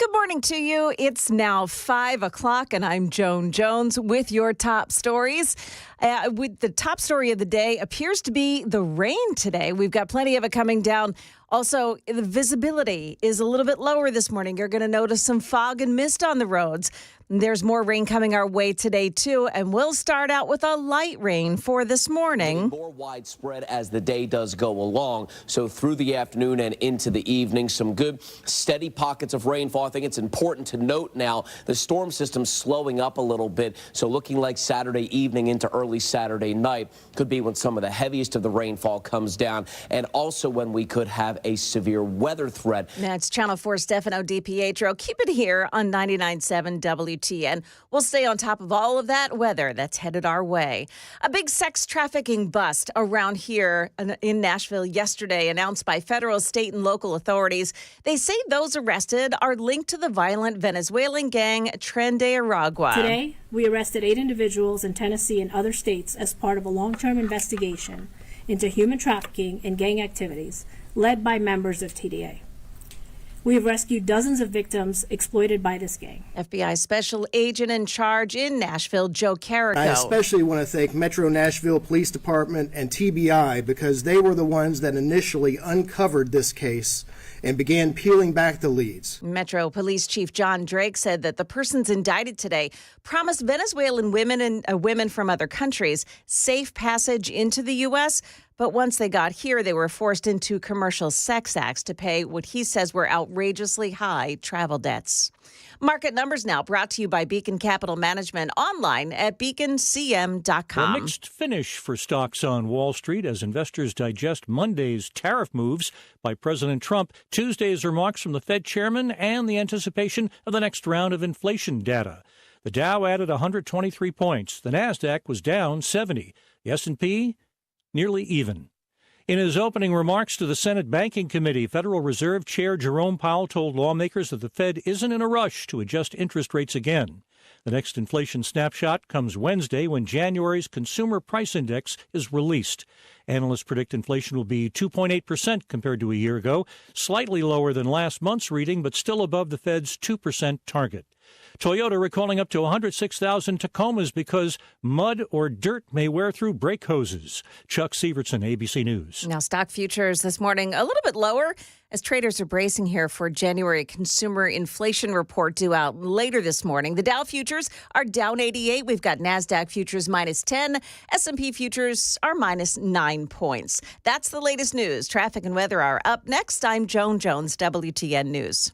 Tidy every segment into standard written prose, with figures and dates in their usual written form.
Good morning to you. It's now 5 o'clock, and I'm Joan Jones with your top stories. With the top story of the day appears to be the rain today. We've got plenty of it coming down. Also, the visibility is a little bit lower this morning. You're going to notice some fog and mist on the roads. There's more rain coming our way today, too, and we'll start out with a light rain for this morning. More widespread as the day does go along. So through the afternoon and into the evening, some good steady pockets of rainfall. I think it's important to note now the storm system's slowing up a little bit. So looking like Saturday evening into early Saturday night could be when some of the heaviest of the rainfall comes down, and also when we could have a severe weather threat. That's Channel 4's Stefano DiPietro. Keep it here on 99.7 WTN. We'll stay on top of all of that weather that's headed our way. A big sex trafficking bust around here in Nashville yesterday, announced by federal, state, and local authorities. They say those arrested are linked to the violent Venezuelan gang Tren de Aragua. Today, we arrested 8 individuals in Tennessee and other states as part of a long-term investigation into human trafficking and gang activities led by members of TDA. We have rescued dozens of victims exploited by this gang. FBI Special Agent in charge in Nashville, Joe Carrico. I especially want to thank Metro Nashville Police Department and TBI because they were the ones that initially uncovered this case and began peeling back the leads. Metro Police Chief John Drake said that the persons indicted today promised Venezuelan women and women from other countries safe passage into the U.S., but once they got here, they were forced into commercial sex acts to pay what he says were outrageously high travel debts. Market numbers now brought to you by Beacon Capital Management, online at beaconcm.com. A mixed finish for stocks on Wall Street as investors digest Monday's tariff moves by President Trump, Tuesday's remarks from the Fed chairman, and the anticipation of the next round of inflation data. The Dow added 123 points. The Nasdaq was down 70. The S&P nearly even. In his opening remarks to the Senate Banking Committee, Federal Reserve Chair Jerome Powell told lawmakers that the Fed isn't in a rush to adjust interest rates again. The next inflation snapshot comes Wednesday when January's Consumer Price Index is released. Analysts predict inflation will be 2.8% compared to a year ago, slightly lower than last month's reading, but still above the Fed's 2% target. Toyota recalling up to 106,000 Tacomas because mud or dirt may wear through brake hoses. Chuck Sievertson, ABC News. Now, stock futures this morning a little bit lower as traders are bracing here for January consumer inflation report due out later this morning. The Dow futures are down 88. We've got NASDAQ futures minus 10. S&P futures are minus 9 points. That's the latest news. Traffic and weather are up next. I'm Joan Jones, WTN News.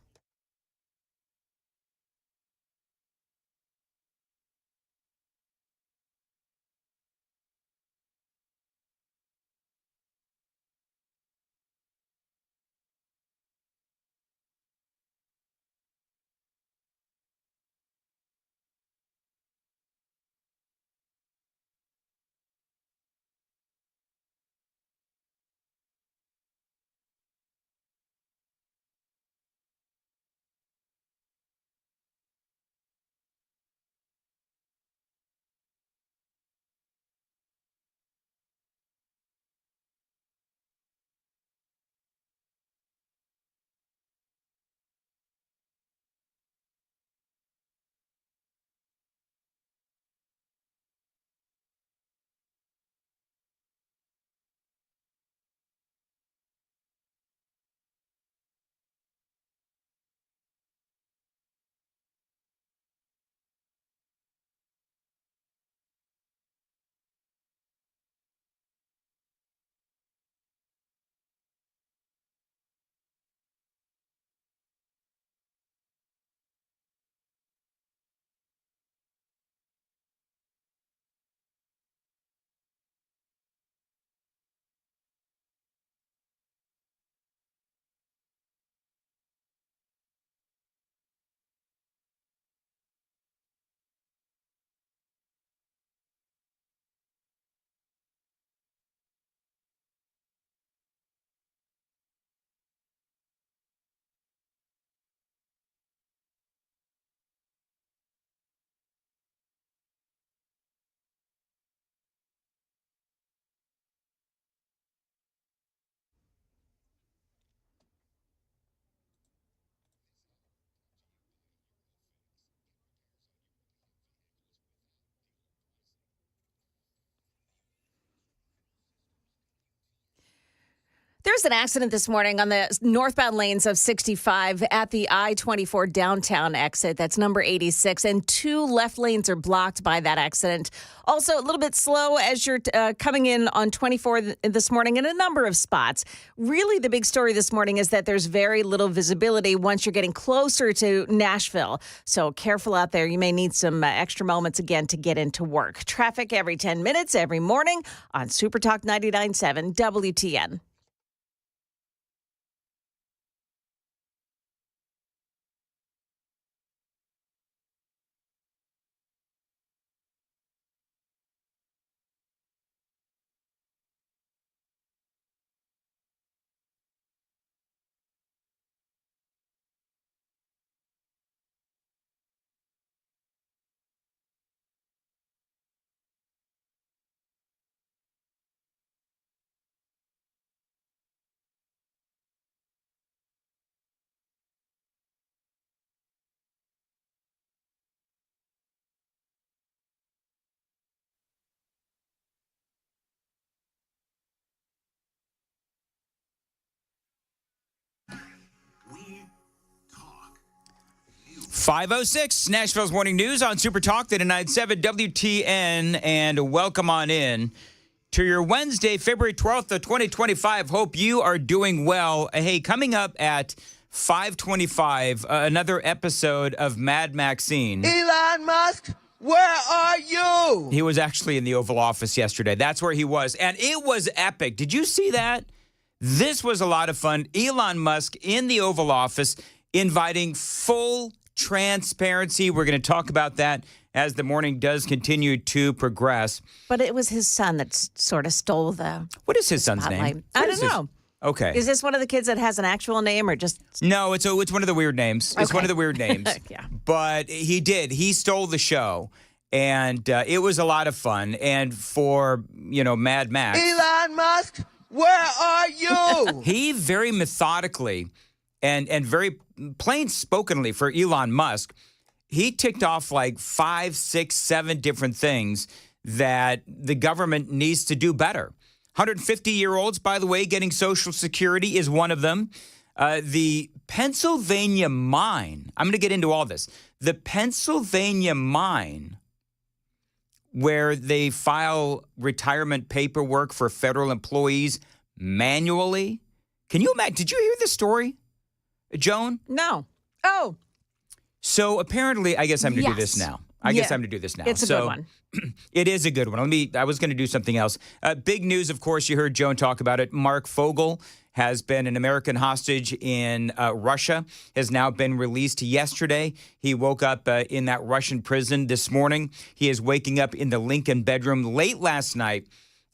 There's an accident this morning on the northbound lanes of 65 at the I-24 downtown exit. That's number 86, and 2 left lanes are blocked by that accident. Also, a little bit slow as you're coming in on 24 this morning in a number of spots. Really, the big story this morning is that there's very little visibility once you're getting closer to Nashville. So careful out there. You may need some extra moments again to get into work. Traffic every 10 minutes, every morning on Super Talk 99.7 WTN. We talk. 5:06, Nashville's Morning News on Super Talk 99.7 WTN, and welcome on in to your Wednesday, February 12th of 2025. Hope you are doing well. Hey, coming up at 5:25, another episode of Mad Maxine. Elon Musk, where are you? He was actually in the Oval Office yesterday. That's where he was, and it was epic. Did you see that? This was a lot of fun. Elon Musk in the Oval Office inviting full transparency. We're going to talk about that as the morning does continue to progress. But it was his son that sort of stole the What is his son's spotlight. name? I What don't is his- know. Okay. Is this one of the kids that has an actual name or just... No, it's one of the weird names. It's Okay. one of the weird names. Yeah. But he did. He stole the show. And it was a lot of fun. And for, Mad Max. Elon Musk, where are you? He very methodically and very plain spokenly for Elon Musk, he ticked off like 5, 6, 7 different things that the government needs to do better. 150-year-olds, by the way, getting Social Security is one of them. The Pennsylvania mine, I'm going to get into all this. The Pennsylvania mine, where they file retirement paperwork for federal employees manually. Can you imagine? Did you hear this story, Joan? No. Oh. So apparently, I guess I'm going to do Yes. this now. I guess I'm going to do this now. It's a good one. It is a good one. I was going to do something else. Big news, of course, you heard Joan talk about it. Mark Fogel has been an American hostage in Russia, has now been released yesterday. He woke up in that Russian prison this morning. He is waking up in the Lincoln bedroom late last night.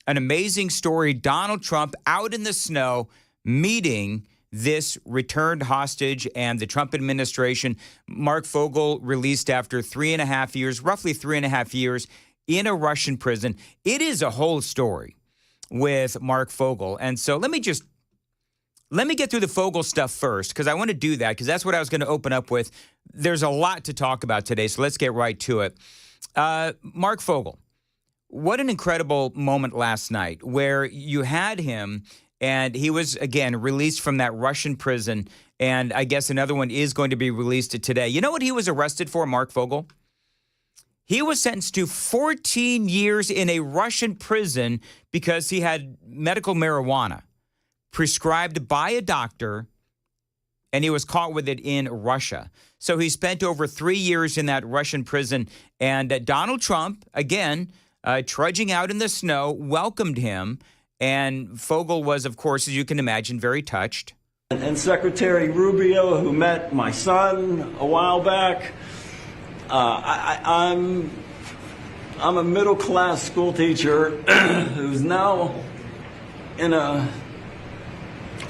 An amazing story. Donald Trump out in the snow meeting this returned hostage and the Trump administration. Mark Fogel released after roughly 3.5 years in a Russian prison. It is a whole story with Mark Fogel. And so let me get through the Fogel stuff first, because I want to do that, because that's what I was going to open up with. There's a lot to talk about today, so let's get right to it. Mark Fogel, what an incredible moment last night where you had him, and he was, again, released from that Russian prison, and I guess another one is going to be released today. You know what he was arrested for, Mark Fogel? He was sentenced to 14 years in a Russian prison because he had medical marijuana prescribed by a doctor, and he was caught with it in Russia. So he spent over 3 years in that Russian prison, and Donald Trump, again, trudging out in the snow, welcomed him, and Fogel was, of course, as you can imagine, very touched. And Secretary Rubio, who met my son a while back. I'm a middle-class school teacher who's now in a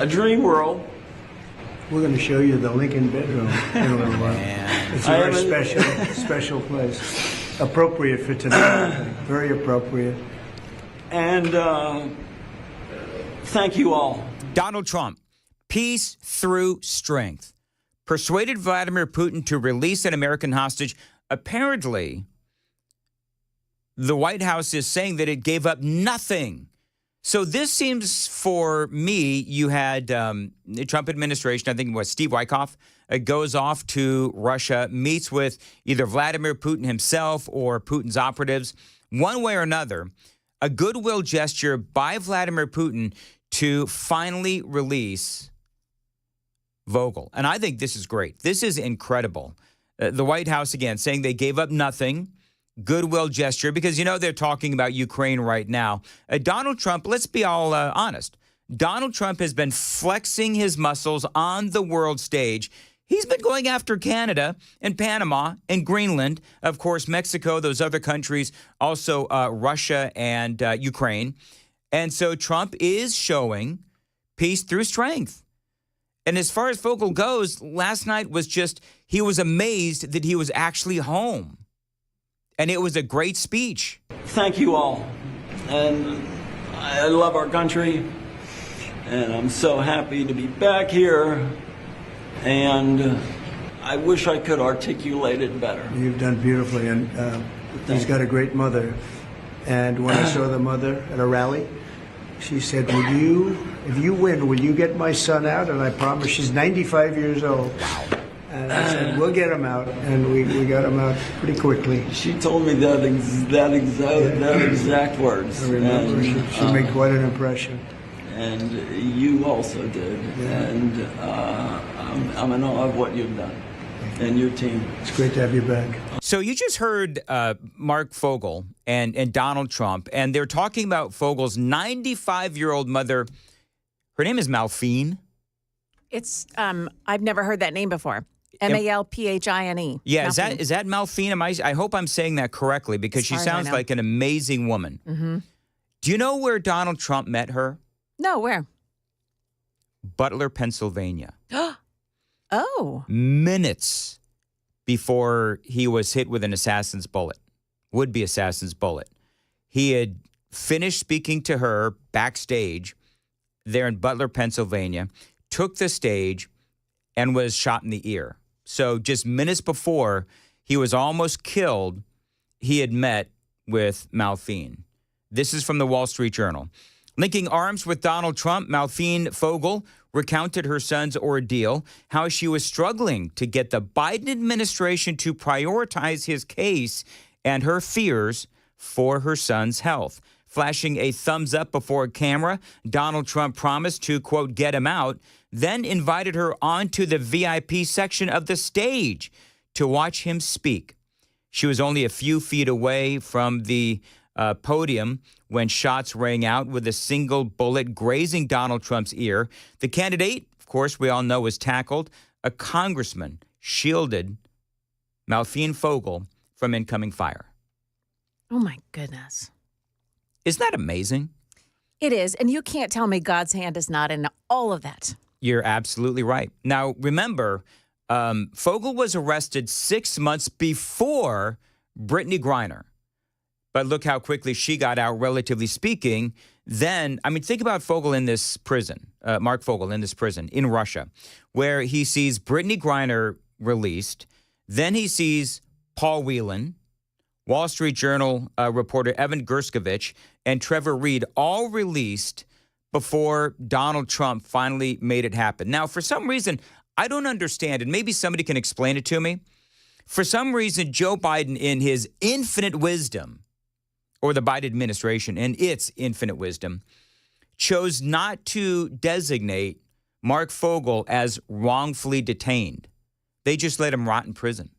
dream world. We're going to show you the Lincoln bedroom in a little while. It's a very special place. Appropriate for tonight, I think. Very appropriate. And thank you all. Donald Trump, peace through strength, persuaded Vladimir Putin to release an American hostage. Apparently, the White House is saying that it gave up nothing So this seems, for me, you had the Trump administration, I think it was Steve Wyckoff, goes off to Russia, meets with either Vladimir Putin himself or Putin's operatives. One way or another, a goodwill gesture by Vladimir Putin to finally release Vogel. And I think this is great. This is incredible. The White House, again, saying they gave up nothing. Goodwill gesture, because, they're talking about Ukraine right now. Donald Trump, let's be all honest. Donald Trump has been flexing his muscles on the world stage. He's been going after Canada and Panama and Greenland, of course, Mexico, those other countries, also Russia and Ukraine. And so Trump is showing peace through strength. And as far as Vogel goes, last night was he was amazed that he was actually home. And it was a great speech. Thank you all. And I love our country. And I'm so happy to be back here. And I wish I could articulate it better. You've done beautifully. And he's got a great mother. And when I saw the mother at a rally, she said, if you win, will you get my son out? And I promised. She's 95 years old. And I said, we'll get him out. And we got him out pretty quickly. She told me that exact words. I remember. She made quite an impression. And you also did. Yeah. And I'm in awe of what you've done and your team. It's great to have you back. So you just heard Mark Fogel and Donald Trump, and they're talking about Fogel's 95-year-old mother. Her name is Malphine. It's I've never heard that name before. Malphine. Yeah, Malphine. is that Malphine? I hope I'm saying that correctly, because she sounds like an amazing woman. Mm-hmm. Do you know where Donald Trump met her? No, where? Butler, Pennsylvania. Oh. Minutes before he was hit with an assassin's bullet, would-be assassin's bullet. He had finished speaking to her backstage there in Butler, Pennsylvania, took the stage, and was shot in the ear. So just minutes before he was almost killed, he had met with Malphine. This is from the Wall Street Journal. Linking arms with Donald Trump, Malphine Fogel recounted her son's ordeal, how she was struggling to get the Biden administration to prioritize his case and her fears for her son's health. Flashing a thumbs up before a camera, Donald Trump promised to, quote, get him out, then invited her onto the VIP section of the stage to watch him speak. She was only a few feet away from the podium when shots rang out with a single bullet grazing Donald Trump's ear. The candidate, of course, we all know, was tackled. A congressman shielded Malphine Fogel from incoming fire. Oh, my goodness. Isn't that amazing? It is. And you can't tell me God's hand is not in all of that. You're absolutely right. Now, remember, Fogel was arrested 6 months before Brittany Griner. But look how quickly she got out, relatively speaking. Then, think about Fogel in this prison, Mark Fogel in this prison in Russia, where he sees Brittany Griner released. Then he sees Paul Whelan, Wall Street Journal reporter Evan Gershkovich, and Trevor Reed all released before Donald Trump finally made it happen. Now, for some reason, I don't understand, and maybe somebody can explain it to me. For some reason, Joe Biden, in his infinite wisdom, or the Biden administration in its infinite wisdom, chose not to designate Mark Fogel as wrongfully detained. They just let him rot in prison.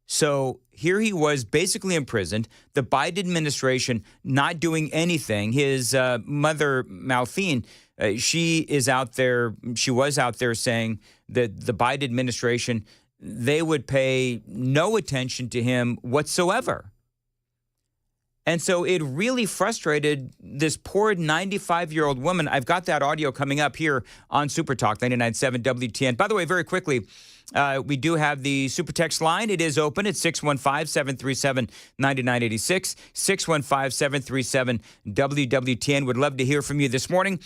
So here he was basically imprisoned, the Biden administration not doing anything. His mother, Malphine, she was out there saying that the Biden administration, they would pay no attention to him whatsoever. And so it really frustrated this poor 95-year-old woman. I've got that audio coming up here on Super Talk 99.7 WTN. By the way, very quickly, we do have the Super Text line. It is open at 615-737-9986, 615-737-WWTN. Would love to hear from you this morning.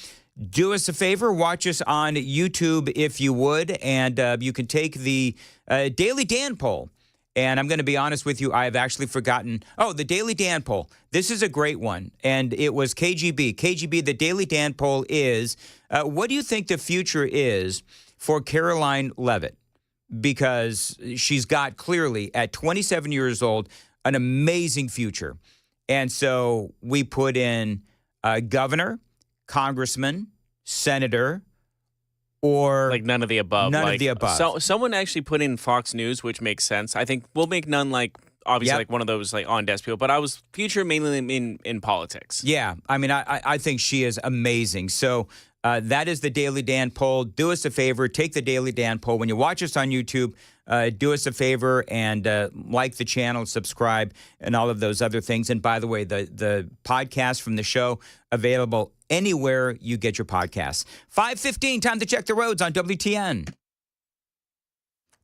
Do us a favor. Watch us on YouTube if you would. And you can take the Daily Dan poll. And I'm going to be honest with you, I have actually forgotten. Oh, the Daily Dan poll. This is a great one. And it was KGB. KGB, the Daily Dan poll is, what do you think the future is for Caroline Leavitt? Because she's got clearly, at 27 years old, an amazing future. And so we put in governor, congressman, senator, or like none of the above. None of the above. So someone actually put in Fox News, which makes sense. I think we'll make none like obviously like one of those like on desk people. But I was future mainly in politics. Yeah, I mean, I think she is amazing. So that is the Daily Dan poll. Do us a favor, take the Daily Dan poll. When you watch us on YouTube, do us a favor and like the channel, subscribe, and all of those other things. And by the way, the podcast from the show available anywhere you get your podcasts. 5:15, time to check the roads on WTN.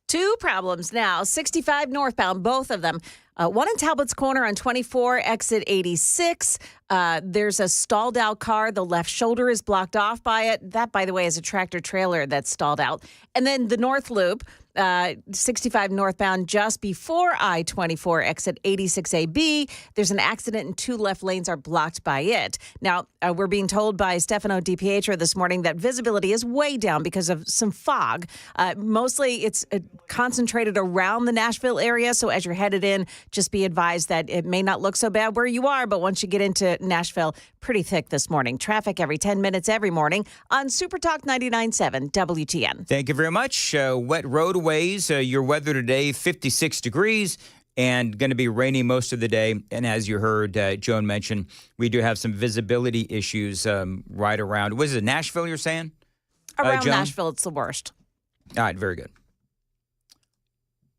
Two problems now. 65 northbound, both of them. One in Talbot's Corner on 24, exit 86. There's a stalled out car. The left shoulder is blocked off by it. That, by the way, is a tractor trailer that's stalled out. And then the North Loop, 65 northbound, just before I-24, exit 86AB. There's an accident and two left lanes are blocked by it. Now, we're being told by Stefano DiPietro this morning that visibility is way down because of some fog. Mostly it's concentrated around the Nashville area. So as you're headed in, just be advised that it may not look so bad where you are, but once you get into Nashville, pretty thick this morning. Traffic every 10 minutes every morning on Super Talk 99.7 WTN. Thank you very much. Wet roadways. Your weather today, 56 degrees and going to be rainy most of the day. And as you heard Joan mention, we do have some visibility issues right around. Was it Nashville you're saying? Around Joan? Nashville, it's the worst. All right, very good.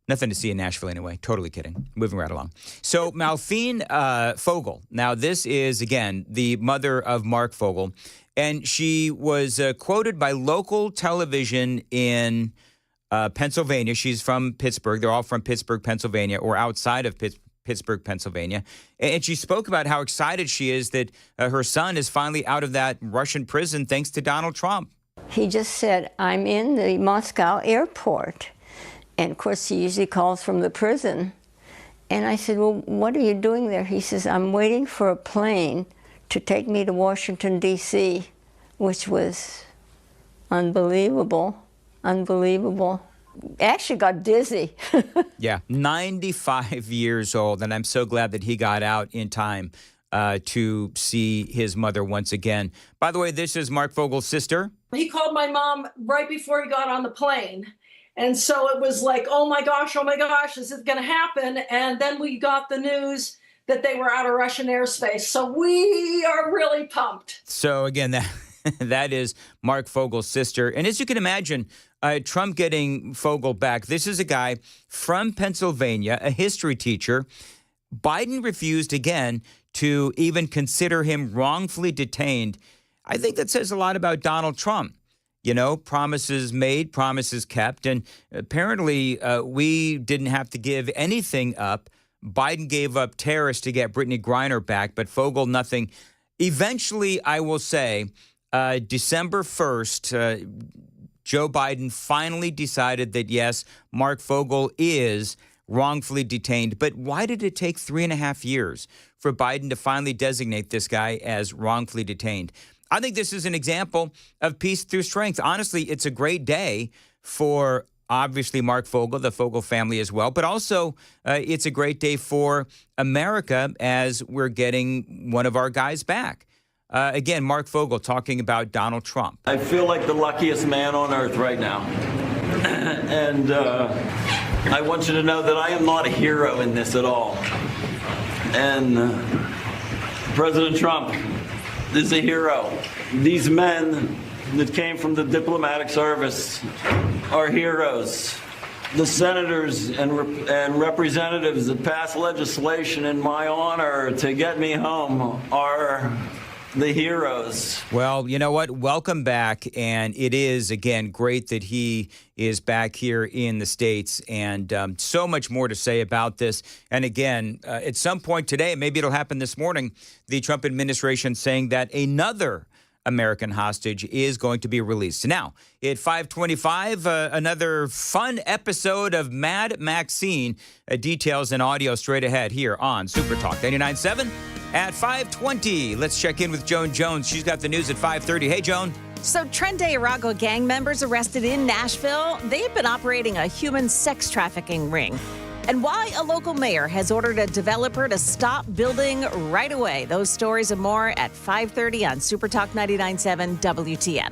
Nothing to see in Nashville anyway. Totally kidding. Moving right along. So Malphine Fogel. Now, this is, again, the mother of Mark Fogel. And she was quoted by local television in Pennsylvania. She's from Pittsburgh. They're all from Pittsburgh, Pennsylvania, or outside of Pittsburgh, Pennsylvania. And she spoke about how excited she is that her son is finally out of that Russian prison thanks to Donald Trump. He just said, I'm in the Moscow airport. And, of course, he usually calls from the prison. And I said, well, what are you doing there? He says, I'm waiting for a plane to take me to Washington, D.C., which was unbelievable, unbelievable. Actually got dizzy. Yeah, 95 years old, and I'm so glad that he got out in time to see his mother once again. By the way, this is Mark Fogel's sister. He called my mom right before he got on the plane. And so it was like, oh my gosh, is it going to happen? And then we got the news that they were out of Russian airspace. So we are really pumped. So again, that is Mark Fogel's sister. And as you can imagine, Trump getting Fogel back. This is a guy from Pennsylvania, a history teacher. Biden refused again to even consider him wrongfully detained. I think that says a lot about Donald Trump. You know, promises made, promises kept. And apparently we didn't have to give anything up. Biden gave up terrorists to get Brittany Griner back, but Fogel, nothing. Eventually, I will say, December 1st, Joe Biden finally decided that, yes, Mark Fogel is wrongfully detained. But why did it take 3.5 years for Biden to finally designate this guy as wrongfully detained? I think this is an example of peace through strength. Honestly, it's a great day for, obviously, Mark Fogel, the Fogel family as well, but also it's a great day for America as we're getting one of our guys back. Again, Mark Fogel talking about Donald Trump. I feel like the luckiest man on earth right now. And I want you to know that I am not a hero in this at all. And President Trump is a hero. These men that came from the diplomatic service are heroes. The senators and representatives that passed legislation in my honor to get me home are the heroes. Well, you know what? Welcome back. And it is, again, great that he is back here in the States. And so much more to say about this. And again, at some point today, maybe it'll happen this morning, the Trump administration saying that another American hostage is going to be released. Now, at 5:25, another fun episode of Mad Maxine. Details and audio straight ahead here on Super Talk 99.7 at 5:20. Let's check in with Joan Jones. She's got the news at 5:30. Hey, Joan. So, Tren de Arago gang members arrested in Nashville. They've been operating a human sex trafficking ring. And why a local mayor has ordered a developer to stop building right away. Those stories and more at 5:30 on Super Talk 99.7 WTN.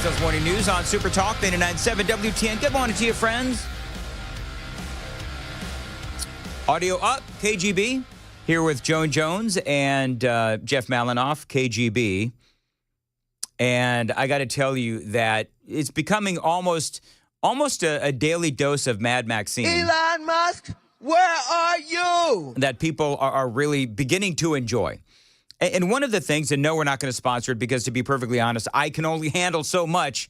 Nashville's Morning News on Super Talk 99.7 WTN. Good morning to you, friends. Audio up, KGB. Here with Joan Jones and Jeff Malinoff, KGB. And I got to tell you that it's becoming almost a daily dose of Mad Maxine. Elon Musk, where are you? That people are really beginning to enjoy. And one of the things, and no, we're not going to sponsor it because, to be perfectly honest, I can only handle so much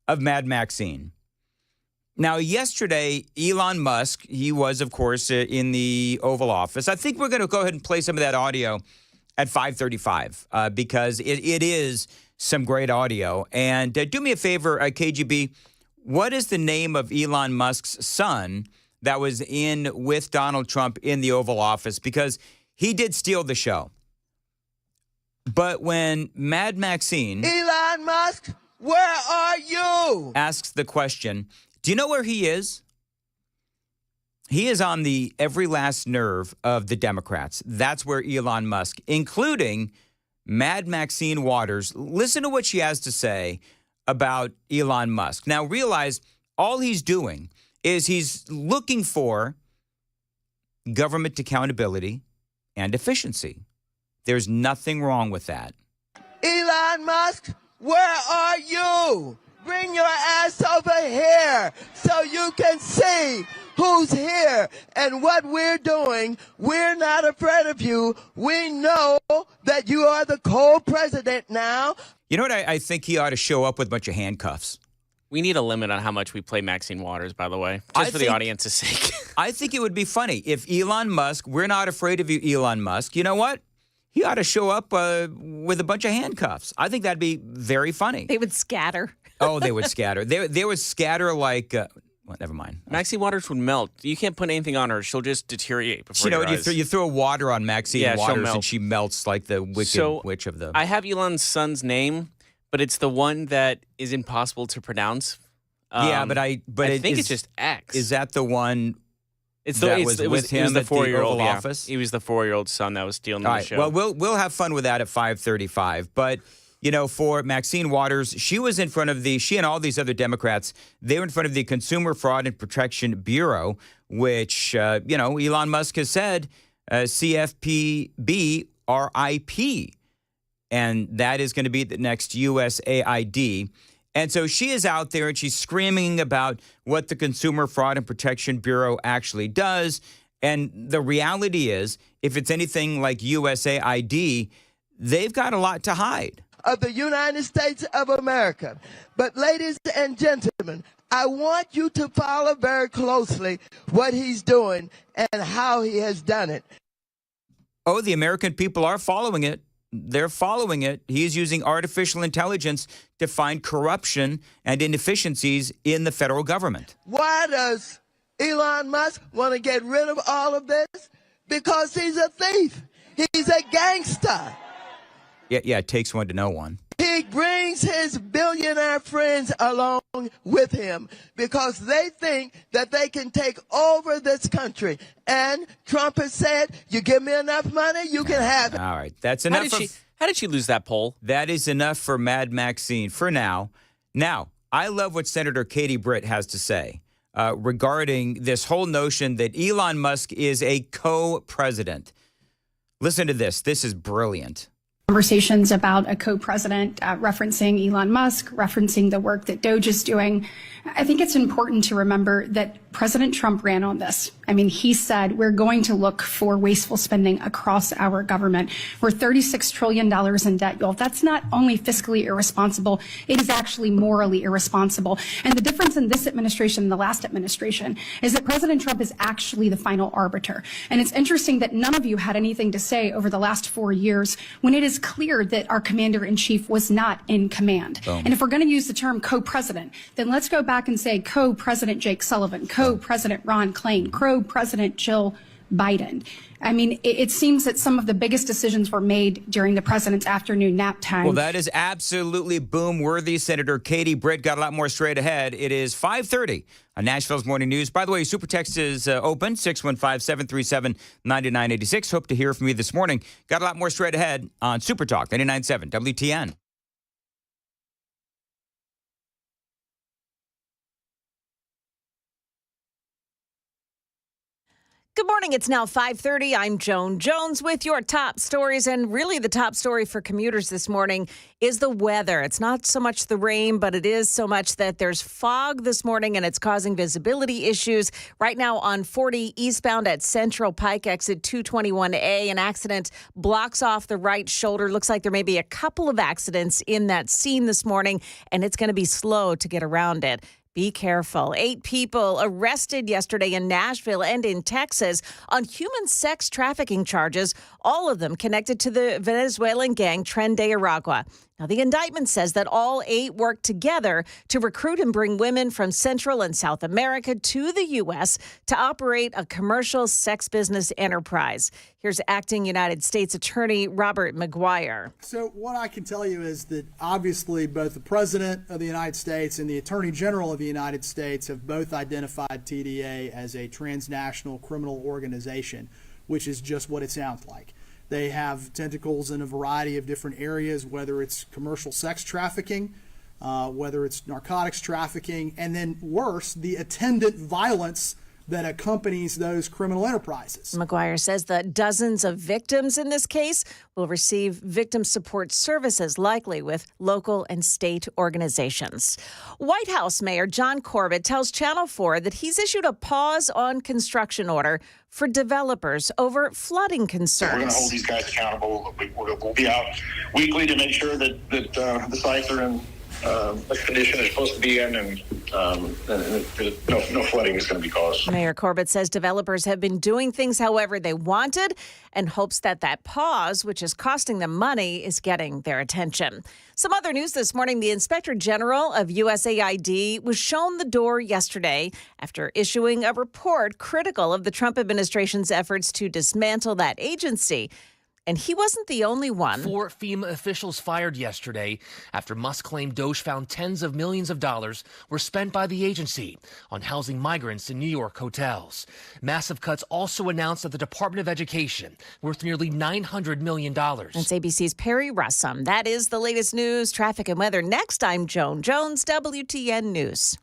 of Mad Maxine. Now, yesterday, Elon Musk, he was, of course, in the Oval Office. I think we're going to go ahead and play some of that audio at 5:35 because it is some great audio. And do me a favor, KGB, what is the name of Elon Musk's son that was in with Donald Trump in the Oval Office? Because he did steal the show. But when Mad Maxine, Elon Musk, where are you? asks the question, do you know where he is? He is on the every last nerve of the Democrats. That's where Elon Musk, including Mad Maxine Waters, listen to what she has to say about Elon Musk. Now, realize all he's doing is he's looking for government accountability and efficiency. There's nothing wrong with that. Elon Musk, where are you? Bring your ass over here so you can see who's here and what we're doing. We're not afraid of you. We know that you are the co-president now. You know what? I think he ought to show up with a bunch of handcuffs. We need a limit on how much we play Maxine Waters, by the way, just for the audience's sake. I think it would be funny if Elon Musk, we're not afraid of you, Elon Musk. You know what? He ought to show up with a bunch of handcuffs. I think that'd be very funny. They would scatter. Oh, they would scatter. They would scatter like, well, never mind. Maxine Waters would melt. You can't put anything on her. She'll just deteriorate before your eyes. You throw water on Maxine Waters melt. and she melts like the wicked witch of the... I have Elon's son's name, but it's the one that is impossible to pronounce. Yeah, but I think it's just X. Is that the one... It was with him the at the 4-year-old Oval Office? He was the 4-year-old son that was stealing the show. Well, we'll have fun with that at 5:35. But, you know, for Maxine Waters, she was in front of she and all these other Democrats, they were in front of the Consumer Fraud and Protection Bureau, which, Elon Musk has said, CFPB RIP. And that is going to be the next USAID. And so she is out there and she's screaming about what the Consumer Fraud and Protection Bureau actually does. And the reality is, if it's anything like USAID, they've got a lot to hide. Of the United States of America. But ladies and gentlemen, I want you to follow very closely what he's doing and how he has done it. Oh, the American people are following it. They're following it. He's using artificial intelligence to find corruption and inefficiencies in the federal government. Why does Elon Musk want to get rid of all of this? Because he's a thief. He's a gangster. Yeah, it takes one to know one. He brings his billionaire friends along with him because they think that they can take over this country. And Trump has said, you give me enough money, you can have it. All right, that's enough. How did she lose that poll? That is enough for Mad Maxine for now. Now, I love what Senator Katie Britt has to say regarding this whole notion that Elon Musk is a co-president. Listen to this. This is brilliant. Conversations about a co-president, referencing Elon Musk, referencing the work that Doge is doing. I think it's important to remember that President Trump ran on this. I mean, he said, we're going to look for wasteful spending across our government. We're $36 trillion in debt, y'all. That's not only fiscally irresponsible, it is actually morally irresponsible. And the difference in this administration and the last administration is that President Trump is actually the final arbiter. And it's interesting that none of you had anything to say over the last 4 years when it is clear that our commander-in-chief was not in command. Boom. And if we're going to use the term co-president, then let's go back and say co-president Jake Sullivan, co-president Ron Klain, co-president Jill Biden. I mean, it seems that some of the biggest decisions were made during the president's afternoon nap time. Well, that is absolutely boom-worthy. Senator Katie Britt got a lot more straight ahead. It is 5:30 on Nashville's Morning News. By the way, Super Text is open, 615-737-9986. Hope to hear from you this morning. Got a lot more straight ahead on Super Talk 99.7 WTN. Good morning. It's now 5:30. I'm Joan Jones with your top stories. And really the top story for commuters this morning is the weather. It's not so much the rain, but it is so much that there's fog this morning and it's causing visibility issues. Right now on 40 eastbound at Central Pike exit 221A, an accident blocks off the right shoulder. Looks like there may be a couple of accidents in that scene this morning, and it's going to be slow to get around it. Be careful. 8 people arrested yesterday in Nashville and in Texas on human sex trafficking charges, all of them connected to the Venezuelan gang Tren de Aragua. Now, the indictment says that all 8 worked together to recruit and bring women from Central and South America to the U.S. to operate a commercial sex business enterprise. Here's acting United States Attorney Robert McGuire. So what I can tell you is that obviously both the President of the United States and the Attorney General of the United States have both identified TDA as a transnational criminal organization, which is just what it sounds like. They have tentacles in a variety of different areas, whether it's commercial sex trafficking, whether it's narcotics trafficking, and then worse, the attendant violence that accompanies those criminal enterprises. McGuire says that dozens of victims in this case will receive victim support services, likely with local and state organizations. White House Mayor John Corbett tells Channel 4 that he's issued a pause on construction order for developers over flooding concerns. We're going to hold these guys accountable. We'll be out weekly to make sure that the sites are in the condition they're supposed to be in, and no flooding is going to be caused. Mayor Corbett says developers have been doing things however they wanted and hopes that pause, which is costing them money, is getting their attention. Some other news this morning. The Inspector General of USAID was shown the door yesterday after issuing a report critical of the Trump administration's efforts to dismantle that agency. And he wasn't the only one. 4 FEMA officials fired yesterday after Musk claimed Doge found tens of millions of dollars were spent by the agency on housing migrants in New York hotels. Massive cuts also announced at the Department of Education, worth nearly $900 million. That's ABC's Perry Russum. That is the latest news, traffic, and weather. Next, I'm Joan Jones, WTN News.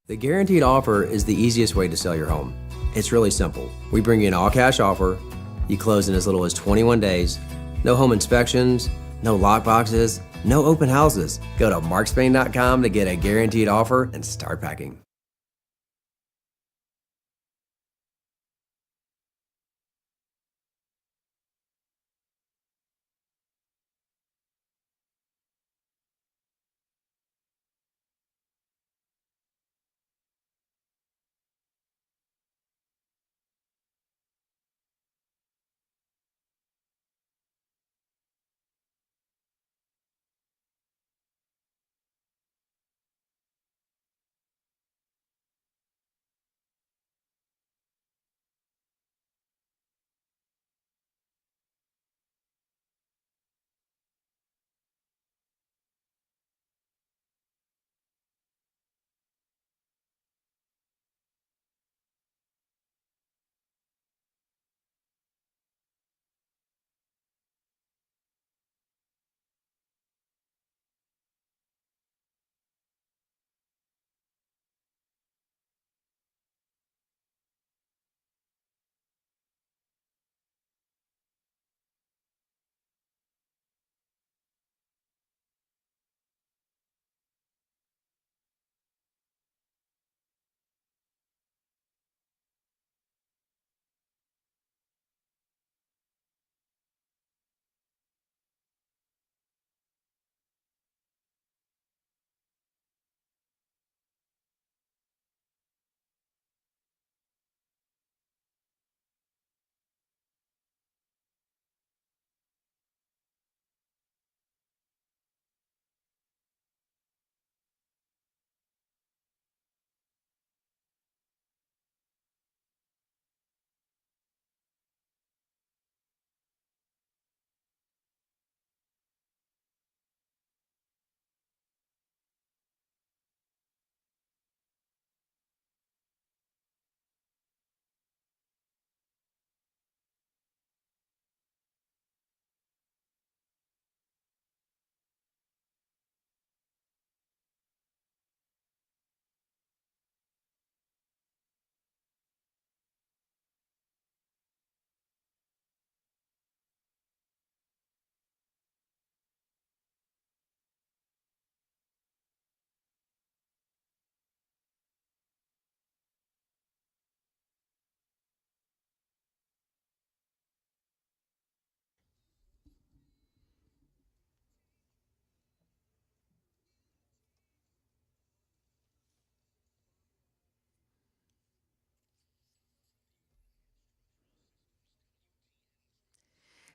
The guaranteed offer is the easiest way to sell your home. It's really simple. We bring you an all-cash offer. You close in as little as 21 days. No home inspections, no lockboxes, no open houses. Go to markspain.com to get a guaranteed offer and start packing.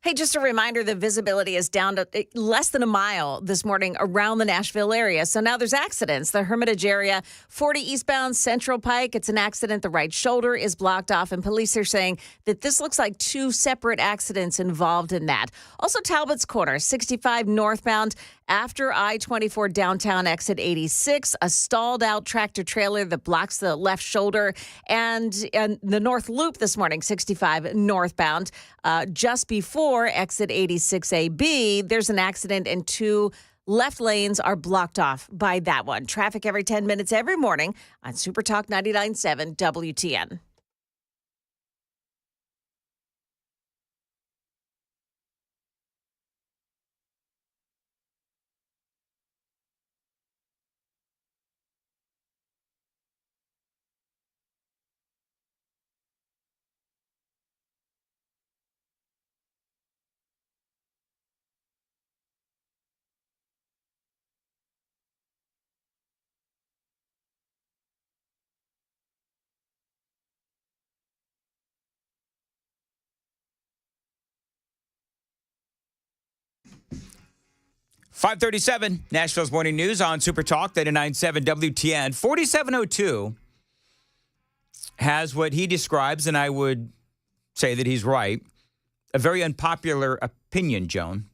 Hey, just a reminder, the visibility is down to less than a mile this morning around the Nashville area. So now there's accidents. The Hermitage area, 40 eastbound Central Pike. It's an accident. The right shoulder is blocked off, and police are saying that this looks like two separate accidents involved in that. Also, Talbot's Corner, 65 northbound after I-24 downtown exit 86, a stalled out tractor trailer that blocks the left shoulder, and the North Loop this morning, 65 northbound, just before exit 86AB, there's an accident and two left lanes are blocked off by that one. Traffic every 10 minutes every morning on Super Talk 99.7 WTN. .537, Nashville's Morning News on Super Talk 99.7 WTN. 4702 has what he describes, and I would say that he's right, a very unpopular opinion, Joan.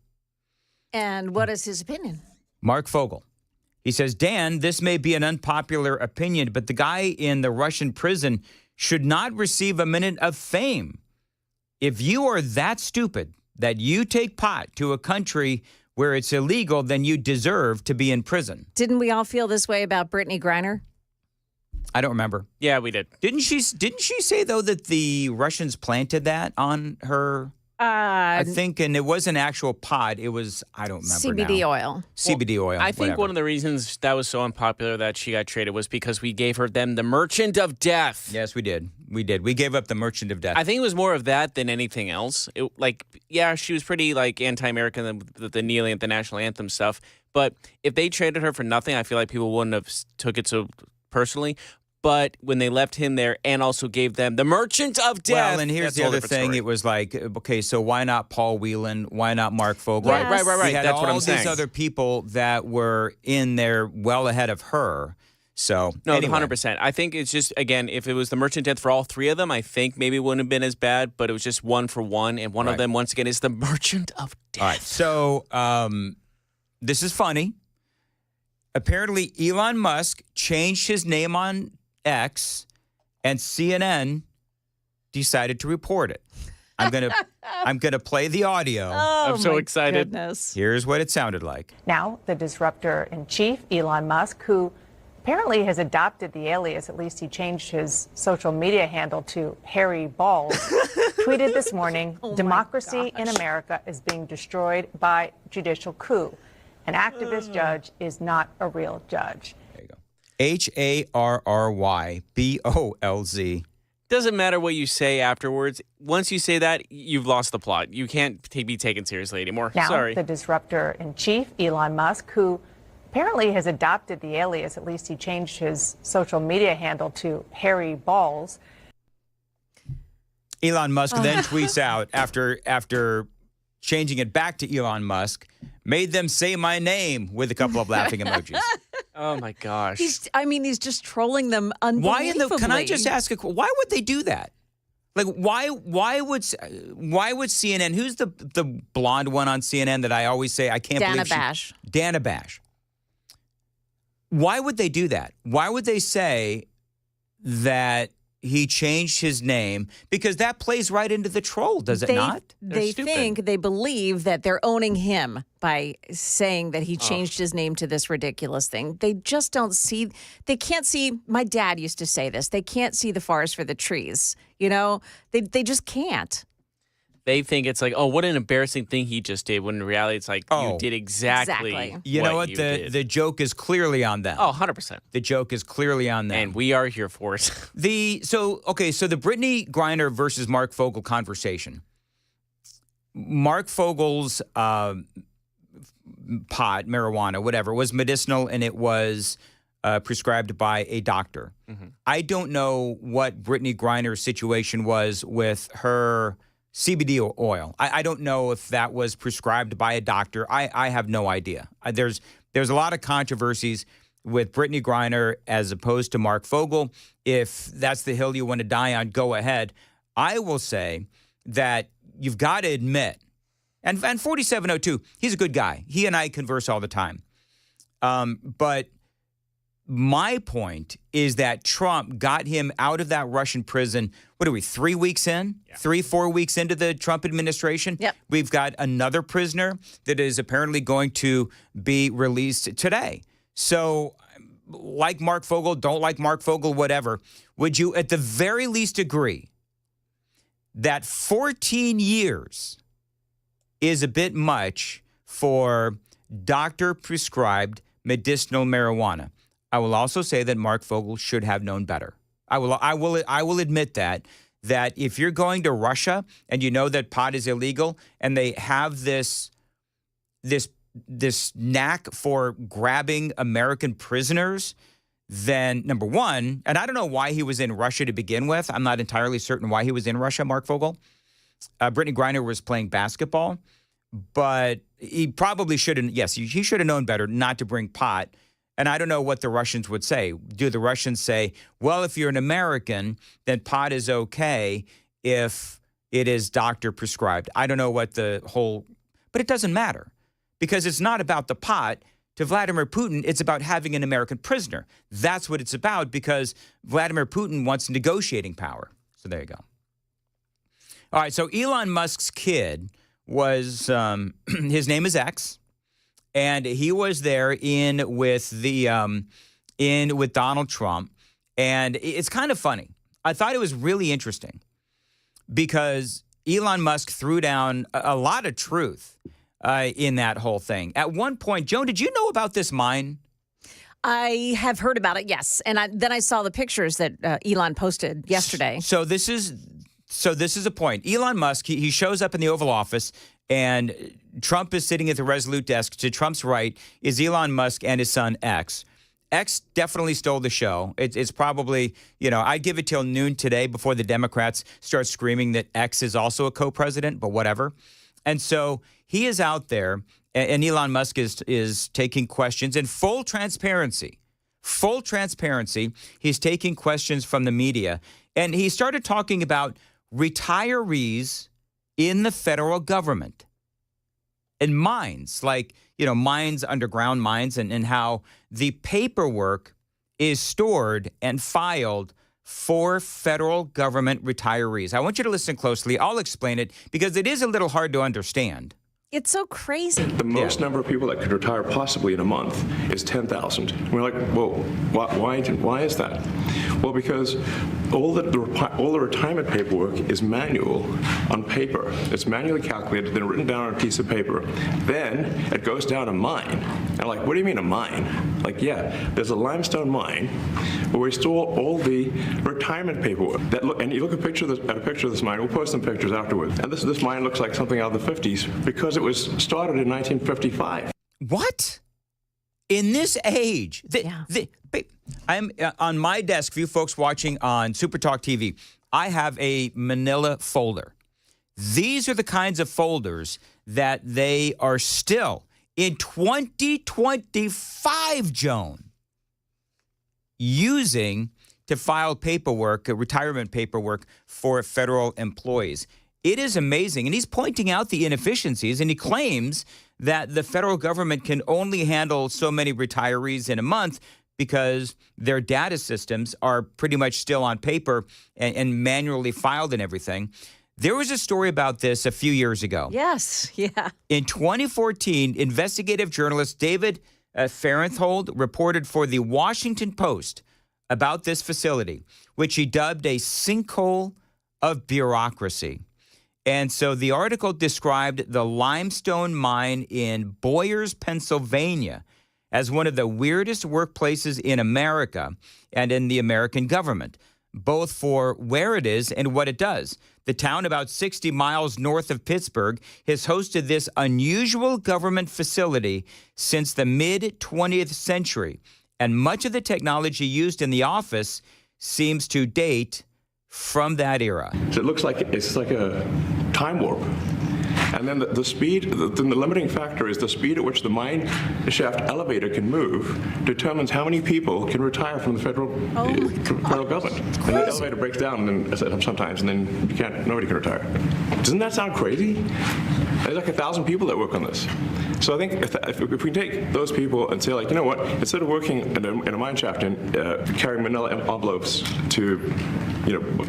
And what is his opinion? Mark Fogel. He says, Dan, this may be an unpopular opinion, but the guy in the Russian prison should not receive a minute of fame. If you are that stupid that you take pot to a country where it's illegal, then you deserve to be in prison. Didn't we all feel this way about Brittany Griner? I don't remember. Yeah, we did. Didn't she say, though, that the Russians planted that on her? I think, and it wasn't actual pot. It was, I don't remember CBD now. oil. CBD oil. I think whatever. one of the reasons that was so unpopular that she got traded was because we gave them the Merchant of Death. Yes, we did. We did. We gave up the Merchant of Death. I think it was more of that than anything else. She was pretty anti-American, the kneeling at the national anthem stuff. But if they traded her for nothing, I feel like people wouldn't have took it so personally. But when they left him there and also gave them the Merchant of Death. Well, and here's the other thing. Story. It was like, okay, so why not Paul Whelan? Why not Mark Fogel? Yes. Right. We had That's what I'm all saying. these other people that were in there well ahead of her. So, no, anyway. 100%. I think it's just, again, if it was the Merchant Death for all three of them, I think maybe it wouldn't have been as bad, but it was just one for one. And one of them, once again, is the Merchant of Death. All right. So, this is funny. Apparently, Elon Musk changed his name on X, and CNN decided to report it. I'm gonna play the audio. Oh, I'm so excited. Goodness. Here's what it sounded like. Now, the disruptor-in-chief, Elon Musk, who apparently has adopted the alias, at least he changed his social media handle to Harry Balls, tweeted this morning, democracy in America is being destroyed by judicial coup. An activist judge is not a real judge. HARRYBOLZ. Doesn't matter what you say afterwards. Once you say that, you've lost the plot. You can't be taken seriously anymore. Now, Sorry. the disruptor-in-chief, Elon Musk, who apparently has adopted the alias, at least he changed his social media handle to Harry Balls. Elon Musk then tweets out after changing it back to Elon Musk, made them say my name with a couple of laughing emojis. Oh my gosh. He's just trolling them unbelievably. Can I just ask why would they do that? Like why would CNN, who's the blonde one on CNN that I always say I can't believe Dana Bash. Why would they do that? Why would they say that he changed his name? Because that plays right into the troll, does it not? They believe that they're owning him by saying that he changed his name to this ridiculous thing. They just don't see, they can't see, my dad used to say this, they can't see the forest for the trees. You know, they just can't. They think it's like, oh, what an embarrassing thing he just did. When in reality, it's like, you did exactly. You know what? The joke is clearly on them. Oh, 100%. The joke is clearly on them. And we are here for it. So the Brittany Griner versus Mark Fogel conversation. Mark Fogel's pot, marijuana, whatever, was medicinal, and it was prescribed by a doctor. Mm-hmm. I don't know what Brittany Griner's situation was with her CBD oil. I don't know if that was prescribed by a doctor. I have no idea. There's a lot of controversies with Brittany Griner as opposed to Mark Fogel. If that's the hill you want to die on, go ahead. I will say that you've got to admit, and 4702, he's a good guy. He and I converse all the time. But my point is that Trump got him out of that Russian prison. What are we, 3 weeks in? Yeah. 4 weeks into the Trump administration? Yep. We've got another prisoner that is apparently going to be released today. So, like Mark Fogel, don't like Mark Fogel, whatever. Would you at the very least agree that 14 years is a bit much for doctor-prescribed medicinal marijuana? I will also say that Mark Fogel should have known better. I will admit that if you're going to Russia and you know that pot is illegal and they have this knack for grabbing American prisoners, then number one, and I don't know why he was in Russia to begin with. I'm not entirely certain why he was in Russia, Mark Fogel. Brittany Griner was playing basketball, but he probably should have, yes, he should have known better not to bring pot. And I don't know what the Russians would say. Do the Russians say, well, if you're an American, then pot is okay if it is doctor prescribed? I don't know what but it doesn't matter because it's not about the pot. To Vladimir Putin, it's about having an American prisoner. That's what it's about because Vladimir Putin wants negotiating power. So there you go. All right, so Elon Musk's kid was, his name is X. And he was there in with Donald Trump. And it's kind of funny. I thought it was really interesting because Elon Musk threw down a lot of truth in that whole thing. At one point, Joan, did you know about this mine? I have heard about it, yes. And then I saw the pictures that Elon posted yesterday. So this is a point. Elon Musk, he shows up in the Oval Office, and Trump is sitting at the Resolute desk. To Trump's right is Elon Musk and his son, X. X definitely stole the show. It's probably, I'd give it till noon today before the Democrats start screaming that X is also a co-president, but whatever. And so he is out there, and Elon Musk is taking questions in full transparency. Full transparency. He's taking questions from the media. And he started talking about retirees in the federal government and mines, like, mines, underground mines, and how the paperwork is stored and filed for federal government retirees. I want you to listen closely. I'll explain it because it is a little hard to understand. It's so crazy. The most number of people that could retire possibly in a month is 10,000. We're like, well, why is that? Well, because all the retirement paperwork is manual on paper. It's manually calculated, then written down on a piece of paper. Then it goes down a mine. And I'm like, what do you mean a mine? Like, yeah, there's a limestone mine where we store all the retirement paperwork. And you look at a picture of this mine. We'll post some pictures afterwards. And this mine looks like something out of the 50s because it was started in 1955. What? In this age? I'm on my desk, for you folks watching on Super Talk TV, I have a manila folder. These are the kinds of folders that they are still in 2025, Joan, using to file paperwork, retirement paperwork for federal employees. It is amazing. And he's pointing out the inefficiencies, and he claims that the federal government can only handle so many retirees in a month because their data systems are pretty much still on paper and manually filed and everything. There was a story about this a few years ago. Yes, yeah. In 2014, investigative journalist David Fahrenthold reported for the Washington Post about this facility, which he dubbed a sinkhole of bureaucracy. And so the article described the limestone mine in Boyers, Pennsylvania, as one of the weirdest workplaces in America and in the American government, both for where it is and what it does. The town about 60 miles north of Pittsburgh has hosted this unusual government facility since the mid-20th century, and much of the technology used in the office seems to date from that era. So it looks like it's like a time warp. And then the speed, the limiting factor is the speed at which the mine shaft elevator can move determines how many people can retire from the federal government. And the elevator breaks down and sometimes, and then nobody can retire. Doesn't that sound crazy? There's like 1,000 people that work on this. So I think if we take those people and say, like, you know what, instead of working in a mine shaft and carrying manila envelopes to,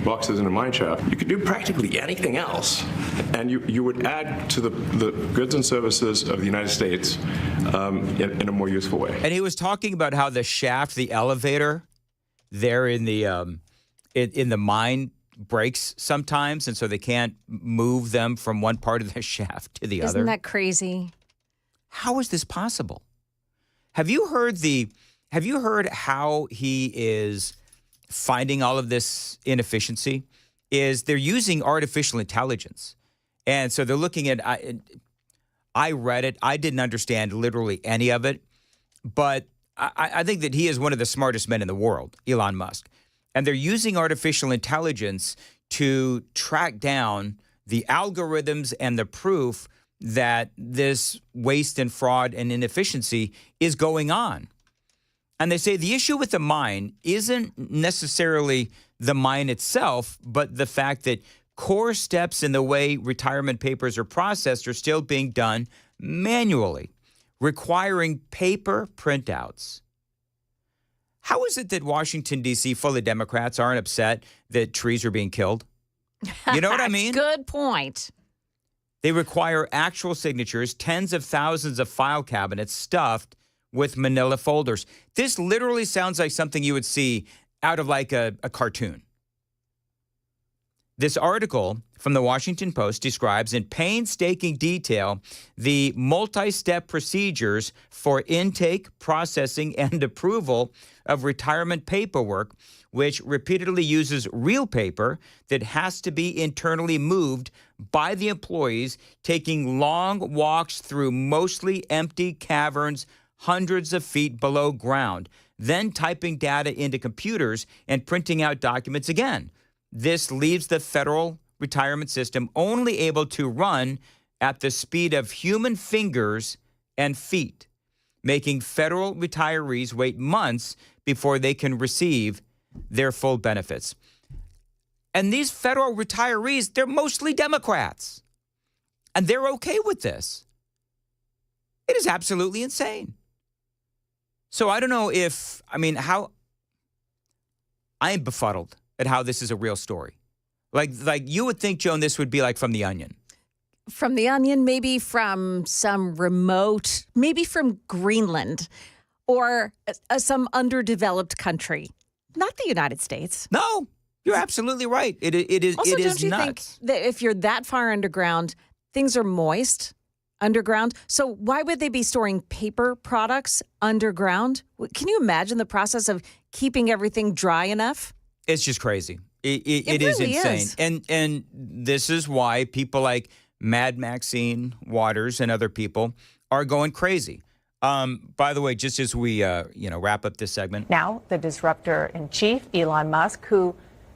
boxes in a mine shaft, you could do practically anything else, and you would add to the goods and services of the United States in a more useful way. And he was talking about how the shaft, the elevator, there in the mine breaks sometimes, and so they can't move them from one part of the shaft to the other. Isn't that crazy? How is this possible? Have you heard how he is finding all of this inefficiency? Is they're using artificial intelligence. And so they're looking at, I read it. I didn't understand literally any of it. But I think that he is one of the smartest men in the world, Elon Musk. And they're using artificial intelligence to track down the algorithms and the proof that this waste and fraud and inefficiency is going on. And they say the issue with the mine isn't necessarily the mine itself, but the fact that core steps in the way retirement papers are processed are still being done manually, requiring paper printouts. How is it that Washington, D.C., full of Democrats, aren't upset that trees are being killed? You know what I mean? Good point. They require actual signatures, tens of thousands of file cabinets stuffed with manila folders. This literally sounds like something you would see out of like a cartoon. This article from the Washington Post describes in painstaking detail the multi-step procedures for intake, processing, and approval of retirement paperwork, which repeatedly uses real paper that has to be internally moved by the employees, taking long walks through mostly empty caverns hundreds of feet below ground, then typing data into computers and printing out documents again. This leaves the federal retirement system only able to run at the speed of human fingers and feet, making federal retirees wait months before they can receive their full benefits. And these federal retirees, they're mostly Democrats. And they're okay with this. It is absolutely insane. So I don't know how I am befuddled at how this is a real story. Like you would think, Joan, this would be like from The Onion. From The Onion, maybe from some remote, maybe from Greenland or some underdeveloped country. Not the United States. No, you're absolutely right. It is also, it is don't you nuts. think that if you're that far underground, things are moist underground? So why would they be storing paper products underground? Can you imagine the process of keeping everything dry enough? It's just crazy. It really is insane. is. And this is why people like Mad Maxine Waters and other people are going crazy. By the way, just as we wrap up this segment. Now, the disruptor-in-chief, Elon Musk, who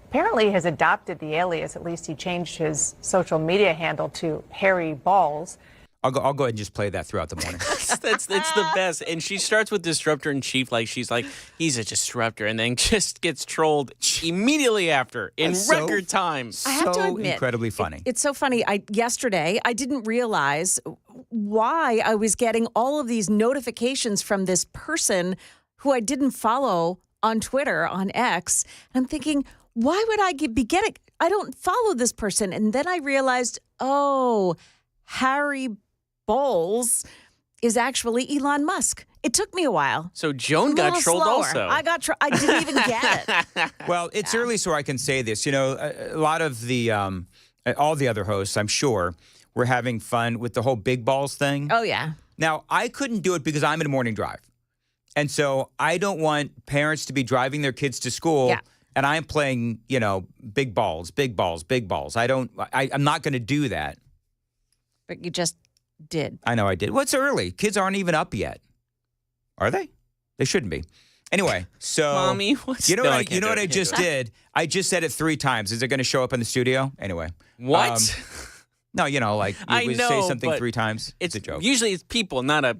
apparently has adopted the alias, at least he changed his social media handle to Harry Balls. I'll go ahead and just play that throughout the morning. That's the best. And she starts with disruptor in chief, like she's like, he's a disruptor, and then just gets trolled immediately after in record time. I have to So admit, incredibly funny. It's so funny. Yesterday, I didn't realize why I was getting all of these notifications from this person who I didn't follow on Twitter, on X. And I'm thinking, why would I be getting? I don't follow this person. And then I realized, Harry Bowles is actually Elon Musk. It took me a while. So Joan got trolled also. I didn't even get it. Well, it's early, so I can say this. You know, a lot of the, all the other hosts, I'm sure, were having fun with the whole big balls thing. Oh, yeah. Now, I couldn't do it because I'm in a morning drive. And so I don't want parents to be driving their kids to school. Yeah. And I'm playing, big balls, big balls, big balls. I'm not going to do that. But you just did. I know I did. Well, it's early. Kids aren't even up yet. Are they? They shouldn't be. Anyway, so Mommy, what's you know no, what I just did? I just said it 3 times. Is it going to show up in the studio? Anyway. What? No, like you I would know, say something but 3 times. It's a joke. Usually it's people, not a.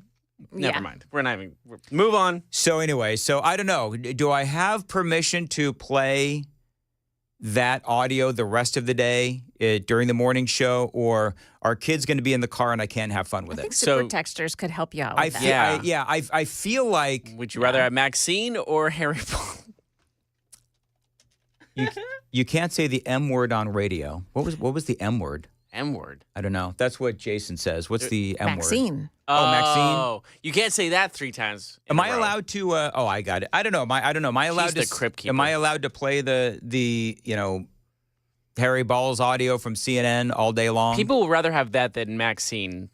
Never mind. We're not even. Move on. So anyway, I don't know. Do I have permission to play that audio the rest of the day during the morning show, or are kids going to be in the car and I can't have fun with I think it? super texters could help you out with that. I feel like. Would you rather have Maxine or Harry Potter? You can't say the M word on radio. What was the M word? M word. I don't know. That's what Jason says. What's the M word? Maxine. Oh, Maxine. You can't say that 3 times. Am I allowed to? I got it. I don't know. Am I allowed She's to? the crypt keeper. Am I allowed to play the Harry Balls audio from CNN all day long? People would rather have that than Maxine.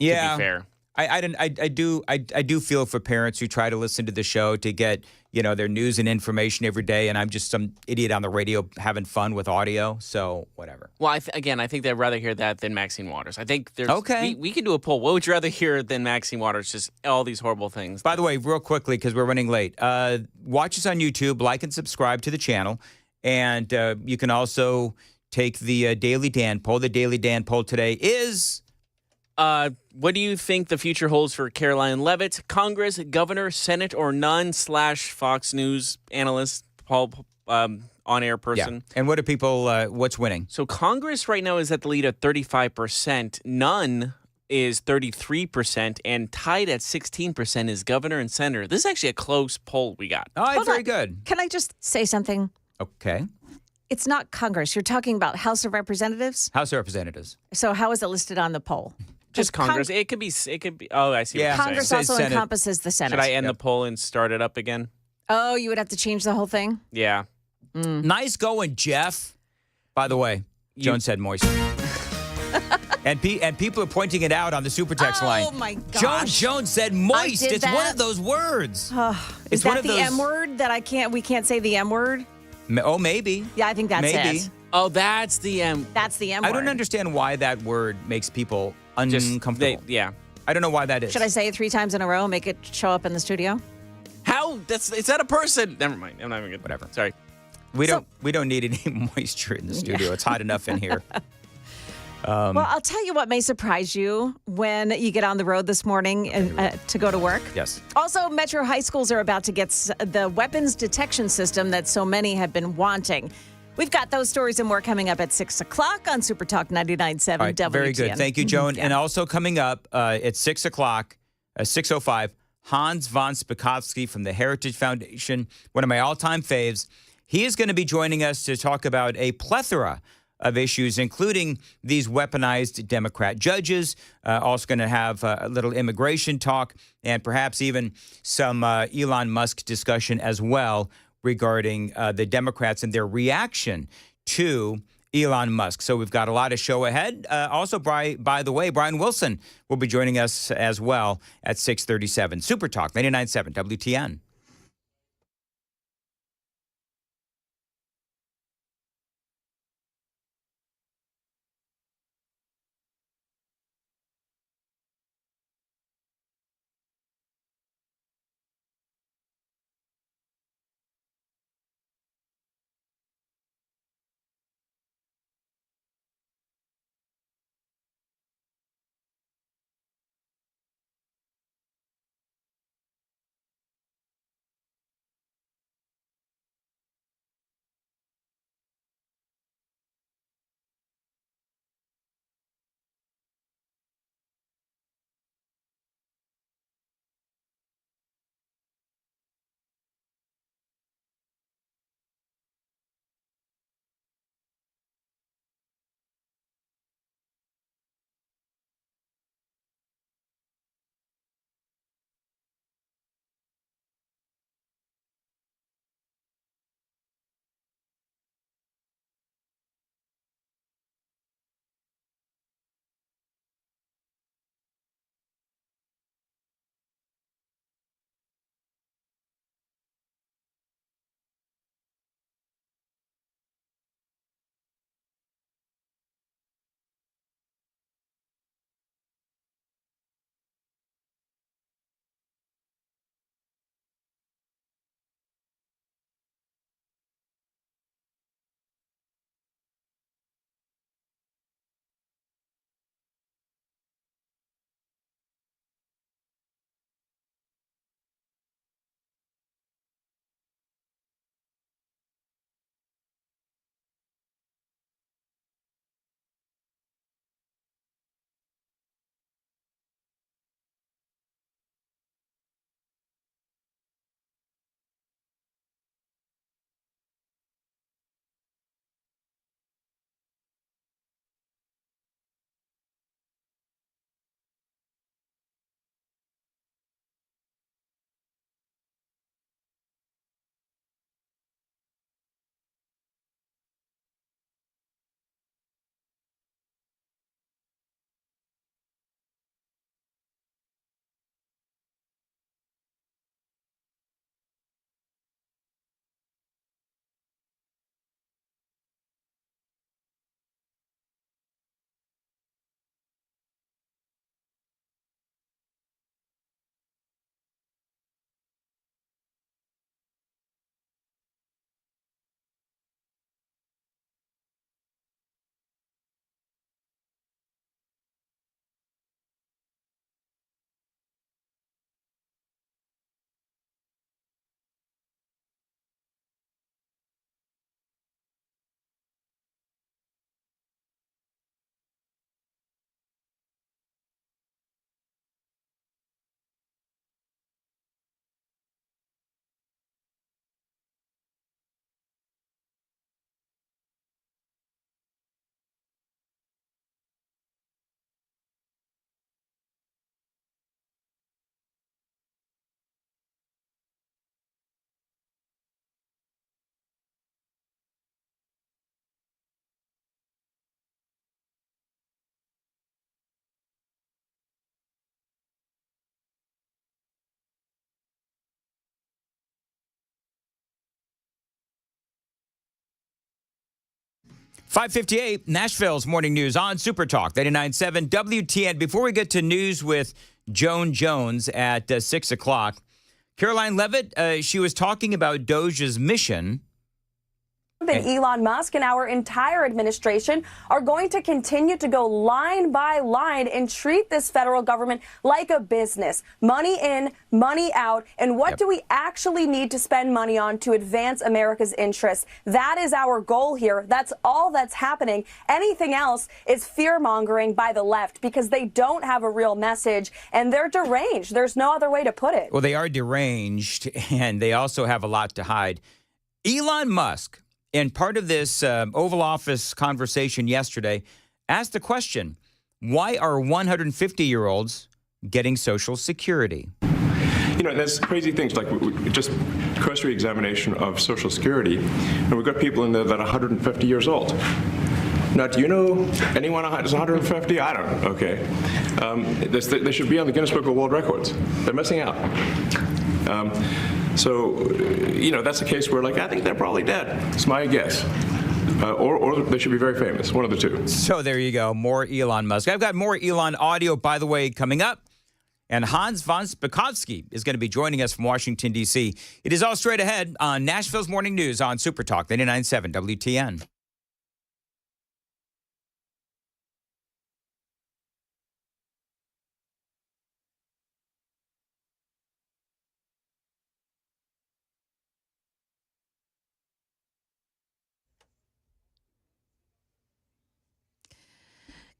Yeah. To be fair. I do feel for parents who try to listen to the show to get their news and information every day, and I'm just some idiot on the radio having fun with audio. So whatever. Well, I think they'd rather hear that than Maxine Waters. I think there's okay. We can do a poll. What would you rather hear than Maxine Waters? Just all these horrible things. By the way, real quickly because we're running late. Watch us on YouTube, like and subscribe to the channel, and you can also take the Daily Dan poll. The Daily Dan poll today is. What do you think the future holds for Caroline Leavitt? Congress, governor, Senate, or none? / Fox News analyst, Paul, on-air person. Yeah. And what do people? What's winning? So Congress right now is at the lead at 35%. None is 33%, and tied at 16% is governor and senator. This is actually a close poll we got. Oh, very good. Can I just say something? Okay. It's not Congress. You're talking about House of Representatives. House of Representatives. So how is it listed on the poll? Just Congress. It could be. Oh, I see. Yeah. What you're Congress saying. also encompasses the Senate. Should I end the poll and start it up again? Oh, you would have to change the whole thing? Yeah. Nice going, Jeff. By the way, Joan said moist. and people are pointing it out on the super text line. Oh my gosh. Joan said moist. I did It's one that? of those words. Is one that of the those- M word that we can't say the M word? Oh, maybe. Yeah, I think that's Maybe. it. Oh, that's the M. That's the M word. I don't understand why that word makes people uncomfortable. Yeah. I don't know why that is. Should I say it 3 times in a row and make it show up in the studio? How? Is that a person? Never mind. I'm not even good. Whatever. Sorry. We don't need any moisture in the studio. It's hot enough in here. Well, I'll tell you what may surprise you when you get on the road this morning and, to go to work. Yes. Also, Metro high schools are about to get the weapons detection system that so many have been wanting. We've got those stories and more coming up at 6 o'clock on Super Talk 99.7 All right, WTN. very good. Thank you, Joan. Yeah. And also coming up at 6 o'clock, 6:05, Hans von Spakovsky from the Heritage Foundation, one of my all-time faves. He is going to be joining us to talk about a plethora of issues, including these weaponized Democrat judges. Also going to have a little immigration talk and perhaps even some Elon Musk discussion as well regarding the Democrats and their reaction to Elon Musk. So we've got a lot of show ahead. Also, by the way, Brian Wilson will be joining us as well at 6:37. Super Talk 99.7 WTN. 5:58, Nashville's morning news on Super Talk 99.7 WTN. Before we get to news with Joan Jones at 6 o'clock, Caroline Levitt, she was talking about Doge's mission. And Elon Musk and our entire administration are going to continue to go line by line and treat this federal government like a business. Money in, money out. And what do we actually need to spend money on to advance America's interests? That is our goal here. That's all that's happening. Anything else is fear-mongering by the left because they don't have a real message and they're deranged. There's no other way to put it. Well, they are deranged and they also have a lot to hide. Elon Musk, and part of this Oval Office conversation yesterday, asked the question, why are 150-year-olds getting Social Security? You know, there's crazy things like just cursory examination of Social Security, and we've got people in there that are 150 years old. Now, do you know anyone who's 150? I don't. Okay. They should be on the Guinness Book of World Records. They're missing out. So, you know, that's a case where, like, I think they're probably dead. It's my guess. Or they should be very famous, one of the two. So there you go, more Elon Musk. I've got more Elon audio, by the way, coming up. And Hans von Spakovsky is going to be joining us from Washington, D.C. It is all straight ahead on Nashville's Morning News on Super Talk 99.7 WTN.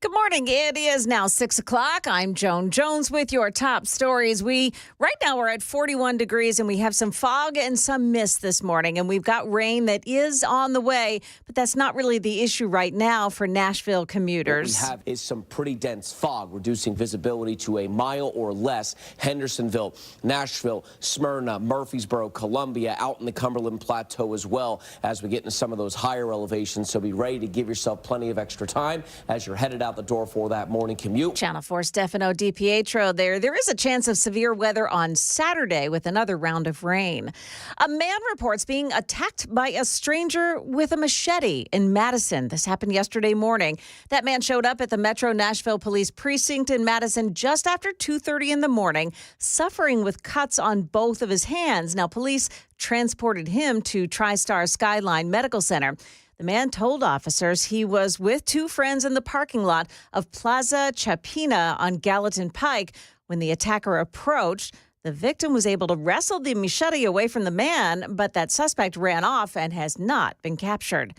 Good morning. It is now 6 o'clock. I'm Joan Jones with your top stories. Right now we're at 41 degrees and we have some fog and some mist this morning. And we've got rain that is on the way, but that's not really the issue right now for Nashville commuters. What we have is some pretty dense fog, reducing visibility to a mile or less. Hendersonville, Nashville, Smyrna, Murfreesboro, Columbia, out in the Cumberland Plateau as well as we get into some of those higher elevations. So be ready to give yourself plenty of extra time as you're headed out the door for that morning commute. Channel 4 Stefano DiPietro there. There is a chance of severe weather on Saturday with another round of rain. A man reports being attacked by a stranger with a machete in Madison. This happened yesterday morning. That man showed up at the Metro Nashville Police Precinct in Madison just after 2:30 in the morning, suffering with cuts on both of his hands. Now, police transported him to TriStar Skyline Medical Center. The man told officers he was with two friends in the parking lot of Plaza Chapina on Gallatin Pike. When the attacker approached, the victim was able to wrestle the machete away from the man, but that suspect ran off and has not been captured.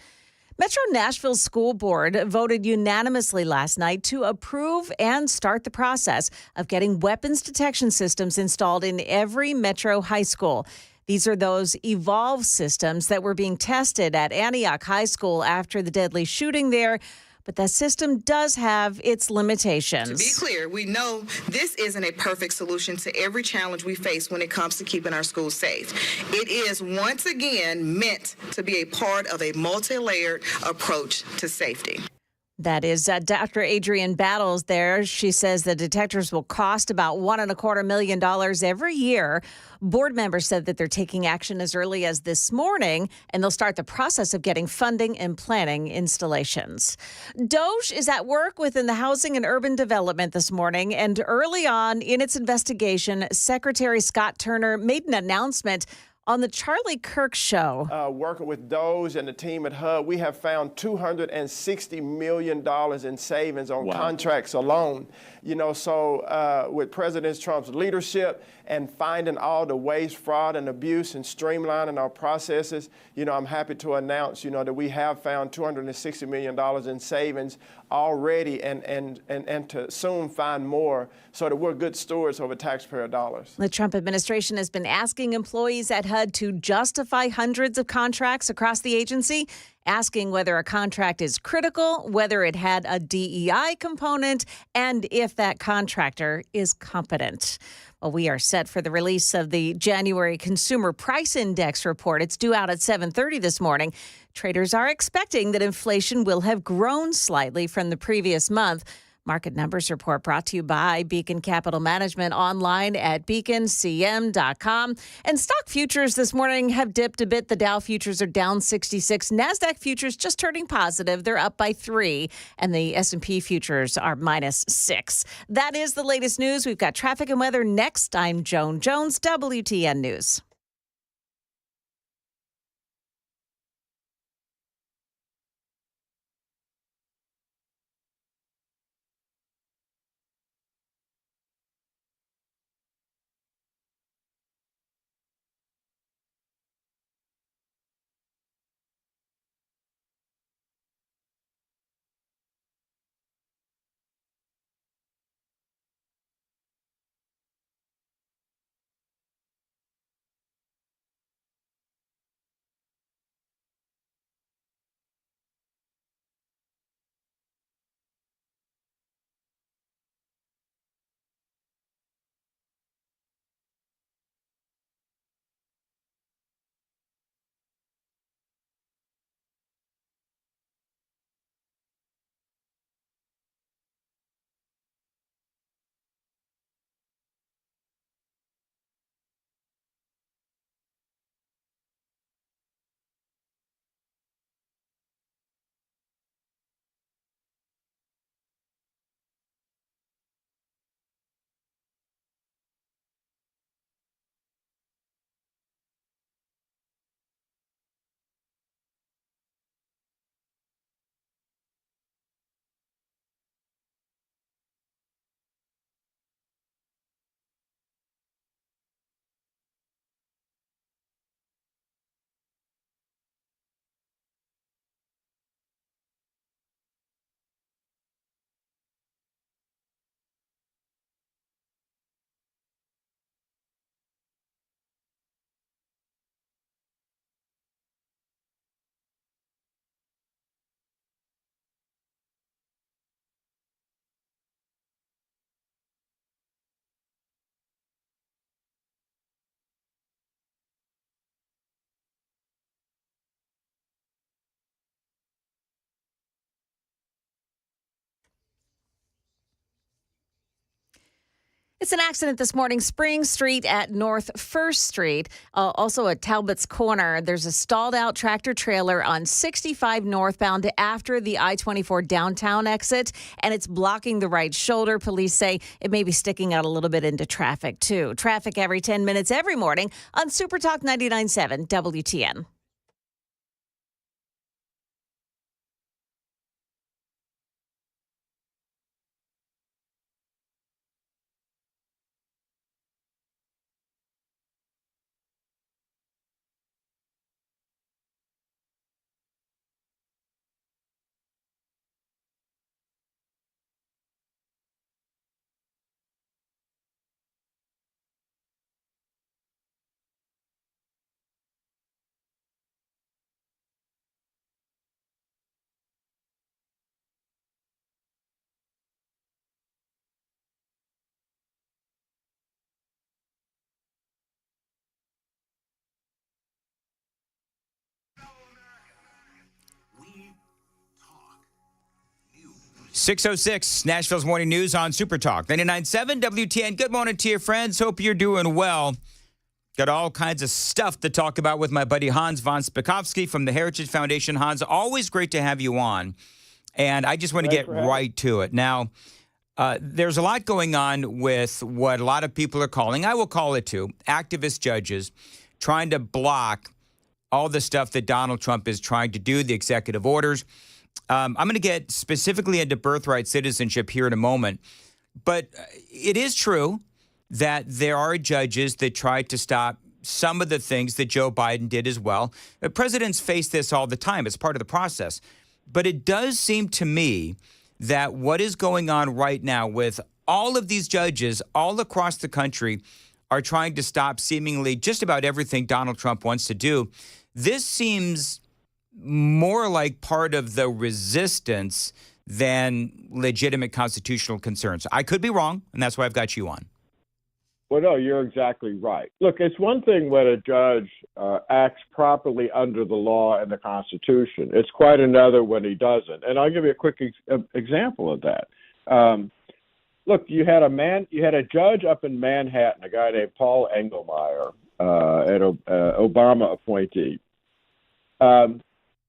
Metro Nashville School Board voted unanimously last night to approve and start the process of getting weapons detection systems installed in every Metro high school. These are those Evolve systems that were being tested at Antioch High School after the deadly shooting there. But that system does have its limitations. To be clear, we know this isn't a perfect solution to every challenge we face when it comes to keeping our schools safe. It is, once again, meant to be a part of a multi-layered approach to safety. That is Dr. Adrienne Battles there. She says the detectors will cost about $1.25 million every year. Board members said that they're taking action as early as this morning, and they'll start the process of getting funding and planning installations. Doge is at work within the Housing and Urban Development this morning, and early on in its investigation, Secretary Scott Turner made an announcement on the Charlie Kirk Show. Working with Doge and the team at HUD, we have found $260 million in savings on contracts alone. You know, so with President Trump's leadership and finding all the waste, fraud, and abuse and streamlining our processes, you know, I'm happy to announce, you know, that we have found $260 million in savings already and to soon find more so that we're good stewards over taxpayer dollars. The Trump administration has been asking employees at HUD to justify hundreds of contracts across the agency, asking whether a contract is critical, whether it had a DEI component, and if that contractor is competent. Well, we are set for the release of the January Consumer Price Index report. It's due out at 7:30 this morning. Traders are expecting that inflation will have grown slightly from the previous month. Market Numbers Report brought to you by Beacon Capital Management, online at beaconcm.com. And stock futures this morning have dipped a bit. The Dow futures are down 66. NASDAQ futures just turning positive. They're up by 3. And the S&P futures are minus 6. That is the latest news. We've got traffic and weather next. I'm Joan Jones, WTN News. It's an accident this morning, Spring Street at North First Street. Also at Talbot's Corner, there's a stalled out tractor trailer on 65 northbound after the I-24 downtown exit, and it's blocking the right shoulder. Police say it may be sticking out a little bit into traffic, too. Traffic every 10 minutes every morning on Super Talk 99.7 WTN. .606 Nashville's Morning News on Super Talk 99.7 WTN. Good morning to you, friends. Hope you're doing well. Got all kinds of stuff to talk about with my buddy Hans von Spakovsky from the Heritage Foundation. Hans, always great to have you on. And I just want to get right to it. Now, there's a lot going on with what a lot of people are calling, I will call it too, activist judges trying to block all the stuff that Donald Trump is trying to do, the executive orders. I'm going to get specifically into birthright citizenship here in a moment. But it is true that there are judges that tried to stop some of the things that Joe Biden did as well. Presidents face this all the time. It's part of the process. But it does seem to me that what is going on right now with all of these judges all across the country are trying to stop seemingly just about everything Donald Trump wants to do. This seems more like part of the resistance than legitimate constitutional concerns. I could be wrong, and that's why I've got you on. Well, no, you're exactly right. Look, it's one thing when a judge acts properly under the law and the Constitution. It's quite another when he doesn't. And I'll give you a quick example of that. Look, you had a judge up in Manhattan, a guy named Paul Engelmeyer, an Obama appointee,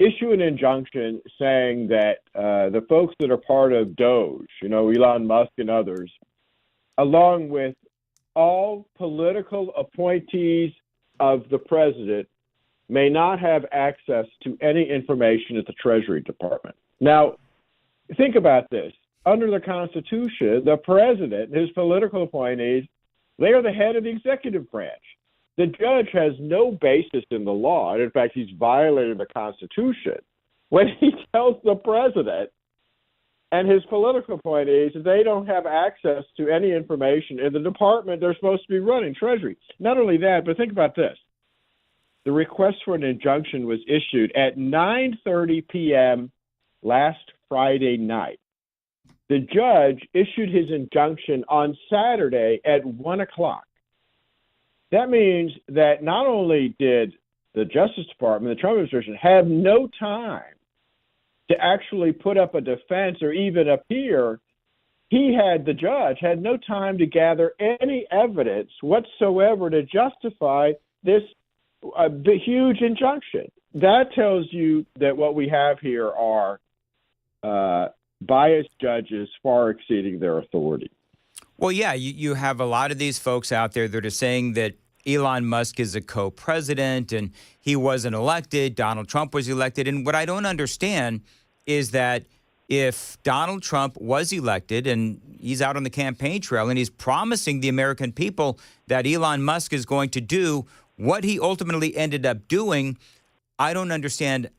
issue an injunction saying that the folks that are part of Doge, Elon Musk and others, along with all political appointees of the president, may not have access to any information at the Treasury Department. Now, think about this. Under the Constitution, the president and his political appointees, they are the head of the executive branch. The judge has no basis in the law, and in fact, he's violating the Constitution when he tells the president and his political appointees that they don't have access to any information in the department they're supposed to be running, Treasury. Not only that, but think about this. The request for an injunction was issued at 9:30 p.m. last Friday night. The judge issued his injunction on Saturday at 1 o'clock. That means that not only did the Justice Department, the Trump administration, have no time to actually put up a defense or even appear, the judge had no time to gather any evidence whatsoever to justify this the huge injunction. That tells you that what we have here are biased judges far exceeding their authority. Well, yeah, you have a lot of these folks out there that are saying that Elon Musk is a co-president and he wasn't elected, Donald Trump was elected. And what I don't understand is that if Donald Trump was elected and he's out on the campaign trail and he's promising the American people that Elon Musk is going to do what he ultimately ended up doing, I don't understand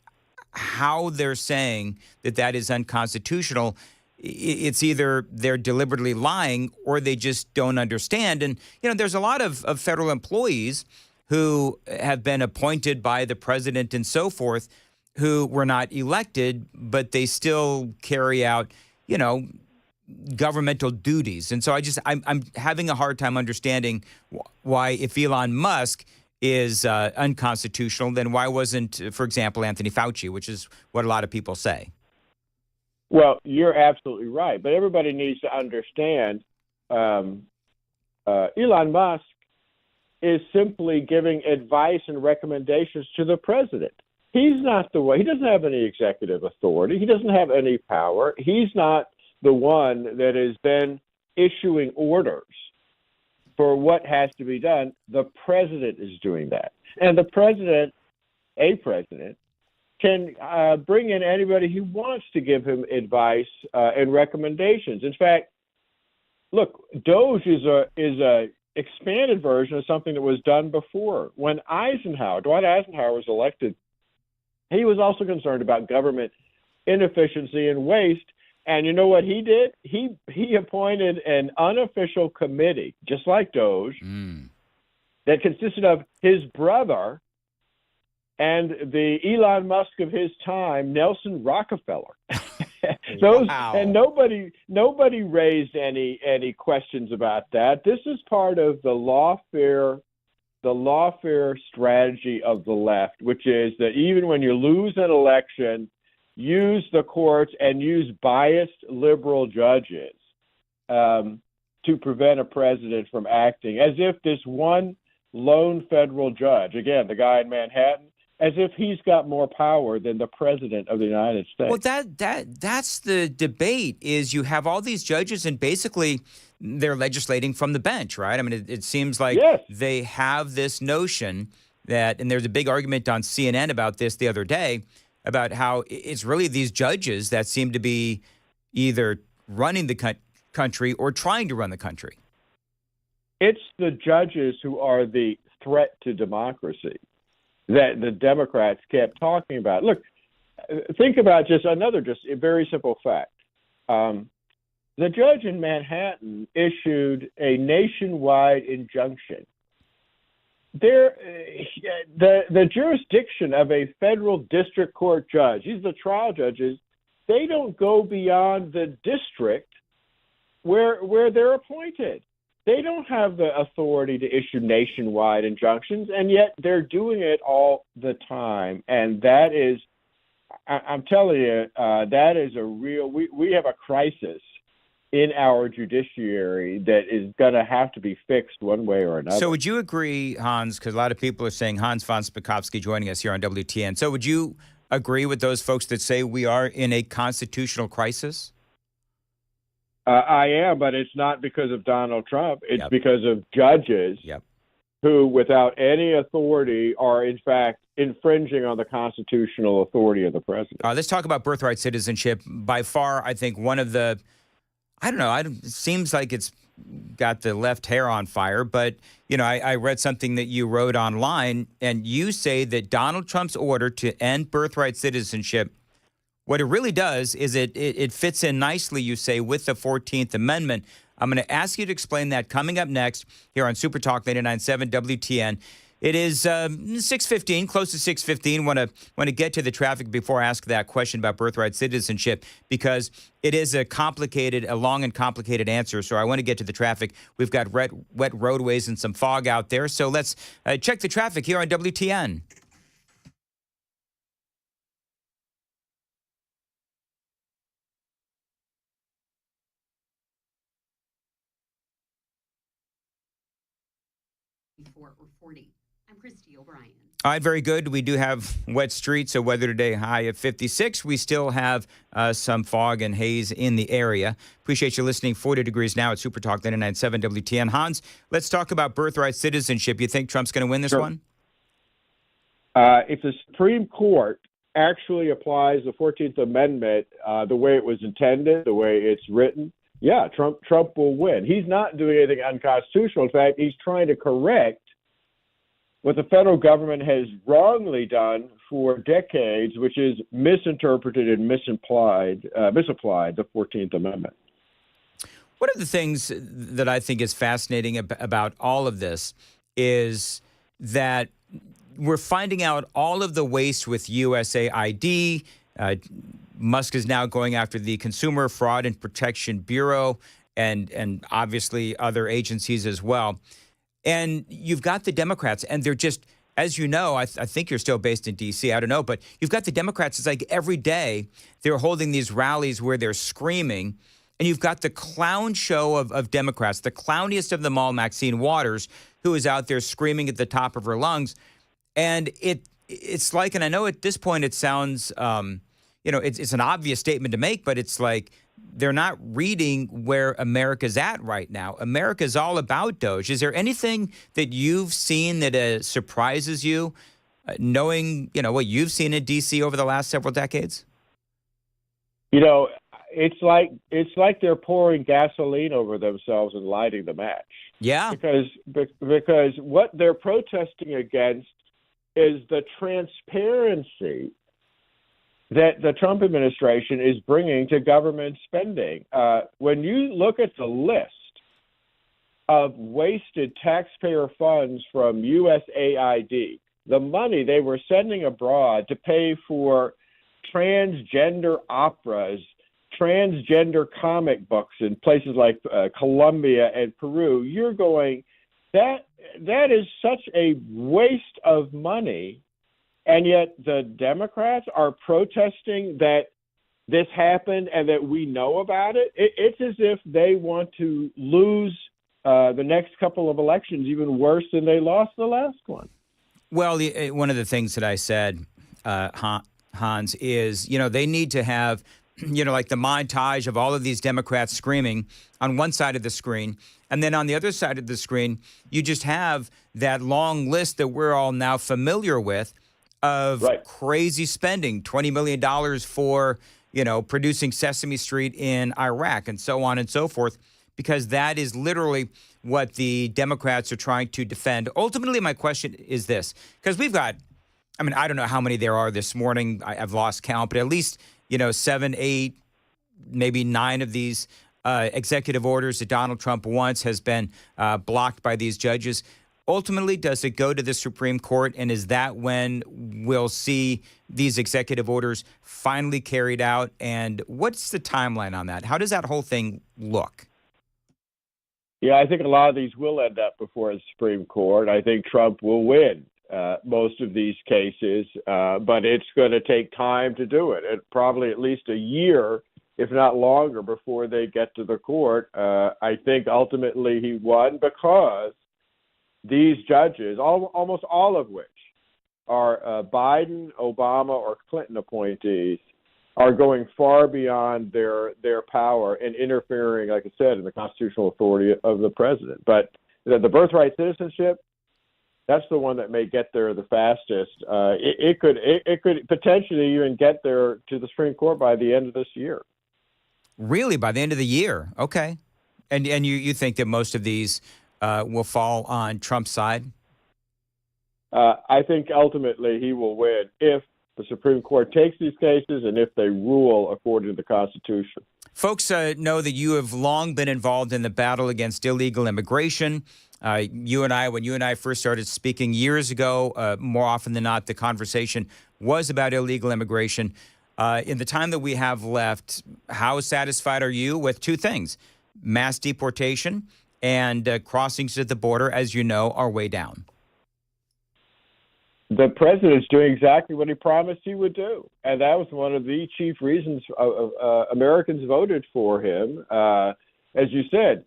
how they're saying that that is unconstitutional. It's either they're deliberately lying or they just don't understand. And, there's a lot of federal employees who have been appointed by the president and so forth who were not elected, but they still carry out, governmental duties. And so I'm having a hard time understanding why, if Elon Musk is unconstitutional, then why wasn't, for example, Anthony Fauci, which is what a lot of people say. Well, you're absolutely right, but everybody needs to understand Elon Musk is simply giving advice and recommendations to the president. He's not the one. He doesn't have any executive authority. He doesn't have any power. He's not the one that is then issuing orders for what has to be done. The president is doing that. And the president, can bring in anybody who wants to give him advice and recommendations. In fact, look, Doge is a expanded version of something that was done before. When Dwight Eisenhower was elected, he was also concerned about government inefficiency and waste. And you know what he did? He appointed an unofficial committee, just like Doge, that consisted of his brother and the Elon Musk of his time, Nelson Rockefeller. Wow. And nobody raised any questions about that. This is part of the lawfare strategy of the left, which is that even when you lose an election, use the courts and use biased liberal judges to prevent a president from acting, as if this one lone federal judge, again, the guy in Manhattan, as if he's got more power than the president of the United States. Well, that's the debate, is you have all these judges and basically they're legislating from the bench, right? I mean, it seems like they have this notion that, and there's a big argument on CNN about this the other day, about how it's really these judges that seem to be either running the country or trying to run the country. It's the judges who are the threat to democracy that the Democrats kept talking about. Look, think about just a very simple fact. The judge in Manhattan issued a nationwide injunction. The jurisdiction of a federal district court judge, these are the trial judges, they don't go beyond the district where they're appointed. They don't have the authority to issue nationwide injunctions, and yet they're doing it all the time. And that is, I'm telling you, that is a real, we have a crisis in our judiciary that is going to have to be fixed one way or another. So would you agree, Hans, because a lot of people are saying Hans von Spakovsky joining us here on WTN. So would you agree with those folks that say we are in a constitutional crisis? I am, but it's not because of Donald Trump. It's because of judges who, without any authority, are in fact infringing on the constitutional authority of the president. Let's talk about birthright citizenship. By far, I think one of the, I don't know, it seems like it's got the left hair on fire, but, you know, I read something that you wrote online, and you say that Donald Trump's order to end birthright citizenship, what it really does is it fits in nicely, you say, with the 14th Amendment. I'm going to ask you to explain that coming up next here on Super Talk 99.7 WTN. It is 6:15, close to 6:15. Want to get to the traffic before I ask that question about birthright citizenship, because it is a long and complicated answer. So I want to get to the traffic. We've got wet roadways and some fog out there. So let's check the traffic here on WTN. Or 40. I'm Christy O'Brien. All right, very good. We do have wet streets, so weather today high of 56. We still have some fog and haze in the area. Appreciate you listening. 40 degrees now at Super Talk 99.7 WTN. Hans, let's talk about birthright citizenship. You think Trump's going to win this one? If the Supreme Court actually applies the 14th Amendment the way it was intended, the way it's written, yeah, Trump will win. He's not doing anything unconstitutional. In fact, he's trying to correct what the federal government has wrongly done for decades, which is misinterpreted and misapplied the 14th Amendment. One of the things that I think is fascinating about all of this is that we're finding out all of the waste with USAID. Musk is now going after the Consumer Fraud and Protection Bureau and obviously other agencies as well. And you've got the Democrats, and they're just, as you know, I think you're still based in D.C., I don't know, but you've got the Democrats. It's like every day they're holding these rallies where they're screaming, and you've got the clown show of Democrats, the clowniest of them all, Maxine Waters, who is out there screaming at the top of her lungs. And it's like, and I know at this point it sounds, it's an obvious statement to make, but it's like they're not reading where America's at right now. America's all about Doge. Is there anything that you've seen that surprises you, knowing, what you've seen in D.C. over the last several decades? It's like they're pouring gasoline over themselves and lighting the match. Yeah. Because what they're protesting against is the transparency that the Trump administration is bringing to government spending. When you look at the list of wasted taxpayer funds from USAID, the money they were sending abroad to pay for transgender operas, transgender comic books in places like Colombia and Peru, you're going, that is such a waste of money. And yet the Democrats are protesting that this happened and that we know about it. It's as if they want to lose the next couple of elections even worse than they lost the last one. Well, one of the things that I said, Hans, is, they need to have, like the montage of all of these Democrats screaming on one side of the screen. And then on the other side of the screen, you just have that long list that we're all now familiar with of crazy spending, $20 million for, producing Sesame Street in Iraq and so on and so forth, because that is literally what the Democrats are trying to defend. Ultimately, my question is this, because we've got, I don't know how many there are this morning. I've lost count, but at least, 7, 8, maybe 9 of these executive orders that Donald Trump wants has been blocked by these judges. Ultimately, does it go to the Supreme Court, and is that when we'll see these executive orders finally carried out? And what's the timeline on that? How does that whole thing look? Yeah, I think a lot of these will end up before the Supreme Court. I think Trump will win most of these cases, but it's going to take time to do it. Probably at least a year if not longer, before they get to the court. I think ultimately he won because these judges, almost all of which are Biden, Obama, or Clinton appointees, are going far beyond their power and interfering, like I said, in the constitutional authority of the president. But the birthright citizenship, that's the one that may get there the fastest. It could potentially even get there to the Supreme Court by the end of this year. Really, by the end of the year? Okay. And you think that most of these will fall on Trump's side? I think ultimately he will win if the Supreme Court takes these cases and if they rule according to the Constitution. Folks know that you have long been involved in the battle against illegal immigration. When you and I first started speaking years ago, more often than not, the conversation was about illegal immigration. In the time that we have left, how satisfied are you with two things? Mass deportation and crossings at the border, as you know, are way down. The president's doing exactly what he promised he would do. And that was one of the chief reasons Americans voted for him. As you said,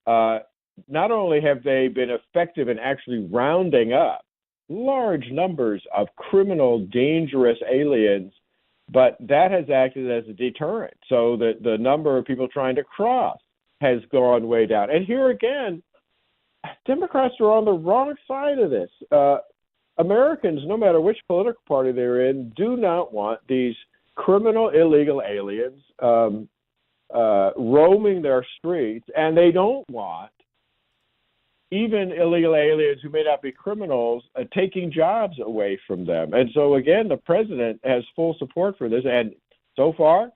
not only have they been effective in actually rounding up large numbers of criminal, dangerous aliens, but that has acted as a deterrent. So that the number of people trying to cross has gone way down. And here again, Democrats are on the wrong side of this. Americans, no matter which political party they're in, do not want these criminal, illegal aliens roaming their streets, and they don't want even illegal aliens who may not be criminals taking jobs away from them. And so, again, the president has full support for this, and so far,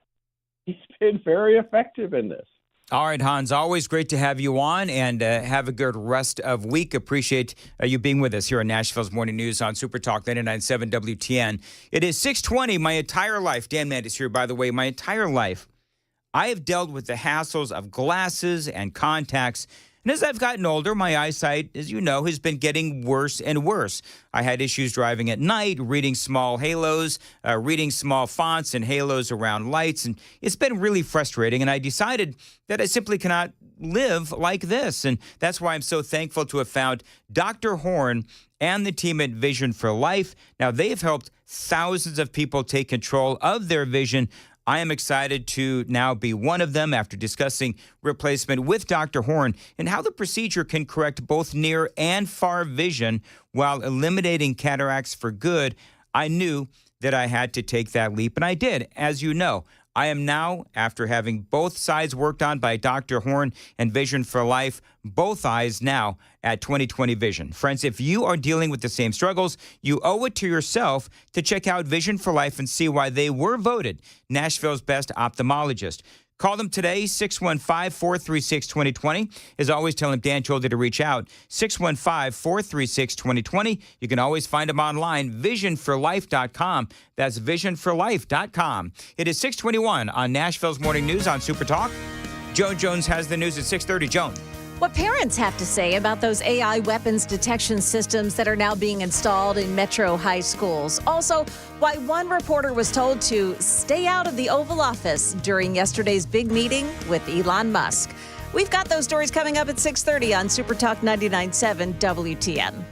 he's been very effective in this. All right, Hans, always great to have you on, and have a good rest of week. Appreciate you being with us here on Nashville's Morning News on Super Talk 99.7 WTN. It is 6:20. My entire life, Dan Mandis here, by the way, my entire life, I have dealt with the hassles of glasses and contacts. And as I've gotten older, my eyesight, as you know, has been getting worse and worse. I had issues driving at night, reading small halos, reading small fonts and halos around lights. And it's been really frustrating. And I decided that I simply cannot live like this. And that's why I'm so thankful to have found Dr. Horn and the team at Vision for Life. Now, they've helped thousands of people take control of their vision. I am excited to now be one of them after discussing replacement with Dr. Horn and how the procedure can correct both near and far vision while eliminating cataracts for good. I knew that I had to take that leap, and I did. As you know, I am now, after having both sides worked on by Dr. Horn and Vision for Life, both eyes now at 20/20 Vision. Friends, if you are dealing with the same struggles, you owe it to yourself to check out Vision for Life and see why they were voted Nashville's best ophthalmologist. Call them today, 615-436-2020. As always, tell them Dan told you to reach out, 615-436-2020. You can always find them online, visionforlife.com. That's visionforlife.com. It is 6:21 on Nashville's Morning News on Super Talk. Joan Jones has the news at 6:30. Joan. What parents have to say about those AI weapons detection systems that are now being installed in metro high schools. Also, why one reporter was told to stay out of the Oval Office during yesterday's big meeting with Elon Musk. We've got those stories coming up at 6:30 on Super Talk 99.7 WTN.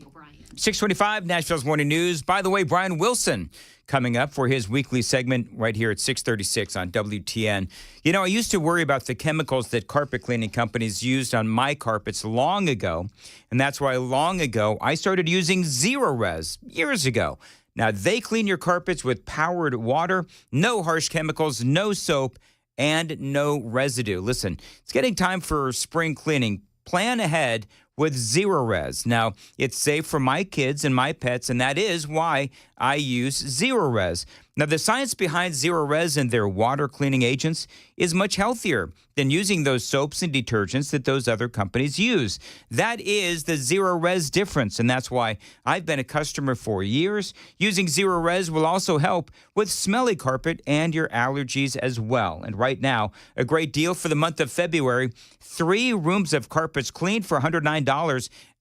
O'Brien. 625, Nashville's Morning News. By the way, Brian Wilson coming up for his weekly segment right here at 636 on WTN. You know, I used to worry about the chemicals that carpet cleaning companies used on my carpets long ago, and that's why long ago I started using Zero Res years ago. Now, they clean your carpets with powered water, no harsh chemicals, no soap, and no residue. Listen, it's getting time for spring cleaning. Plan ahead with Zero Res. Now, it's safe for my kids and my pets, and that is why I use Zero Res. Now, the science behind Zero Res and their water cleaning agents is much healthier than using those soaps and detergents that those other companies use. That is the Zero Res difference, and that's why I've been a customer for years. Using Zero Res will also help with smelly carpet and your allergies as well. And right now, a great deal for the month of February, 3 rooms of carpets cleaned for $109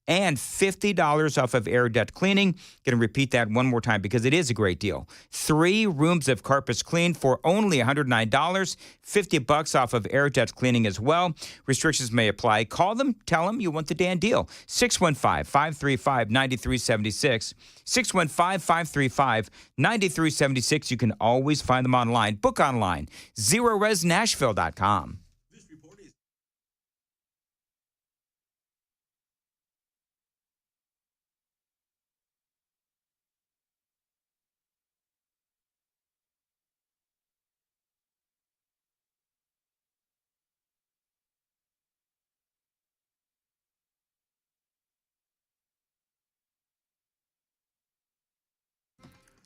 and $50 off of air duct cleaning. Going to repeat that one more time because it is a great deal. 3 rooms of carpets cleaned for only $109, $50 off of air duct cleaning as well. Restrictions may apply. Call them, tell them you want the Dan deal. 615-535-9376. 615-535-9376. You can always find them online. Book online. ZeroResNashville.com.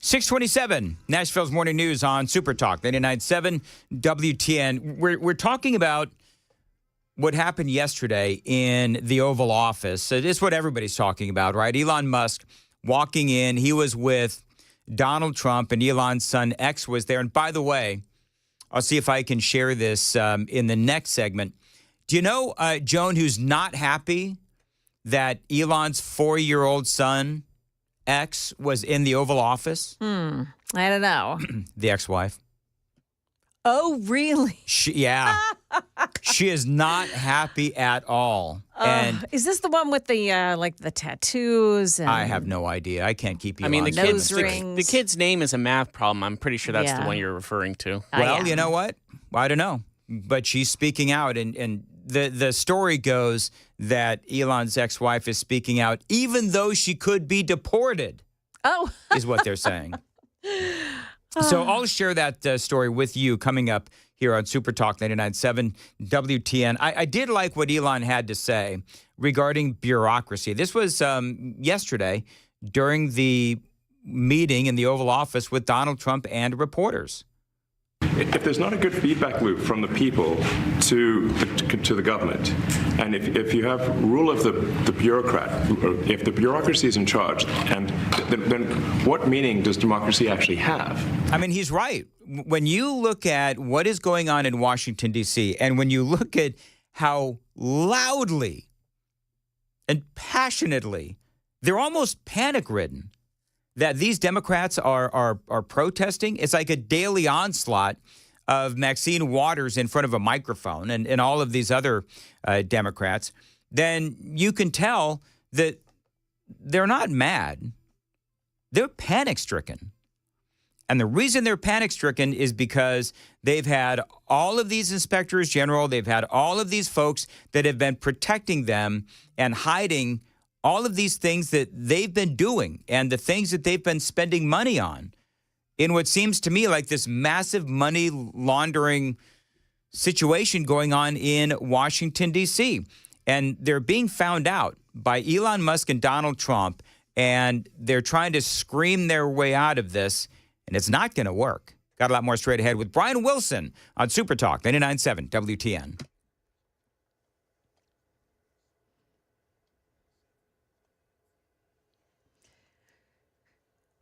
627, Nashville's Morning News on Super Talk 99.7 WTN. We're talking about what happened yesterday in the Oval Office. It's what everybody's talking about, right? Elon Musk walking in. He was with Donald Trump, and Elon's son X was there. And by the way, I'll see if I can share this in the next segment. Do you know, Joan, who's not happy that Elon's 4-year-old son X was in the Oval Office? I don't know. The ex-wife. Oh, really? Yeah. She is not happy at all. And is this the one with the the tattoos? And I have no idea. I can't keep you. I mean, on the kid's name is a math problem. I'm pretty sure that's the one you're referring to. Well, you know what? I don't know. But she's speaking out, and the story goes that Elon's ex-wife is speaking out, even though she could be deported. Oh, is what they're saying. So I'll share that story with you coming up here on Super Talk 99.7 WTN. I did like what Elon had to say regarding bureaucracy. This was yesterday during the meeting in the Oval Office with Donald Trump and reporters. If there's not a good feedback loop from the people to the government, and if you have rule of the bureaucrat, if the bureaucracy is in charge, and then what meaning does democracy actually have? I mean, he's right. When you look at what is going on in Washington, D.C., and when you look at how loudly and passionately they're almost panic-ridden that these Democrats are protesting. It's like a daily onslaught of Maxine Waters in front of a microphone and all of these other Democrats. Then you can tell that they're not mad. They're panic-stricken. And the reason they're panic-stricken is because they've had all of these inspectors general, they've had all of these folks that have been protecting them and hiding all of these things that they've been doing and the things that they've been spending money on in what seems to me like this massive money laundering situation going on in Washington, D.C. And they're being found out by Elon Musk and Donald Trump, and they're trying to scream their way out of this, and it's not going to work. Got a lot more straight ahead with Brian Wilson on Super Talk 99.7 WTN.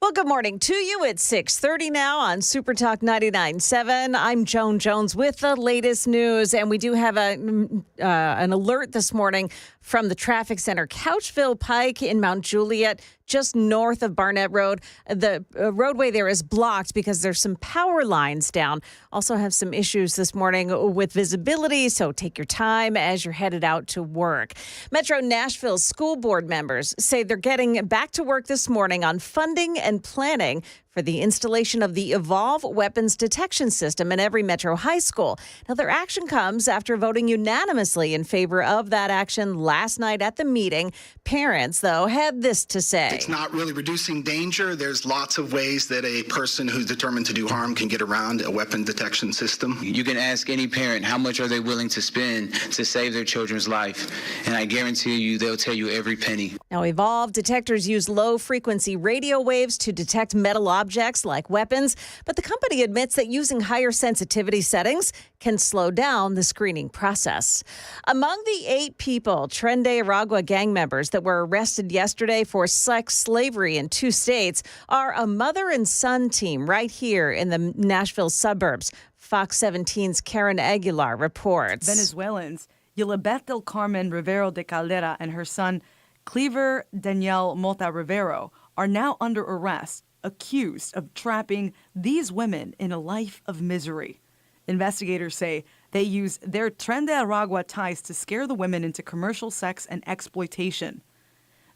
Well, good morning to you. It's 6:30 now on Super Talk 99.7. I'm Joan Jones with the latest news, and we do have an alert this morning from the traffic center. Couchville Pike in Mount Juliet, just north of Barnett Road. The roadway there is blocked because there's some power lines down. Also have some issues this morning with visibility, so take your time as you're headed out to work. Metro Nashville's school board members say they're getting back to work this morning on funding and planning for the installation of the Evolve weapons detection system in every Metro high school. Now, their action comes after voting unanimously in favor of that action last night at the meeting. Parents, though, had this to say. It's not really reducing danger. There's lots of ways that a person who's determined to do harm can get around a weapon detection system. You can ask any parent how much are they willing to spend to save their children's life, and I guarantee you they'll tell you every penny. Now, Evolve detectors use low-frequency radio waves to detect metal objects like weapons, but the company admits that using higher sensitivity settings can slow down the screening process. Among the 8 people, Trende Aragua gang members that were arrested yesterday for sex slavery in 2 states are a mother and son team right here in the Nashville suburbs. Fox 17's Karen Aguilar reports. Venezuelans Yolibeth del Carmen Rivero de Caldera and her son Cleaver Daniel Mota Rivero are now under arrest, accused of trapping these women in a life of misery. Investigators say they use their Tren de Aragua ties to scare the women into commercial sex and exploitation.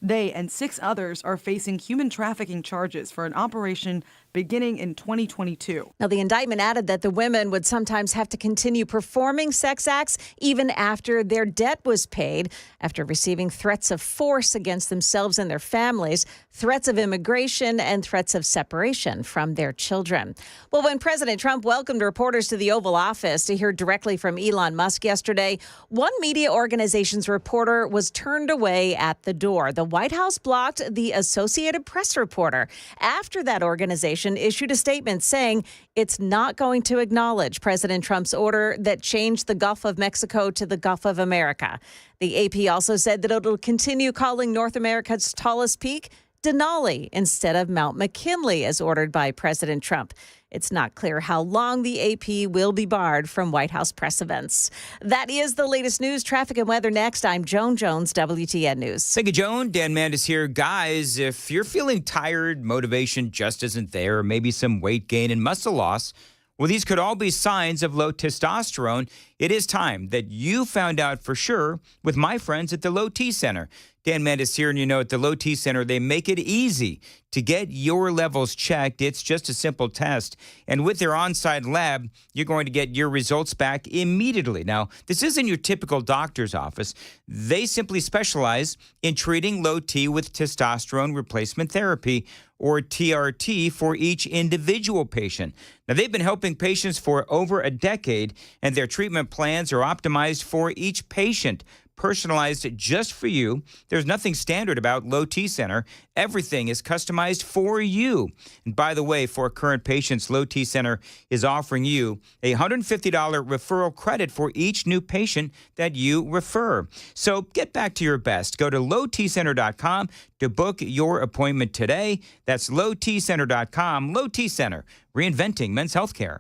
They and 6 others are facing human trafficking charges for an operation beginning in 2022. Now, the indictment added that the women would sometimes have to continue performing sex acts even after their debt was paid, after receiving threats of force against themselves and their families, threats of immigration, and threats of separation from their children. Well, when President Trump welcomed reporters to the Oval Office to hear directly from Elon Musk yesterday, one media organization's reporter was turned away at the door. The White House blocked the Associated Press reporter after that organization issued a statement saying it's not going to acknowledge President Trump's order that changed the Gulf of Mexico to the Gulf of America. The AP also said that it'll continue calling North America's tallest peak Denali instead of Mount McKinley, as ordered by President Trump. It's not clear how long the AP will be barred from White House press events. That is the latest news, traffic, and weather next. I'm Joan Jones, WTN News. Thank you, Joan. Dan Mandis here. Guys, if you're feeling tired, motivation just isn't there, maybe some weight gain and muscle loss, well, these could all be signs of low testosterone. It is time that you found out for sure with my friends at the Low T Center. Dan Mandis here, and you know, at the Low T Center, they make it easy to get your levels checked. It's just a simple test. And with their on-site lab, you're going to get your results back immediately. Now, this isn't your typical doctor's office. They simply specialize in treating low T with testosterone replacement therapy, or TRT, for each individual patient. Now, they've been helping patients for over a decade, and their treatment plans are optimized for each patient, personalized just for you. There's nothing standard about Low T Center. Everything is customized for you. And by the way, for current patients, Low T Center is offering you a $150 referral credit for each new patient that you refer. So get back to your best. Go to lowtcenter.com to book your appointment today. That's lowtcenter.com. Low T Center, reinventing men's healthcare.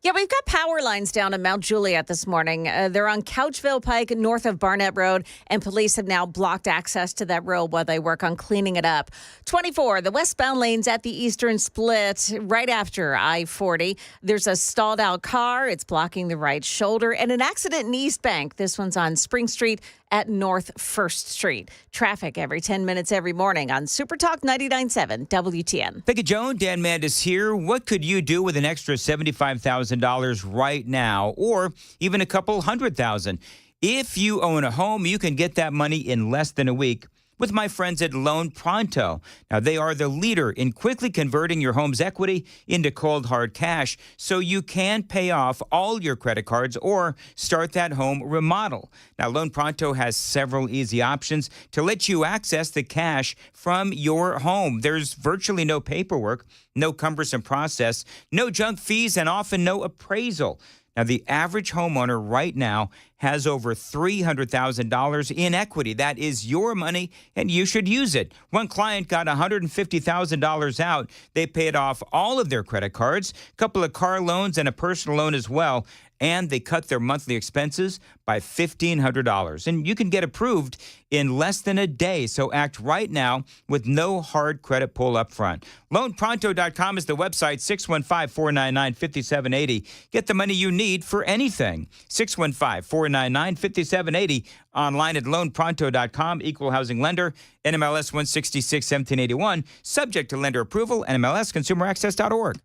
Yeah, we've got power lines down in Mount Juliet this morning. They're on Couchville Pike, north of Barnett Road, and police have now blocked access to that road while they work on cleaning it up. 24, the westbound lanes at the eastern split right after I-40. There's a stalled out car. It's blocking the right shoulder, and an accident in East Bank. This one's on Spring Street at North 1st Street. Traffic every 10 minutes every morning on Super Talk 99.7 WTN. Thank you, Joan. Dan Mandis here. What could you do with an extra $75,000 right now, or even a couple $100,000? If you own a home, you can get that money in less than a week with my friends at Loan Pronto. Now, they are the leader in quickly converting your home's equity into cold, hard cash so you can pay off all your credit cards or start that home remodel. Now, Loan Pronto has several easy options to let you access the cash from your home. There's virtually no paperwork, no cumbersome process, no junk fees, and often no appraisal. Now, the average homeowner right now has over $300,000 in equity. That is your money, and you should use it. One client got $150,000 out. They paid off all of their credit cards, a couple of car loans, and a personal loan as well. And they cut their monthly expenses by $1,500. And you can get approved in less than a day. So act right now with no hard credit pull up front. LoanPronto.com is the website, 615-499-5780. Get the money you need for anything. 615-499-5780. Online at LoanPronto.com. Equal housing lender. NMLS 166-1781. Subject to lender approval. NMLSConsumerAccess.org.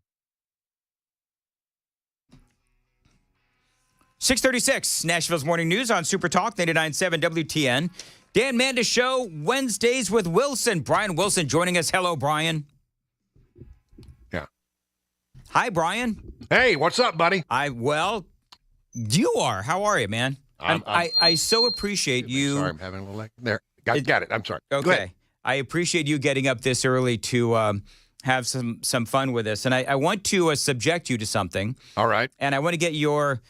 6:36, Nashville's Morning News on Super Talk 99.7 WTN. Dan Mandis Show, Wednesdays with Wilson. Brian Wilson joining us. Hello, Brian. Yeah. Hi, Brian. Hey, what's up, buddy? You are. How are you, man? I so appreciate you. Sorry, I'm having a little... There. Got it. I'm sorry. Okay. I appreciate you getting up this early to have some fun with us. And I want to subject you to something. All right. And I want to get your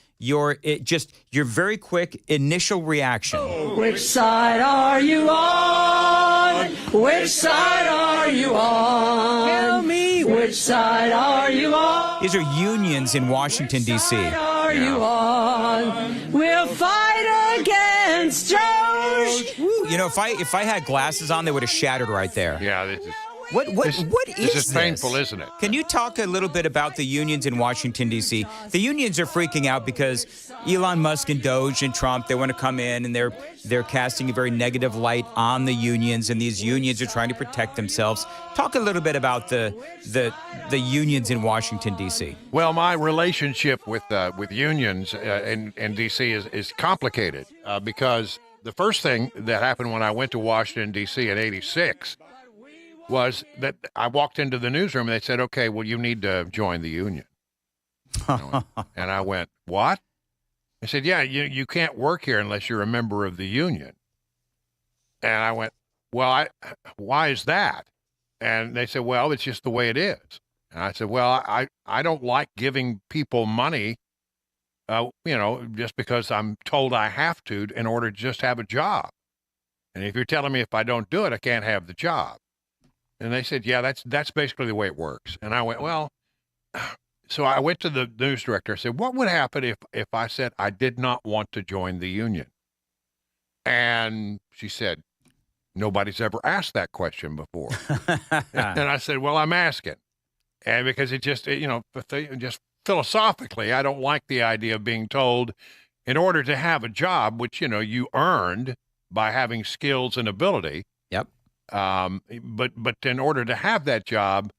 very quick initial reaction. Which side are you on? Which side are you on? Tell me, which side are you on? These are unions in Washington, D.C. Which side are you on? We'll fight against Doge. You know, if I had glasses on, they would have shattered right there. Yeah, this is... What is this is painful, isn't it? Can you talk a little bit about the unions in Washington, D.C.? The unions are freaking out because Elon Musk and Doge and Trump, they want to come in and they're casting a very negative light on the unions, and these unions are trying to protect themselves. Talk a little bit about the unions in Washington, D.C. Well, my relationship with unions in D.C. is complicated because the first thing that happened when I went to Washington, D.C. in '86 was that I walked into the newsroom and they said, okay, well, you need to join the union. And I went, what? I said, yeah, you can't work here unless you're a member of the union. And I went, well, why is that? And they said, well, it's just the way it is. And I said, well, I don't like giving people money, just because I'm told I have to in order to just have a job. And if you're telling me if I don't do it, I can't have the job. And they said, yeah, that's basically the way it works. And I went, well, so I went to the news director. I said, what would happen if I said I did not want to join the union? And she said, nobody's ever asked that question before. And I said, well, I'm asking. And because it just, just philosophically, I don't like the idea of being told in order to have a job, which, you earned by having skills and ability. Yep. But in order to have that job,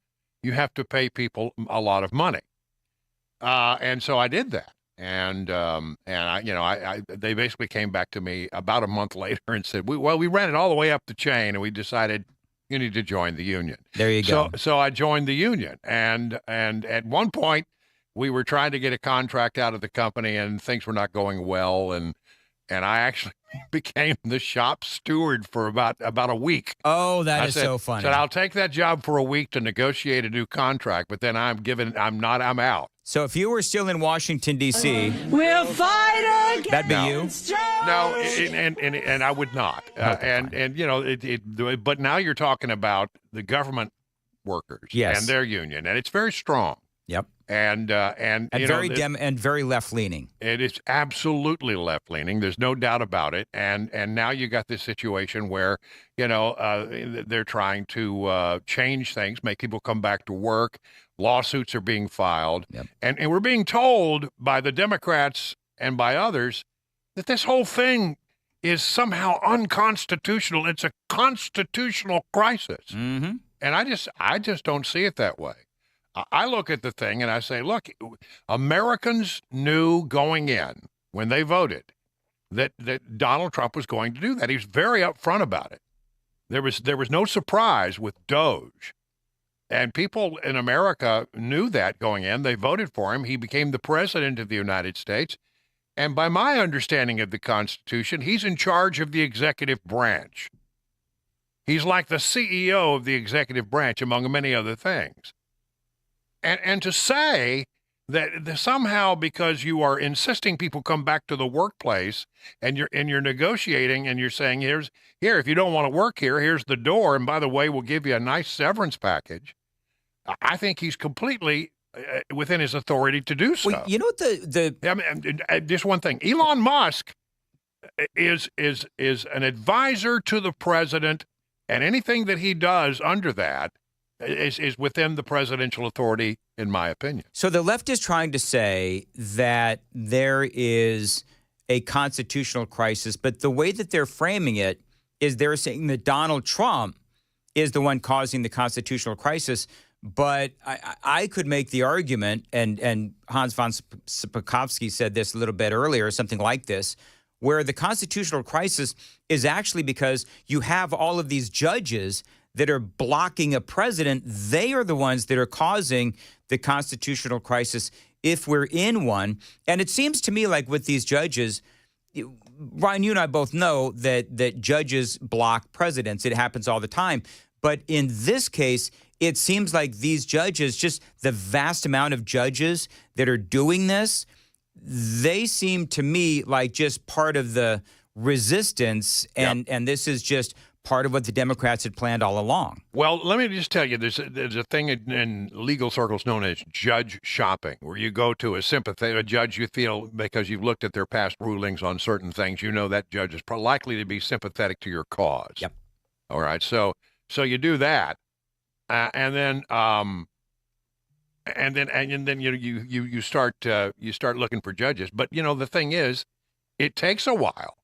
you have to pay people a lot of money. And so I did that. And they basically came back to me about a month later and said, we ran it all the way up the chain and we decided you need to join the union. There you go. So I joined the union. And at one point we were trying to get a contract out of the company and things were not going well. And I actually became the shop steward for about a week. Oh, that is so funny. So I'll take that job for a week to negotiate a new contract, but then I'm out. So if you were still in Washington, D.C., we'll fight against that'd be you? No, and I would not. But now you're talking about the government workers yes. and their union, and it's very strong. Yep. and you very know, and very left leaning. It is absolutely left leaning. There's no doubt about it. And now you got this situation where, you know, they're trying to change things, make people come back to work. Lawsuits are being filed, and we're being told by the Democrats and by others that this whole thing is somehow unconstitutional. It's a constitutional crisis, and I just don't see it that way. I look at the thing and I say, look, Americans knew going in when they voted that Donald Trump was going to do that. He was very upfront about it. There was no surprise with Doge. And people in America knew that going in. They voted for him. He became the president of the United States. And by my understanding of the Constitution, he's in charge of the executive branch. He's like the CEO of the executive branch, among many other things. And to say that somehow because you are insisting people come back to the workplace and you're negotiating and you're saying, here, if you don't want to work here, here's the door. And by the way, we'll give you a nice severance package. I think he's completely within his authority to do so. Well, you know what I mean, just one thing. Elon Musk is an advisor to the president, and anything that he does under that is within the presidential authority, in my opinion. So the left is trying to say that there is a constitutional crisis, but the way that they're framing it is they're saying that Donald Trump is the one causing the constitutional crisis. But I could make the argument, and Hans von Spakovsky said this a little bit earlier, something like this, where the constitutional crisis is actually because you have all of these judges that are blocking a president. They are the ones that are causing the constitutional crisis if we're in one. And it seems to me like with these judges, Ryan, you and I both know that judges block presidents. It happens all the time. But in this case, it seems like these judges, just the vast amount of judges that are doing this, they seem to me like just part of the resistance. And this is just part of what the Democrats had planned all along. Well, let me just tell you, there's a thing in legal circles known as judge shopping, where you go to a judge you feel because you've looked at their past rulings on certain things, you know that judge is likely to be sympathetic to your cause. Yep. All right. So you do that, and then you start looking for judges. But you know the thing is, it takes a while.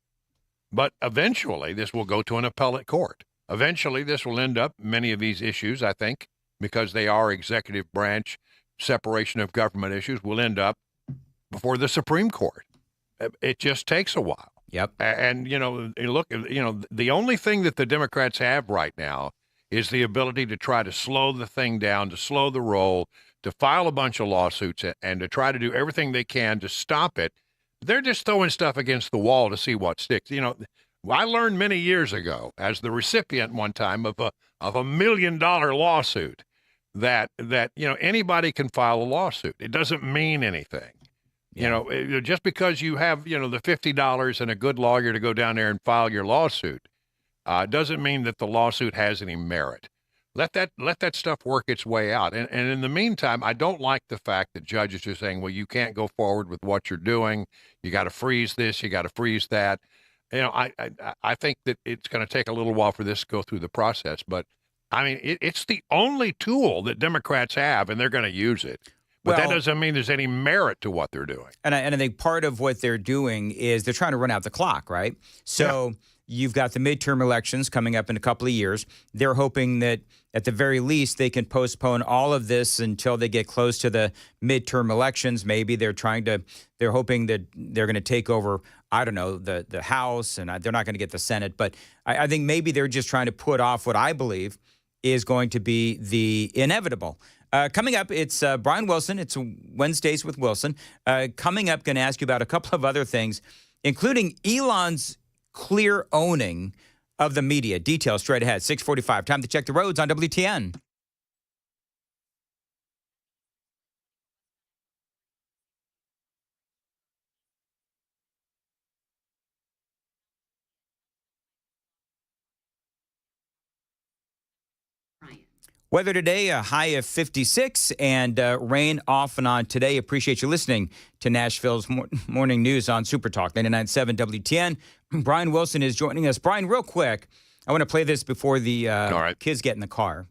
But eventually, this will go to an appellate court. Eventually, this will end up, many of these issues, I think, because they are executive branch, separation of government issues, will end up before the Supreme Court. It just takes a while. Yep. And, look, the only thing that the Democrats have right now is the ability to try to slow the thing down, to slow the roll, to file a bunch of lawsuits, and to try to do everything they can to stop it. They're just throwing stuff against the wall to see what sticks. I learned many years ago, as the recipient one time of a $1 million lawsuit, that anybody can file a lawsuit. It doesn't mean anything. Yeah. Just because you have the $50 and a good lawyer to go down there and file your lawsuit, doesn't mean that the lawsuit has any merit. Let that stuff work its way out. And in the meantime, I don't like the fact that judges are saying, well, you can't go forward with what you're doing. You got to freeze this. You got to freeze that. I think that it's going to take a little while for this to go through the process. But, I mean, it's the only tool that Democrats have, and they're going to use it. But that doesn't mean there's any merit to what they're doing. And I think part of what they're doing is they're trying to run out the clock, right? So you've got the midterm elections coming up in a couple of years. They're hoping that at the very least they can postpone all of this until they get close to the midterm elections. Maybe they're hoping that they're going to take over, I don't know, the House, and they're not going to get the Senate. But I think maybe they're just trying to put off what I believe is going to be the inevitable. Coming up, it's Brian Wilson. It's Wednesdays with Wilson. Coming up, going to ask you about a couple of other things, including Elon's clear owning of the media. Details straight ahead. 6:45. Time to check the roads on WTN. Weather today, a high of 56 and rain off and on today. Appreciate you listening to Nashville's Morning News on Super Talk 99.7 WTN. Brian Wilson is joining us. Brian, real quick, I want to play this before the kids get in the car.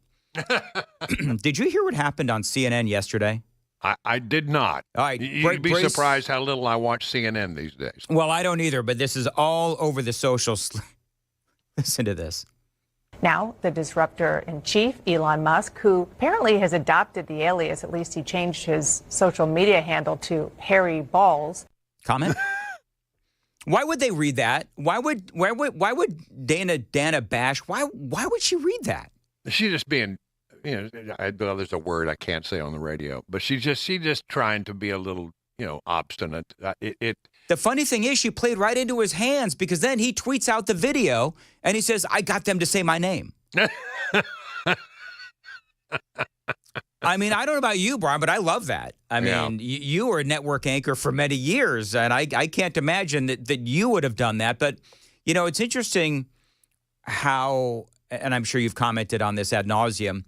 Did you hear what happened on CNN yesterday? I did not. All right. You'd be surprised how little I watch CNN these days. Well, I don't either, but this is all over the socials. Listen to this. Now, the disruptor-in-chief, Elon Musk, who apparently has adopted the alias, at least he changed his social media handle to Harry Balls. Comment? Why would they read that? Why would Dana Bash, why would she read that? She's just being, there's a word I can't say on the radio, but she's just trying to be a little, obstinate. The funny thing is she played right into his hands because then he tweets out the video and he says, I got them to say my name. I mean, I don't know about you, Brian, but I love that. I mean, you were a network anchor for many years, and I can't imagine that you would have done that. But, it's interesting how, and I'm sure you've commented on this ad nauseum,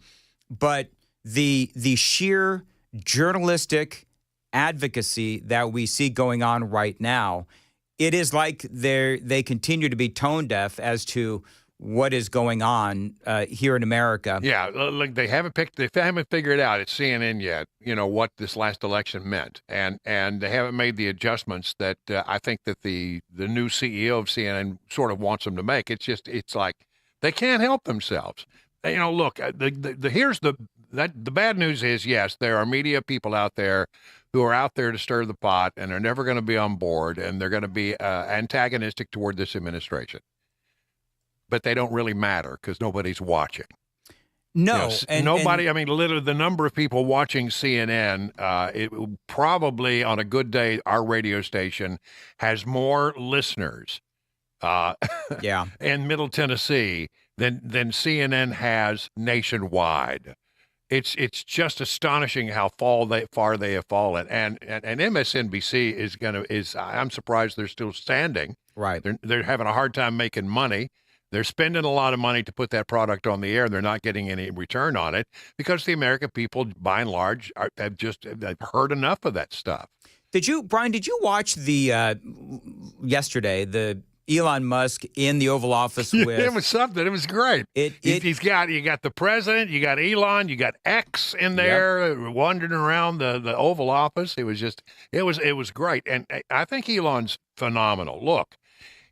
but the sheer journalistic advocacy that we see going on right now, it is like they continue to be tone deaf as to what is going on here in America. Yeah, look, they haven't figured out at CNN yet, what this last election meant, and they haven't made the adjustments that I think that the new CEO of CNN sort of wants them to make. It's like they can't help themselves. Look, the bad news is, yes, there are media people out there who are out there to stir the pot, and they're never going to be on board, and they're going to be antagonistic toward this administration. But they don't really matter because nobody's watching. No. Nobody, I mean, literally the number of people watching CNN, it probably on a good day, our radio station has more listeners in Middle Tennessee than CNN has nationwide. It's just astonishing how far they have fallen, and MSNBC I'm surprised they're still standing. Right, they're having a hard time making money. They're spending a lot of money to put that product on the air. They're not getting any return on it because the American people, by and large, have heard enough of that stuff. Brian? Did you watch the yesterday the Elon Musk in the Oval Office with? It was something. It was great. You got the president, you got Elon, you got X in there wandering around the Oval Office. It was great, and I think Elon's phenomenal. Look,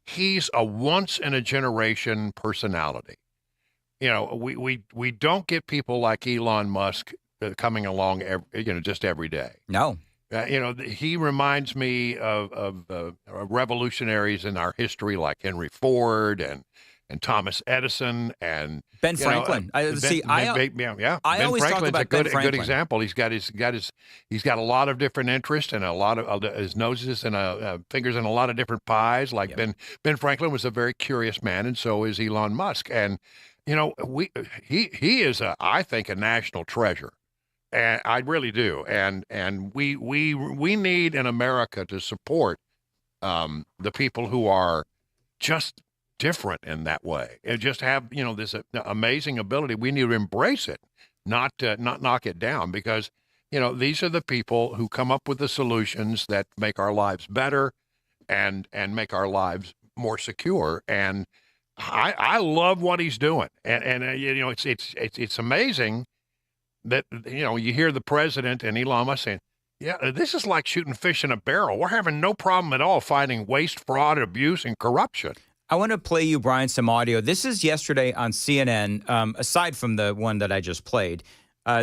he's a once in a generation personality. We don't get people like Elon Musk coming along just every day. No. He reminds me of revolutionaries in our history like Henry Ford and Thomas Edison and Ben Franklin. Ben always Franklin's talk about Ben Franklin. A good example. He's got a lot of different interests and a lot of his noses and fingers in a lot of different pies. Like Ben Franklin was a very curious man, and so is Elon Musk. And he is I think a national treasure. And I really do, and we need in America to support the people who are just different in that way, and just have this amazing ability. We need to embrace it, not knock it down, because these are the people who come up with the solutions that make our lives better, and make our lives more secure. And I love what he's doing, and it's amazing that you hear the president and Elon Musk saying, yeah, this is like shooting fish in a barrel. We're having no problem at all fighting waste, fraud, abuse, and corruption. I want to play you, Brian, some audio. This is yesterday on CNN, aside from the one that I just played.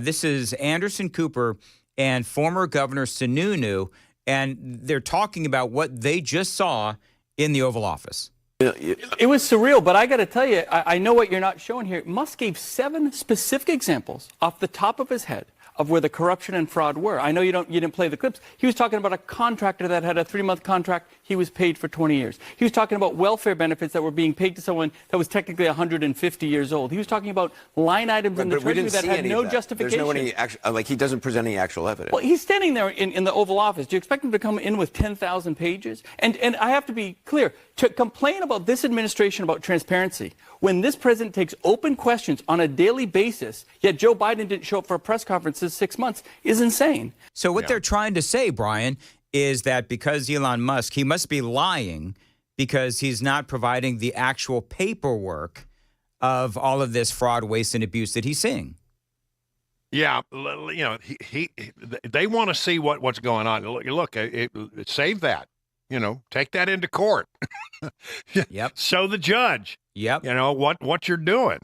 This is Anderson Cooper and former Governor Sununu, and they're talking about what they just saw in the Oval Office. It was surreal, but I got to tell you, I know what you're not showing here. Musk gave 7 specific examples off the top of his head of where the corruption and fraud were. I know you didn't play the clips. He was talking about a contractor that had a 3-month contract. He was paid for 20 years. He was talking about welfare benefits that were being paid to someone that was technically 150 years old. He was talking about line items in the Treasury that had no justification. There's no he doesn't present any actual evidence. Well, he's standing there in the Oval Office. Do you expect him to come in with 10,000 pages? And I have to be clear, to complain about this administration about transparency, when this president takes open questions on a daily basis, yet Joe Biden didn't show up for a press conference this 6 months, is insane. So what they're trying to say, Brian, is that because Elon Musk, he must be lying because he's not providing the actual paperwork of all of this fraud, waste, and abuse that he's seeing. Yeah, they want to see what's going on. Look, save that. Take that into court. Yep. Show the judge. Yep. What you're doing.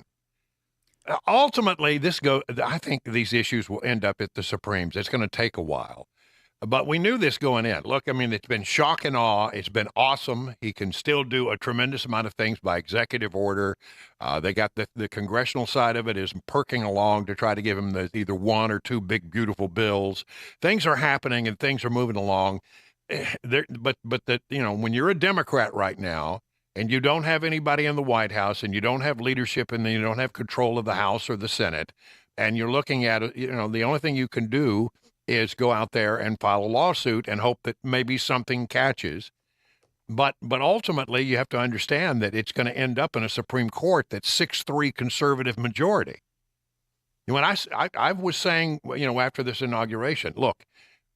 Ultimately, I think these issues will end up at the Supremes. It's going to take a while. But we knew this going in. Look, I mean, it's been shock and awe. It's been awesome. He can still do a tremendous amount of things by executive order. They got the congressional side of it is perking along to try to give him either one or two big, beautiful bills. Things are happening and things are moving along. But when you're a Democrat right now and you don't have anybody in the White House and you don't have leadership and you don't have control of the House or the Senate, and you're looking at it, the only thing you can do is go out there and file a lawsuit and hope that maybe something catches. But ultimately, you have to understand that it's going to end up in a Supreme Court that's 6-3 conservative majority. When I was saying, after this inauguration, look,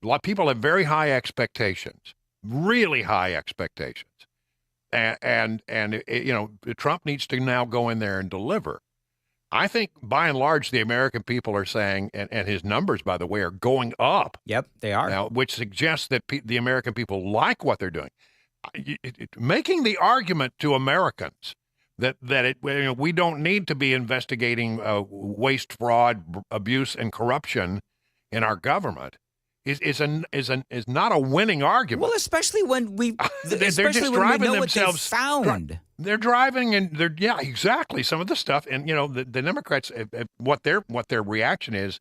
a lot of people have very high expectations, really high expectations. And Trump needs to now go in there and deliver. I think, by and large, the American people are saying, and his numbers, by the way, are going up. Yep, they are. Now, which suggests that the American people like what they're doing. Making the argument to Americans that we don't need to be investigating waste, fraud, abuse, and corruption in our government is not a winning argument. Well, especially when they're just driving themselves. Found. They're driving and exactly some of the stuff. And the Democrats, what their reaction is,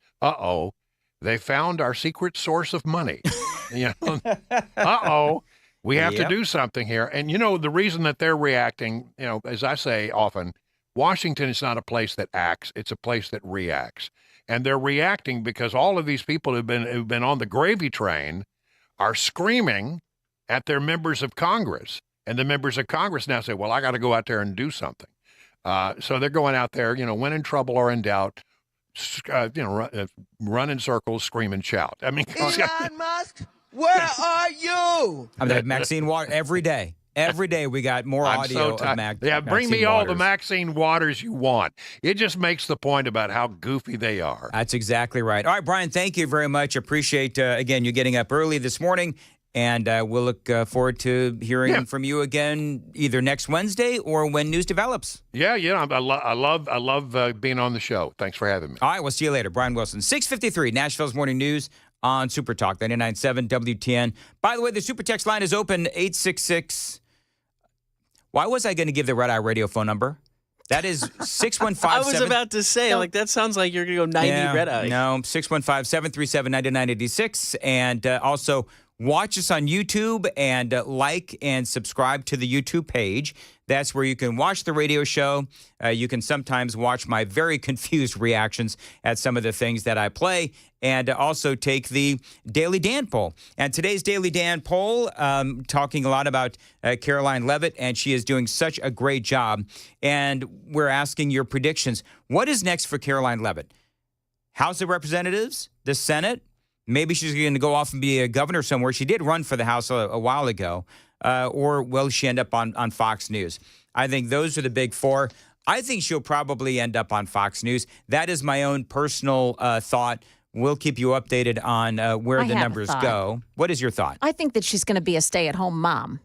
they found our secret source of money. We have to do something here. And the reason that they're reacting, as I say often, Washington is not a place that acts; it's a place that reacts. And they're reacting because all of these people who've been on the gravy train are screaming at their members of Congress. And the members of Congress now say, well, I got to go out there and do something. So they're going out there, when in trouble or in doubt, run in circles, scream and shout. I mean, Elon Musk, where are you? I mean, Maxine Water every day. Every day we got more audio of Yeah, bring Maxine me all Waters. the Maxine Waters you want. It just makes the point about how goofy they are. That's exactly right. All right, Brian, thank you very much. Appreciate, again, you getting up early this morning. And we'll look forward to hearing from you again either next Wednesday or when news develops. Yeah, I love being on the show. Thanks for having me. All right, we'll see you later. Brian Wilson, 6:53, Nashville's Morning News on Super Talk 99.7 WTN. By the way, the Super Text line is open, 866. Why was I going to give the Red Eye Radio phone number? That is 615. I was about to say, that sounds like you're going to go 90 Red Eye. No, 615-737-9986. And also, watch us on YouTube and like and subscribe to the YouTube page. That's where you can watch the radio show. You can sometimes watch my very confused reactions at some of the things that I play, and also take the Daily Dan poll. And today's Daily Dan poll, talking a lot about Caroline Leavitt, and she is doing such a great job. And we're asking your predictions. What is next for Caroline Leavitt? House of Representatives? The Senate? Maybe she's going to go off and be a governor somewhere. She did run for the House a while ago. Or will she end up on Fox News? I think those are the big four. I think she'll probably end up on Fox News. That is my own personal thought. We'll keep you updated on where the numbers go. What is your thought? I think that she's going to be a stay-at-home mom.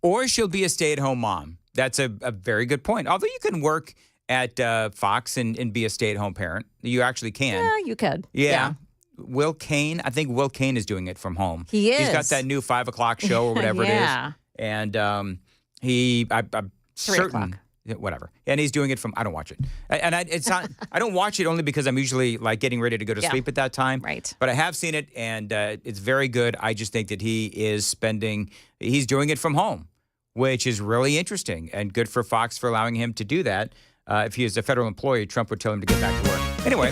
Or she'll be a stay-at-home mom. That's a very good point. Although you can work at Fox and be a stay-at-home parent. You actually can. Yeah, you could. Yeah. Will Cain, I think Will Cain is doing it from home. He is. He's got that new 5 o'clock show or whatever it is. And I'm 3 o'clock. whatever. And he's doing it from, I don't watch it. And it's not, I don't watch it only because I'm usually like getting ready to go to sleep at that time. Right. But I have seen it and it's very good. I just think that he's doing it from home, which is really interesting and good for Fox for allowing him to do that. If he was a federal employee, Trump would tell him to get back to work. Anyway,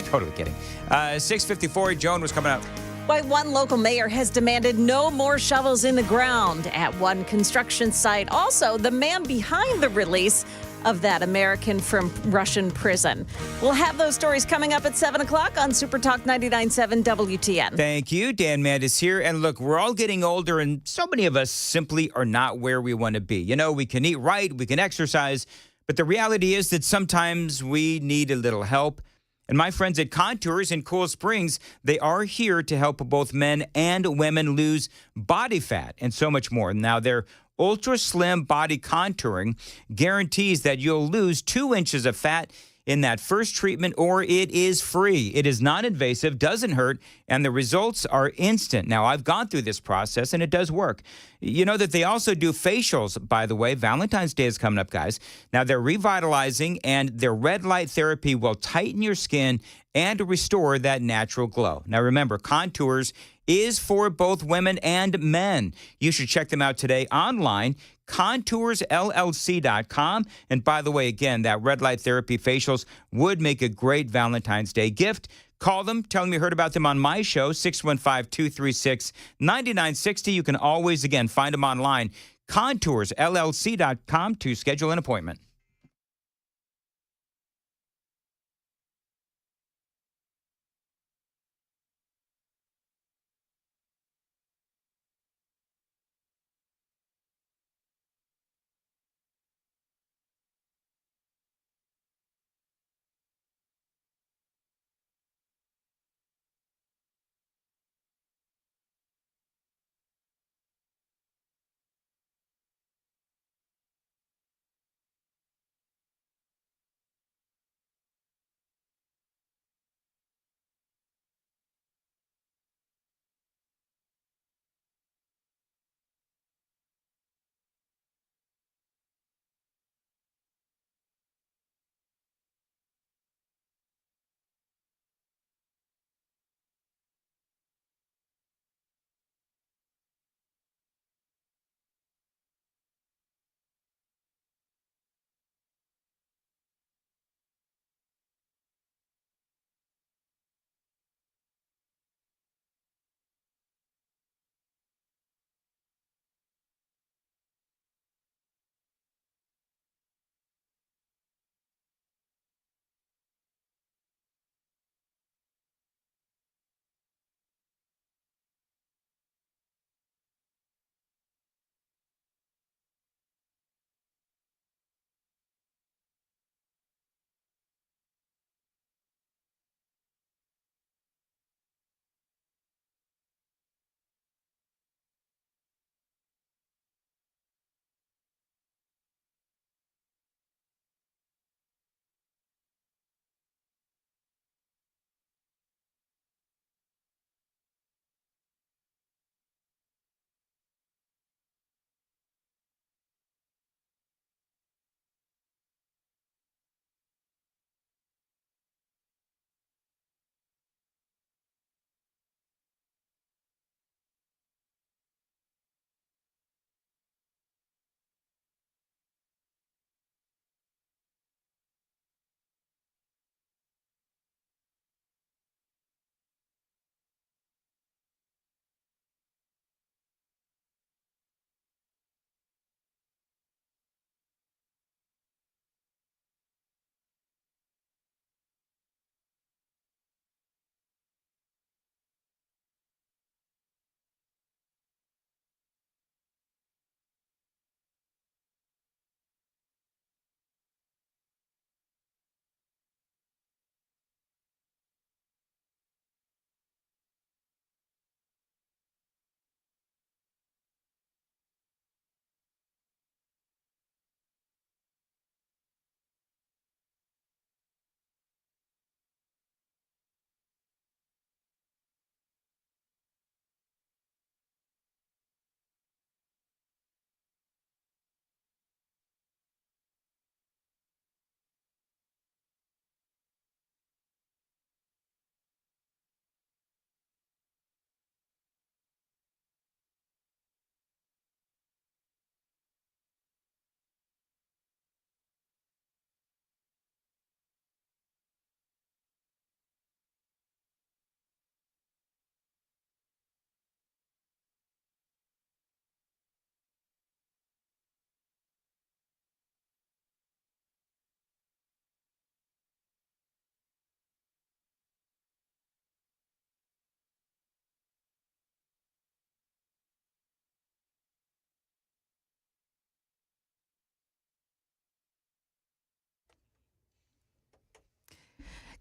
totally kidding. 6:54, Joan was coming up. Why one local mayor has demanded no more shovels in the ground at one construction site. Also, the man behind the release of that American from Russian prison. We'll have those stories coming up at 7 o'clock on Super Talk 99.7 WTN. Thank you. Dan Mandis here. And look, we're all getting older, and so many of us simply are not where we want to be. You know, we can eat right, we can exercise, but the reality is that sometimes we need a little help. And my friends at Contours in Cool Springs, they are here to help both men and women lose body fat and so much more. Now, their Ultra Slim Body Contouring guarantees that you'll lose 2 inches of fat in that first treatment, or it is free. It is non-invasive, doesn't hurt, and the results are instant. Now, I've gone through this process, and it does work. You know that they also do facials, by the way. Valentine's Day is coming up, guys. Now, they're revitalizing, and their red light therapy will tighten your skin and restore that natural glow. Now, remember, Contours is for both women and men. You should check them out today online, contoursllc.com. And by the way, again, that red light therapy facials would make a great Valentine's Day gift. Call them, tell them you heard about them on my show, 615-236-9960. You can always, again, find them online, contoursllc.com to schedule an appointment.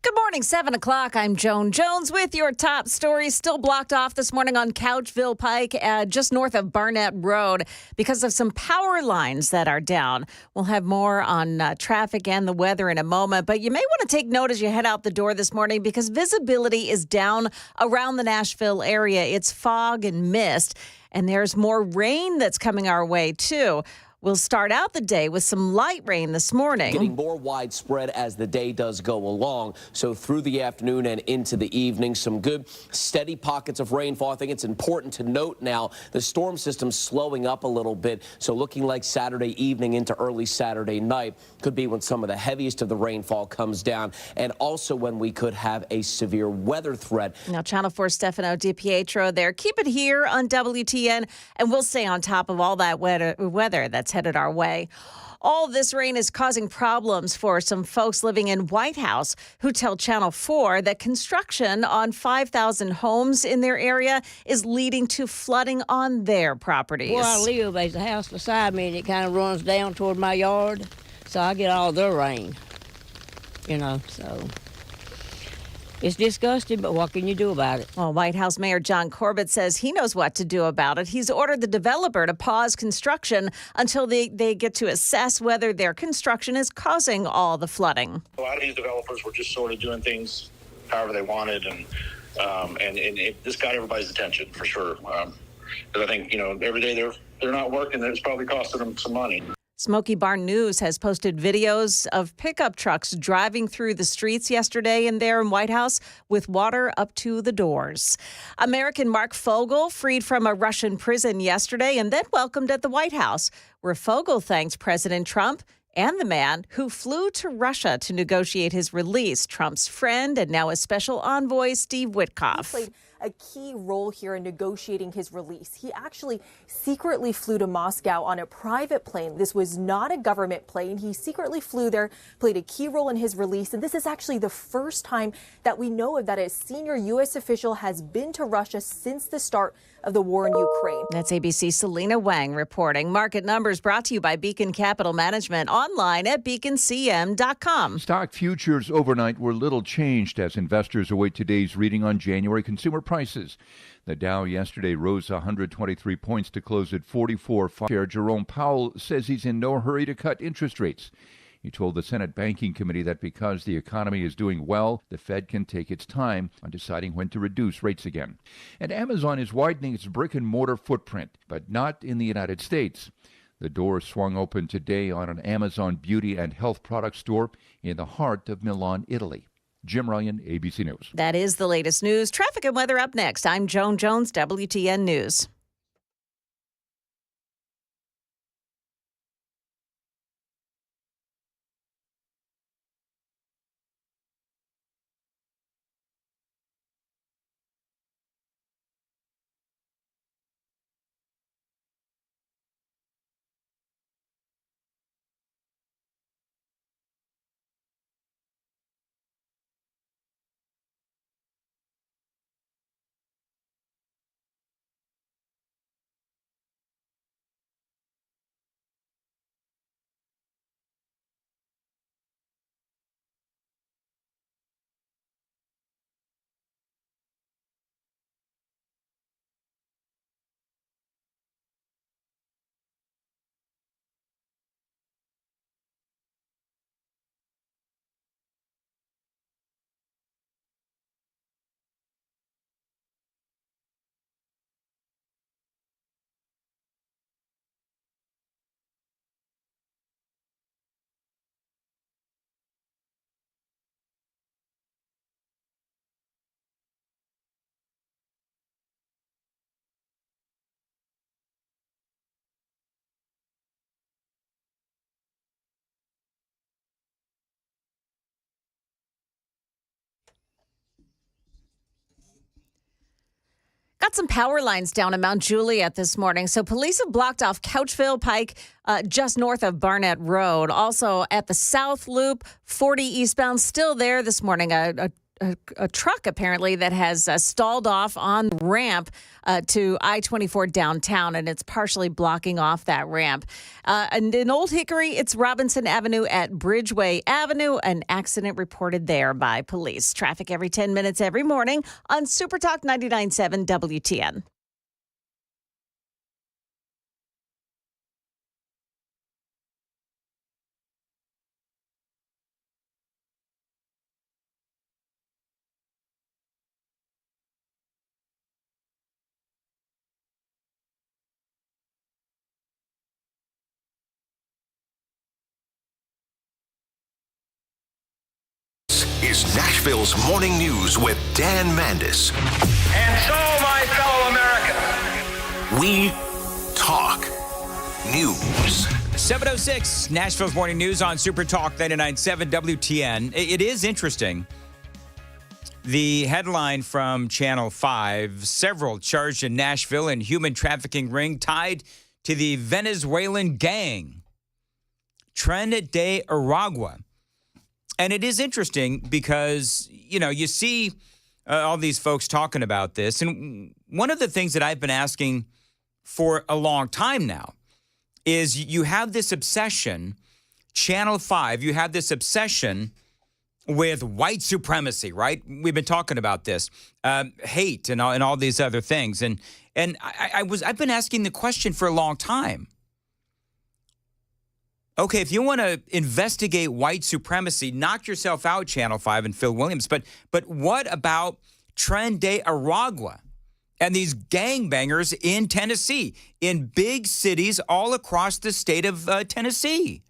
Good morning, 7 o'clock. I'm Joan Jones with your top stories. Still blocked off this morning on Couchville Pike, just north of Barnett Road, because of some power lines that are down. We'll have more on traffic and the weather in a moment, but you may want to take note as you head out the door this morning because visibility is down around the Nashville area. It's fog and mist, and there's more rain that's coming our way, too. We'll start out the day with some light rain this morning. Getting more widespread as the day does go along. So through the afternoon and into the evening, some good steady pockets of rainfall. I think it's important to note now the storm system's slowing up a little bit. So looking like Saturday evening into early Saturday night could be when some of the heaviest of the rainfall comes down. And also when we could have a severe weather threat. Now, Channel 4 Stefano DiPietro there. Keep it here on WTN, and we'll stay on top of all that weather that's headed our way. All this rain is causing problems for some folks living in White House who tell Channel 4 that construction on 5,000 homes in their area is leading to flooding on their properties. Where I live, there's a house beside me, and it kind of runs down toward my yard, so I get all the rain, so... It's disgusting, but what can you do about it? Well, White House Mayor John Corbett says he knows what to do about it. He's ordered the developer to pause construction until they get to assess whether their construction is causing all the flooding. A lot of these developers were just sort of doing things however they wanted, and this got everybody's attention for sure. Because I think, every day they're not working, it's probably costing them some money. Smoky Barn News has posted videos of pickup trucks driving through the streets yesterday and there in White House with water up to the doors. American Mark Fogel freed from a Russian prison yesterday and then welcomed at the White House, where Fogel thanked President Trump and the man who flew to Russia to negotiate his release, Trump's friend and now his special envoy, Steve Witkoff. He played a key role here in negotiating his release. He actually secretly flew to Moscow on a private plane. This was not a government plane. He secretly flew there, played a key role in his release. And this is actually the first time that we know of that a senior U.S. official has been to Russia since the start of the war in Ukraine. That's ABC's Selena Wang reporting. Market numbers brought to you by Beacon Capital Management, online at beaconcm.com. Stock futures overnight were little changed as investors await today's reading on January consumer prices. The Dow yesterday rose 123 points to close at 44.5. Chair Jerome Powell says he's in no hurry to cut interest rates. He told the Senate Banking Committee that because the economy is doing well, the Fed can take its time on deciding when to reduce rates again. And Amazon is widening its brick-and-mortar footprint, but not in the United States. The door swung open today on an Amazon beauty and health product store in the heart of Milan, Italy. Jim Ryan, ABC News. That is the latest news. Traffic and weather up next. I'm Joan Jones, WTN News. Got some power lines down in Mount Juliet this morning. So police have blocked off Couchville Pike just north of Barnett Road. Also at the South Loop, 40 eastbound, still there this morning. A a truck apparently that has stalled off on the ramp to I-24 downtown, and it's partially blocking off that ramp. And in Old Hickory, it's Robinson Avenue at Bridgeway Avenue. An accident reported there by police. Traffic every 10 minutes every morning on Super Talk 99.7 WTN. Is Nashville's Morning News with Dan Mandis. And so, my fellow Americans, we talk news. 7:06, Nashville's Morning News on Super Talk 99.7 WTN. It is interesting. The headline from Channel 5, several charged in Nashville in human trafficking ring tied to the Venezuelan gang, Tren de Aragua. And it is interesting because, you see all these folks talking about this. And one of the things that I've been asking for a long time now is you have this obsession, Channel 5, you have this obsession with white supremacy, right? We've been talking about this, hate and all these other things. And I've been asking the question for a long time. Okay, if you want to investigate white supremacy, knock yourself out, Channel 5 and Phil Williams. But what about Tren de Aragua and these gangbangers in Tennessee, in big cities all across the state of Tennessee?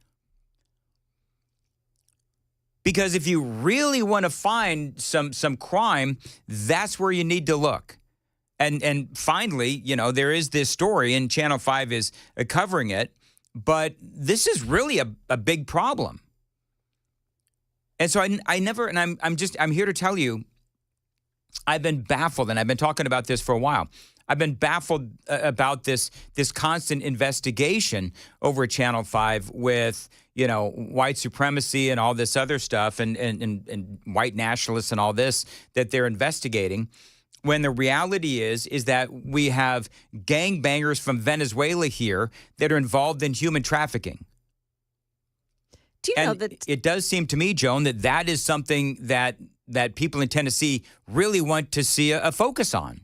Because if you really want to find some crime, that's where you need to look. And finally, there is this story, and Channel 5 is covering it. But this is really a big problem. And so I'm here to tell you, I've been baffled, and I've been talking about this for a while. I've been baffled about this constant investigation over at Channel 5 with, white supremacy and all this other stuff and white nationalists and all this that they're investigating. When the reality is that we have gangbangers from Venezuela here that are involved in human trafficking. Do you know that it does seem to me, Joan, that is something that people in Tennessee really want to see a focus on?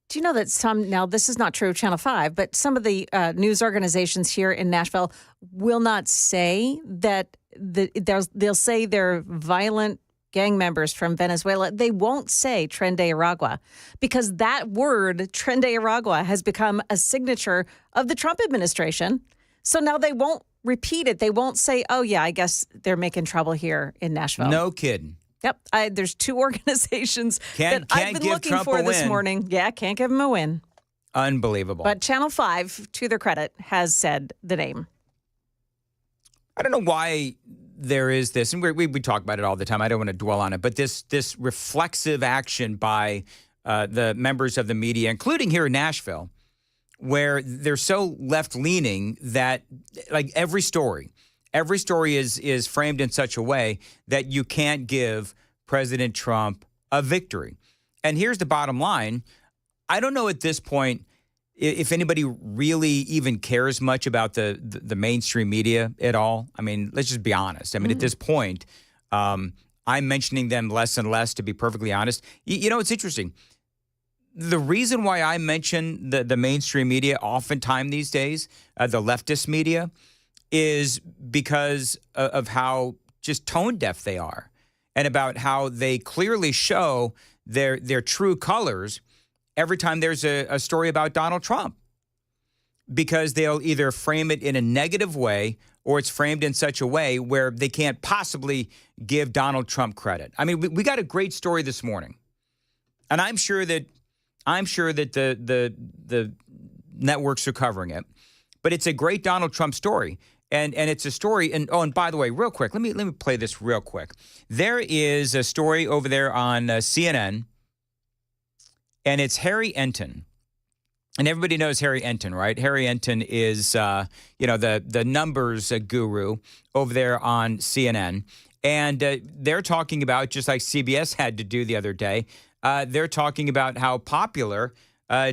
Do you know that now this is not true of Channel 5, but some of the news organizations here in Nashville will not say that they'll say they're violent gang members from Venezuela. They won't say Tren de Aragua because that word, Tren de Aragua, has become a signature of the Trump administration. So now they won't repeat it. They won't say, oh, yeah, I guess they're making trouble here in Nashville. No kidding. Yep. There's two organizations that can't I've been give looking Trump for a this win. morning. Yeah, can't give them a win. Unbelievable. But Channel 5, to their credit, has said the name. I don't know why there is this, and we talk about it all the time. I don't want to dwell on it, but this reflexive action by the members of the media, including here in Nashville, where they're so left-leaning that, like, every story is framed in such a way that you can't give President Trump a victory. And here's the bottom line. I don't know at this point if anybody really even cares much about the mainstream media at all. I mean, let's just be honest. I mean, at this point, I'm mentioning them less and less, to be perfectly honest. It's interesting. The reason why I mention the mainstream media oftentimes these days, the leftist media, is because of how just tone deaf they are and about how they clearly show their true colors every time there's a story about Donald Trump, because they'll either frame it in a negative way or it's framed in such a way where they can't possibly give Donald Trump credit. I mean, we got a great story this morning, and I'm sure that the networks are covering it, but it's a great Donald Trump story. And it's a story, and by the way, real quick, let me play this real quick. There is a story over there on CNN, and it's Harry Enton. And everybody knows Harry Enton, right? Harry Enton is, the numbers guru over there on CNN. And they're talking about, just like CBS had to do the other day, they're talking about how popular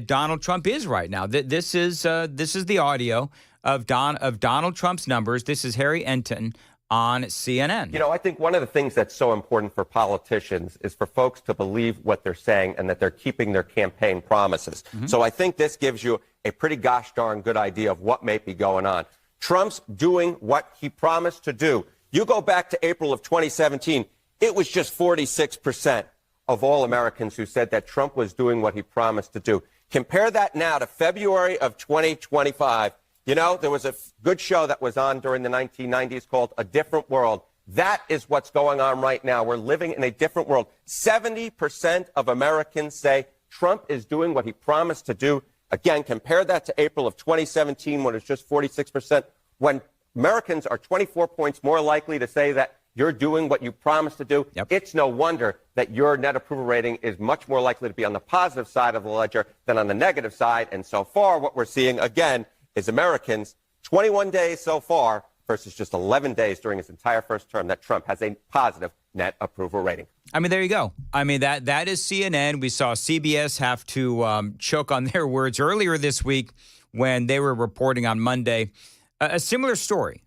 Donald Trump is right now. This is the audio of Donald Trump's numbers. This is Harry Enton on CNN. You know, I think one of the things that's so important for politicians is for folks to believe what they're saying and that they're keeping their campaign promises. So I think this gives you a pretty gosh darn good idea of what may be going on. Trump's doing what he promised to do. You go back to April of 2017, it was just 46% of all Americans who said that Trump was doing what he promised to do. Compare that now to February of 2025. You know, there was a good show that was on during the 1990s called A Different World. That is what's going on right now. We're living in a different world. 70% of Americans say Trump is doing what he promised to do. Again, compare that to April of 2017 when it's just 46%. When Americans are 24 points more likely to say that you're doing what you promised to do, it's no wonder that your net approval rating is much more likely to be on the positive side of the ledger than on the negative side. And so far, what we're seeing, again, is Americans, 21 days so far versus just 11 days during his entire first term, that Trump has a positive net approval rating. I mean, there you go. I mean, that is CNN. We saw CBS have to choke on their words earlier this week when they were reporting on Monday a similar story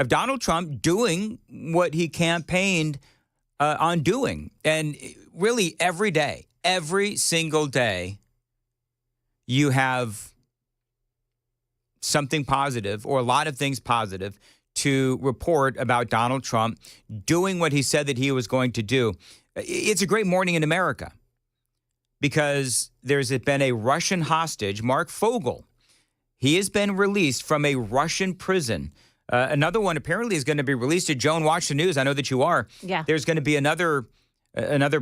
of Donald Trump doing what he campaigned on doing. And really every day, every single day, you have something positive or a lot of things positive to report about Donald Trump doing what he said that he was going to do. It's a great morning in America because there's been a Russian hostage, Mark Fogel. He has been released from a Russian prison. Another one apparently is going to be released. Did Joan watch the news? I know that you are. Yeah. There's going to be another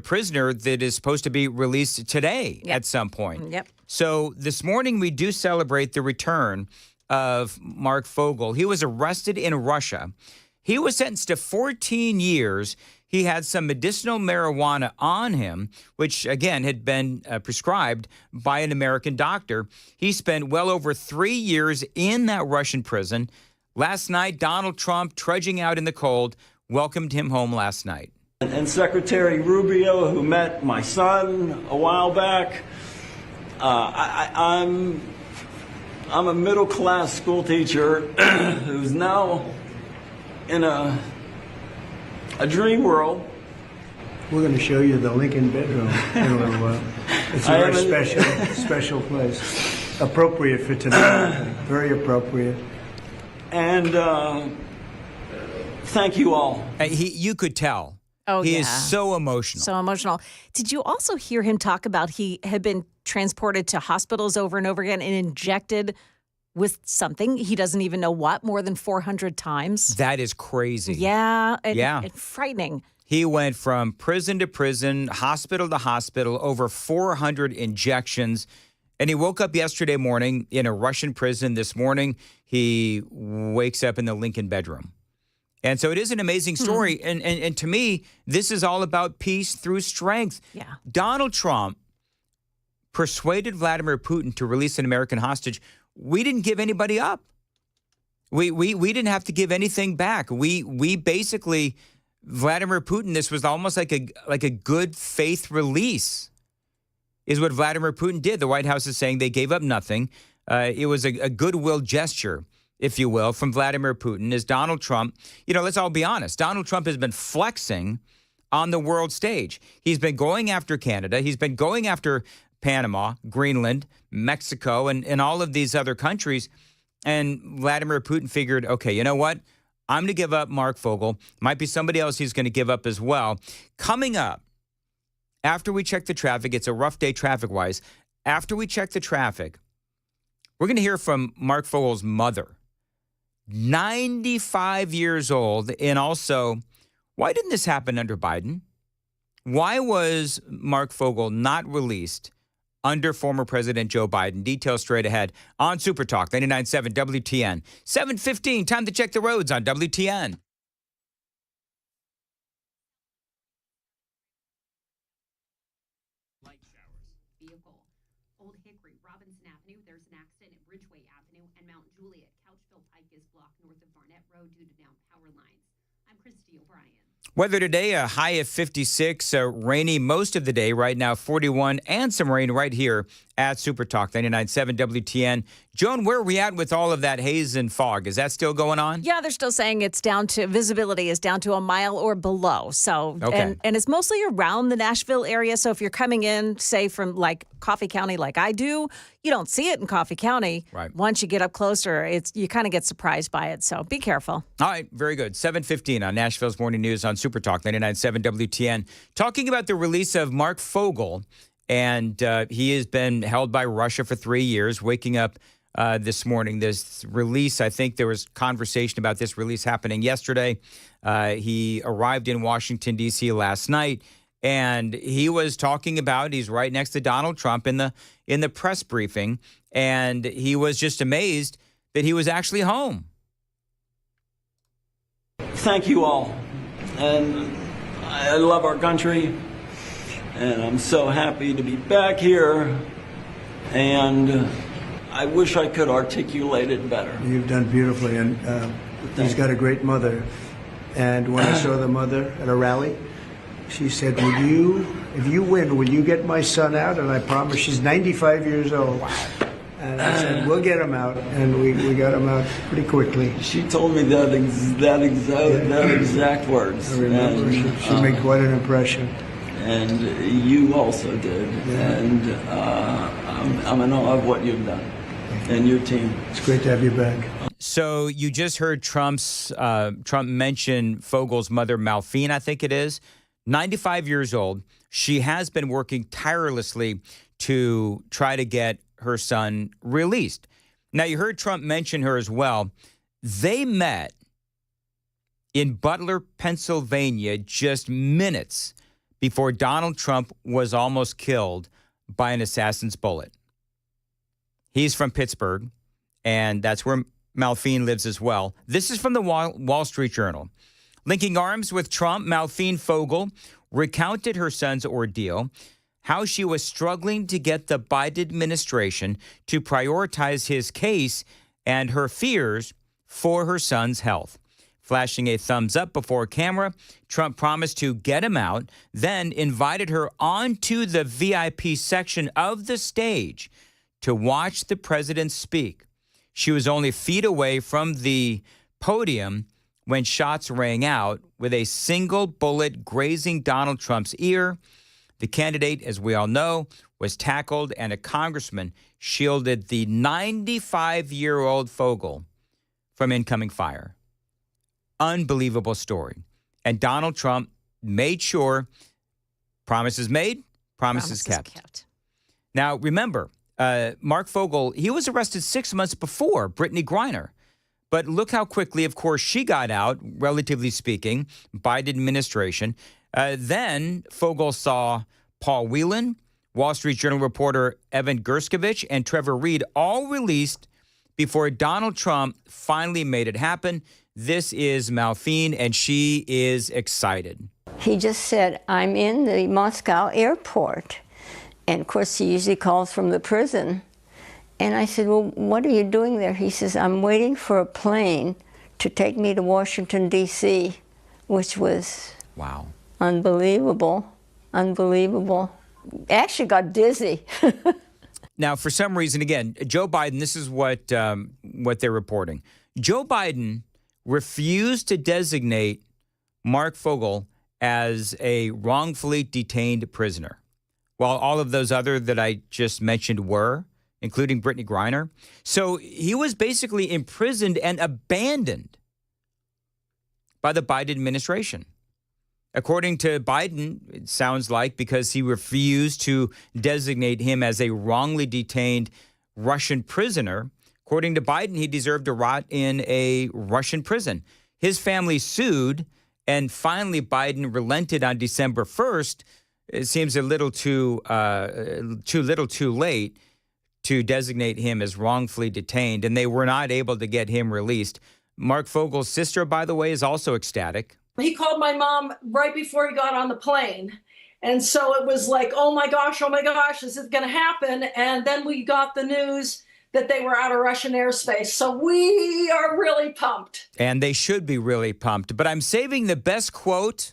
prisoner that is supposed to be released today at some point. Yep. So this morning we do celebrate the return of Mark Fogel. He was arrested in Russia. He was sentenced to 14 years. He had some medicinal marijuana on him, which, again, had been prescribed by an American doctor. He spent well over 3 years in that Russian prison. Last night, Donald Trump, trudging out in the cold, welcomed him home last night. And Secretary Rubio, who met my son a while back, I'm a middle-class school teacher who's now in a dream world. We're going to show you the Lincoln bedroom in a little while. It's a very special place. Appropriate for tonight. Very appropriate. And thank you all. You could tell. Oh, he yeah. is so emotional. So emotional. Did you also hear him talk about he had been transported to hospitals over and over again and injected with something he doesn't even know what more than 400 times? That is crazy. Yeah. And frightening. He went from prison to prison, hospital to hospital, over 400 injections. And he woke up yesterday morning in a Russian prison. This morning, he wakes up in the Lincoln bedroom. And so it is an amazing story. And to me, this is all about peace through strength. Yeah. Donald Trump persuaded Vladimir Putin to release an American hostage. We didn't give anybody up. We didn't have to give anything back. We basically, Vladimir Putin, this was almost like a good faith release is what Vladimir Putin did. The White House is saying they gave up nothing. It was a goodwill gesture, if you will, from Vladimir Putin. As Donald Trump, let's all be honest, Donald Trump has been flexing on the world stage. He's been going after Canada. He's been going after Panama, Greenland, Mexico, and all of these other countries. And Vladimir Putin figured, okay, you know what? I'm going to give up Mark Fogel. Might be somebody else he's going to give up as well. Coming up, after we check the traffic, it's a rough day traffic-wise. After we check the traffic, we're going to hear from Mark Fogel's mother, 95 years old, and also, why didn't this happen under Biden? Why was Mark Fogel not released under former President Joe Biden? Details straight ahead on Super Talk 99.7 WTN. 7:15, time to check the roads on WTN. Old Hickory, Robinson Avenue, there's an accident at Ridgeway Avenue and Mount Juliet. Couchville Pike is blocked north of Barnett Road due to down power lines. I'm Weather today, a high of 56, rainy most of the day. Right now, 41, and some rain right here at Super Talk 99.7 WTN. Joan, where are we at with all of that haze and fog? Is that still going on? Yeah, they're still saying it's down to visibility is down to a mile or below. So, Okay. and it's mostly around the Nashville area. So if you're coming in, say from like Coffee County, like I do, you don't see it in Coffee County. Right. Once you get up closer, you kind of get surprised by it. So be careful. All right, very good. 7:15 on Nashville's Morning News on Super Talk 99.7 WTN. Talking about the release of Mark Fogel, and he has been held by Russia for 3 years, waking up this morning. This release, I think there was conversation about this release happening yesterday. He arrived in Washington, D.C. last night, and he was talking about, he's right next to Donald Trump in the press briefing, and he was just amazed that he was actually home. Thank you all. And I love our country. And I'm so happy to be back here. And I wish I could articulate it better. You've done beautifully, and he's got a great mother. And when I saw the mother at a rally, she said, if you win, will you get my son out? And I promised. She's 95 years old. Wow. And I said, we'll get him out. And we got him out pretty quickly. She told me that exact words. I remember. She made quite an impression. And you also did. Yeah. And I'm in awe of what you've done and your team. It's great to have you back. So you just heard Trump mention Fogel's mother, Malphine, I think it is, 95 years old. She has been working tirelessly to try to get her son released. Now, you heard Trump mention her as well. They met in Butler, Pennsylvania, just minutes before Donald Trump was almost killed by an assassin's bullet. He's from Pittsburgh, and that's where Malphine lives as well. This is from the Wall Street Journal. Linking arms with Trump, Malphine Fogel recounted her son's ordeal, how she was struggling to get the Biden administration to prioritize his case and her fears for her son's health. Flashing a thumbs up before camera, Trump promised to get him out, then invited her onto the VIP section of the stage to watch the president speak. She was only feet away from the podium when shots rang out, with a single bullet grazing Donald Trump's ear. The candidate, as we all know, was tackled, and a congressman shielded the 95-year-old Fogel from incoming fire. Unbelievable story. And Donald Trump made sure promises made, promises kept. Now, remember, Mark Fogel, he was arrested 6 months before Brittany Griner. But look how quickly, of course, she got out, relatively speaking, Biden administration. Then Fogel saw Paul Whelan, Wall Street Journal reporter Evan Gershkovich, and Trevor Reed all released before Donald Trump finally made it happen. This is Malphine, and she is excited. He just said, I'm in the Moscow airport. And, of course, he usually calls from the prison. And I said, well, what are you doing there? He says, I'm waiting for a plane to take me to Washington, D.C., which was wow, unbelievable, unbelievable. Actually got dizzy. Now, for some reason, again, Joe Biden, this is what they're reporting. Joe Biden refused to designate Mark Fogel as a wrongfully detained prisoner, while all of those other that I just mentioned were, including Brittany Griner. So he was basically imprisoned and abandoned by the Biden administration. According to Biden, it sounds like because he refused to designate him as a wrongly detained Russian prisoner. According to Biden, he deserved to rot in a Russian prison. His family sued, and finally Biden relented on December 1st. It seems a little too late to designate him as wrongfully detained, and they were not able to get him released. Mark Fogel's sister, by the way, is also ecstatic. He called my mom right before he got on the plane. And so it was like, oh my gosh, is it going to happen? And then we got the news that they were out of Russian airspace. So we are really pumped. And they should be really pumped. But I'm saving the best quote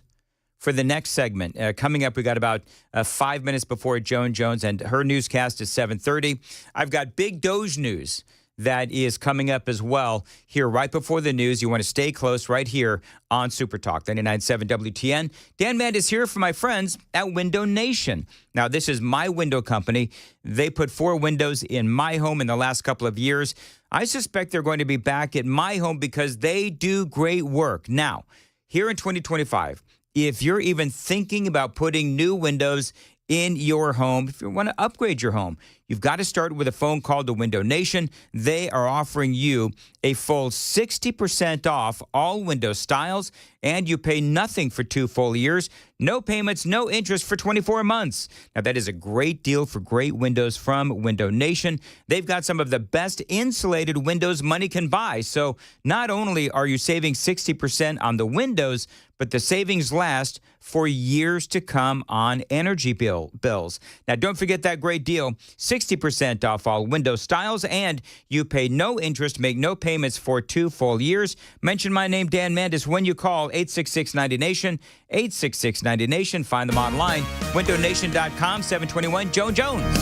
for the next segment. Coming up, we got about 5 minutes before Joan Jones, and her newscast is 7:30. I've got big Doge news that is coming up as well here right before the news. You want to stay close right here on Super Talk 99.7 WTN. Dan Mand is here for my friends at Window Nation. Now, this is my window company. They put 4 windows in my home in the last couple of years. I suspect they're going to be back at my home because they do great work. Now, here in 2025, if you're even thinking about putting new windows in your home, if you want to upgrade your home, you've got to start with a phone call to Window Nation. They are offering you a full 60% off all window styles, and you pay nothing for 2 full years. No payments, no interest for 24 months. Now, that is a great deal for great windows from Window Nation. They've got some of the best insulated windows money can buy. So not only are you saving 60% on the windows, but the savings last for years to come on energy bills. Now, don't forget that great deal, 60% off all window styles, and you pay no interest, make no payments for 2 full years. Mention my name, Dan Mandis, when you call 866-90-NATION, 866-90-NATION. Find them online, windownation.com, 721 Joan Jones.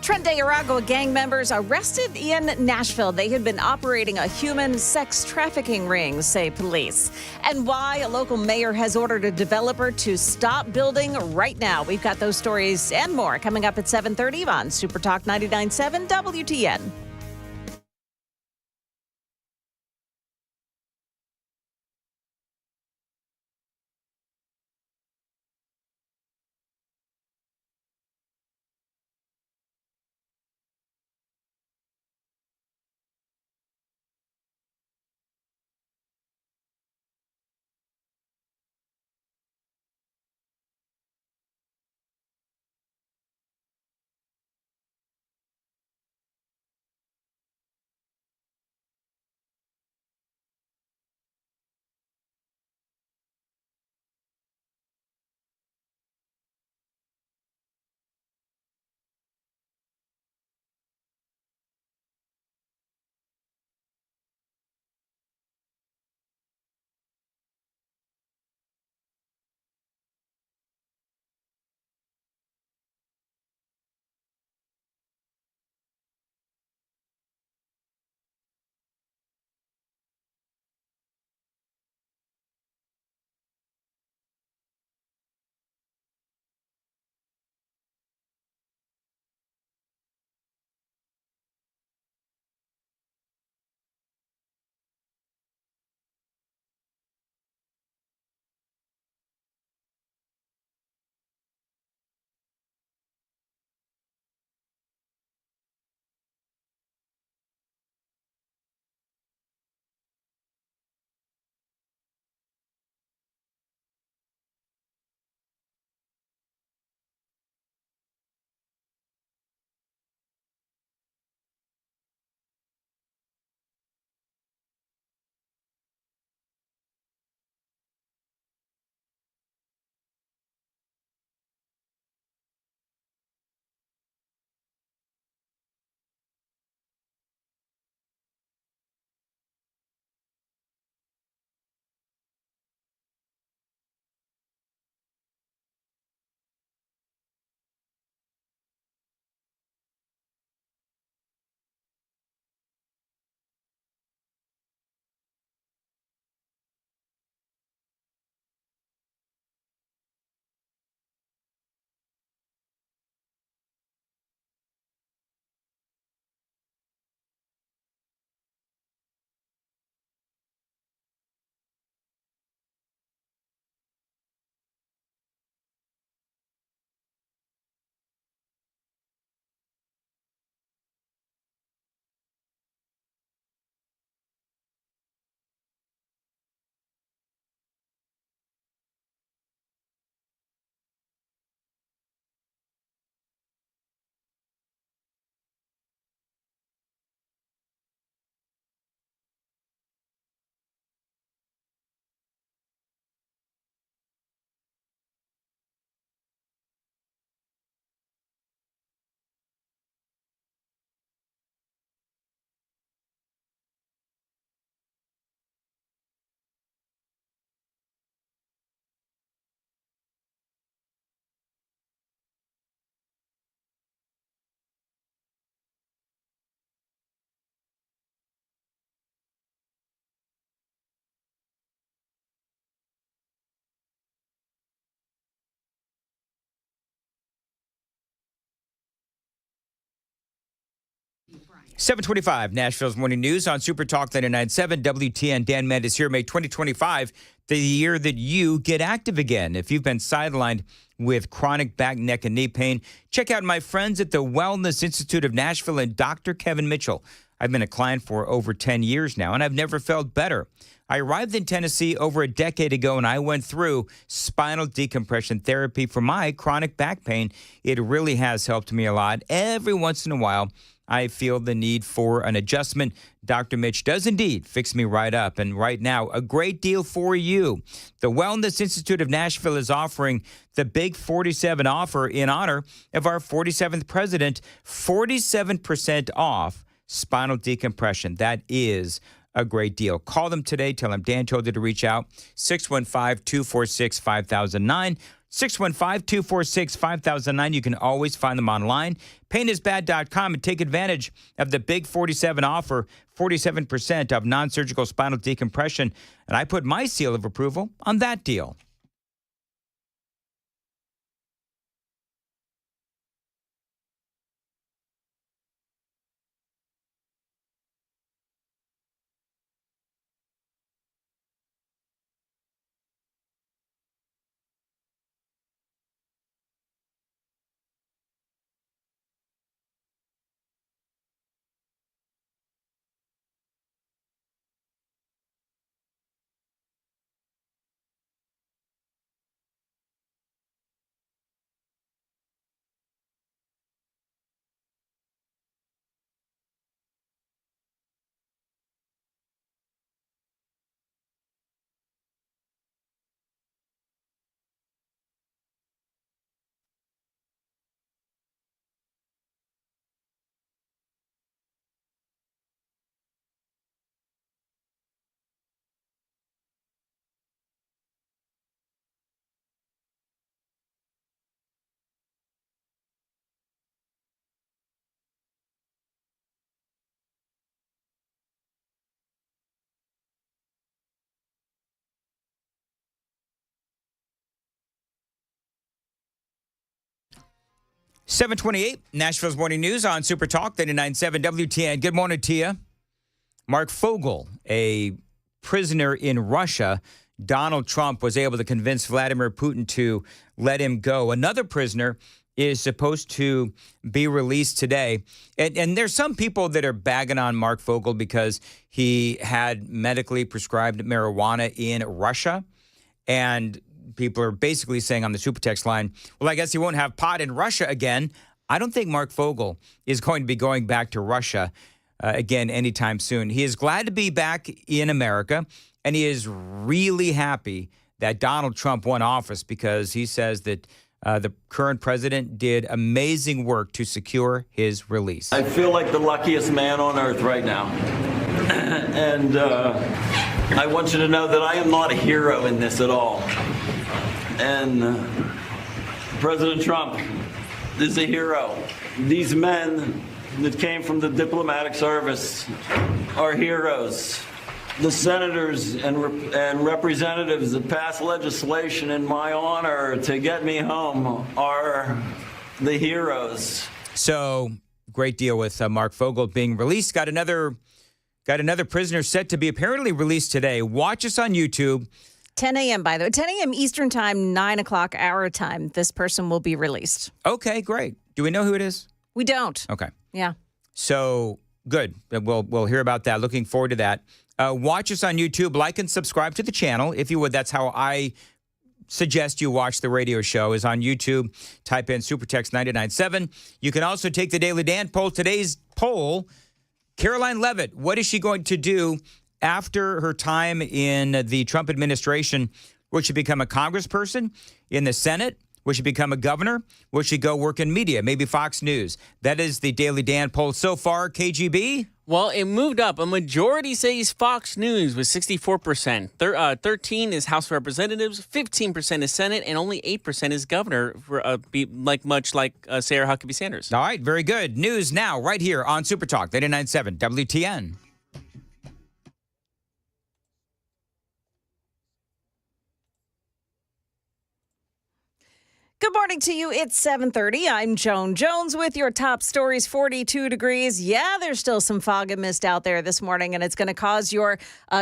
Trent de Aragua gang members arrested in Nashville. They had been operating a human sex trafficking ring, say police. And why a local mayor has ordered a developer to stop building right now. We've got those stories and more coming up at 7:30 on Super Talk 99.7 WTN. 725, Nashville's Morning News on Super Talk 99.7 WTN. Dan Mendes here. May 2025, the year that you get active again. If you've been sidelined with chronic back, neck, and knee pain, check out my friends at the Wellness Institute of Nashville and Dr. Kevin Mitchell. I've been a client for over 10 years now, and I've never felt better. I arrived in Tennessee over a decade ago, and I went through spinal decompression therapy for my chronic back pain. It really has helped me a lot. Every once in a while, I feel the need for an adjustment. Dr. Mitch does indeed fix me right up. And right now, a great deal for you. The Wellness Institute of Nashville is offering the Big 47 offer in honor of our 47th president, 47% off spinal decompression. That is a great deal. Call them today. Tell them Dan told you to reach out. 615-246-5009. 615-246-5009. You can always find them online. Painisbad.com and take advantage of the Big 47 offer, 47% of non-surgical spinal decompression. And I put my seal of approval on that deal. .728, Nashville's Morning News on Super Talk 99.7 WTN. Good morning to you. Mark Fogel, a prisoner in Russia. Donald Trump was able to convince Vladimir Putin to let him go. Another prisoner is supposed to be released today. And there's some people that are bagging on Mark Fogel because he had medically prescribed marijuana in Russia. And people are basically saying on the super text line, well, I guess he won't have pot in Russia again. I don't think Mark Fogel is going to be going back to Russia again anytime soon. He is glad to be back in America, and he is really happy that Donald Trump won office because he says that the current president did amazing work to secure his release. I feel like the luckiest man on earth right now. And I want you to know that I am not a hero in this at all. And President Trump is a hero. These men that came from the diplomatic service are heroes. The senators and representatives that passed legislation in my honor to get me home are the heroes. So, great deal with Mark Fogel being released. Got another prisoner set to be apparently released today. Watch us on YouTube. 10 a.m., by the way. 10 a.m. Eastern Time, 9 o'clock our time. This person will be released. Okay, great. Do we know who it is? We don't. Okay. Yeah. So, good. We'll hear about that. Looking forward to that. Watch us on YouTube. Like and subscribe to the channel, if you would. That's how I suggest you watch the radio show, is on YouTube. Type in Supertext 99.7. You can also take the Daily Dan poll. Today's poll, Caroline Leavitt, what is she going to do after her time in the Trump administration? Will she become a congressperson in the Senate? Will she become a governor? Will she go work in media, maybe Fox News? That is the Daily Dan poll so far. KGB? Well, it moved up. A majority says Fox News with 64%. 13 is House of Representatives, 15% is Senate, and only 8% is governor, for much like Sarah Huckabee Sanders. All right, very good. News now, right here on Super Talk 99.7 WTN. Good Good morning to you. It's 7:30. I'm Joan Jones with your top stories. 42 degrees. Yeah, there's still some fog and mist out there this morning, and it's going to cause your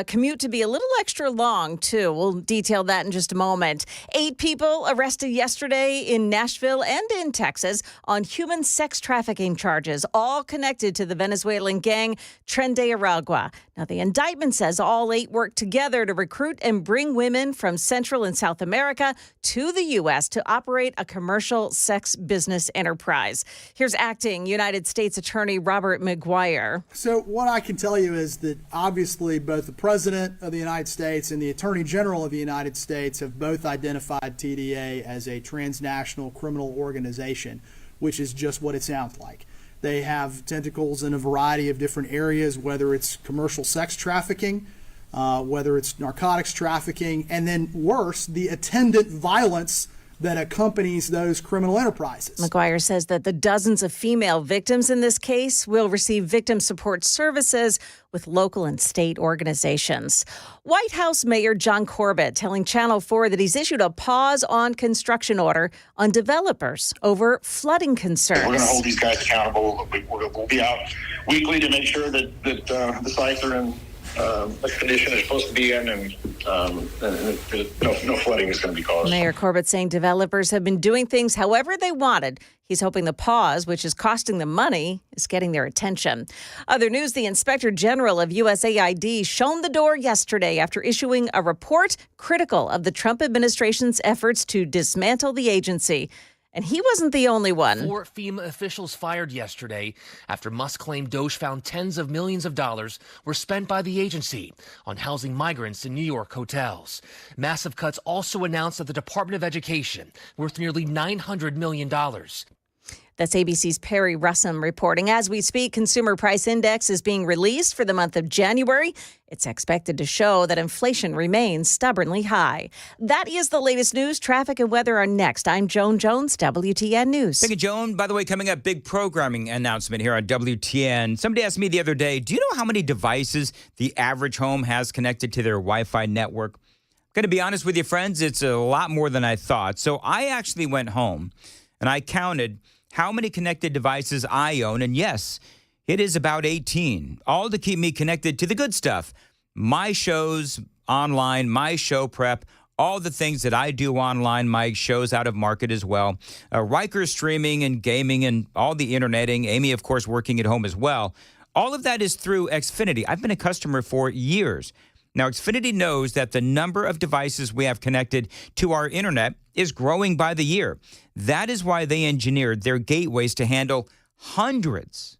commute to be a little extra long, too. We'll detail that in just a moment. 8 people arrested yesterday in Nashville and in Texas on human sex trafficking charges, all connected to the Venezuelan gang Tren de Aragua. Now, the indictment says all 8 worked together to recruit and bring women from Central and South America to the U.S. to operate a commercial sex business enterprise. Here's acting United States Attorney Robert McGuire. So what I can tell you is that obviously both the President of the United States and the Attorney General of the United States have both identified TDA as a transnational criminal organization, which is just what it sounds like. They have tentacles in a variety of different areas, whether it's commercial sex trafficking, whether it's narcotics trafficking, and then worse, the attendant violence that accompanies those criminal enterprises. McGuire says that the dozens of female victims in this case will receive victim support services with local and state organizations. White House Mayor John Corbett telling Channel 4 that he's issued a pause on construction order on developers over flooding concerns. We're going to hold these guys accountable. We'll be out weekly to make sure that the sites are in the condition they're supposed to be in, and no flooding is going to be caused. Mayor Corbett saying developers have been doing things however they wanted. He's hoping the pause, which is costing them money, is getting their attention. Other news, the Inspector General of USAID shone the door yesterday after issuing a report critical of the Trump administration's efforts to dismantle the agency. And he wasn't the only one. 4 FEMA officials fired yesterday after Musk claimed Doge found tens of millions of dollars were spent by the agency on housing migrants in New York hotels. Massive cuts also announced at the Department of Education, worth nearly $900 million. That's ABC's Perry Russum reporting. As we speak, Consumer Price Index is being released for the month of January. It's expected to show that inflation remains stubbornly high. That is the latest news. Traffic and weather are next. I'm Joan Jones, WTN News. Thank you, Joan. By the way, coming up, big programming announcement here on WTN. Somebody asked me the other day, do you know how many devices the average home has connected to their Wi-Fi network? I'm going to be honest with you, friends, it's a lot more than I thought. So I actually went home and I counted how many connected devices I own, and yes, it is about 18, all to keep me connected to the good stuff. My shows online, my show prep, all the things that I do online, my shows out of market as well. Riker streaming and gaming and all the interneting. Amy, of course, working at home as well. All of that is through Xfinity. I've been a customer for years. Now, Xfinity knows that the number of devices we have connected to our internet is growing by the year. That is why they engineered their gateways to handle hundreds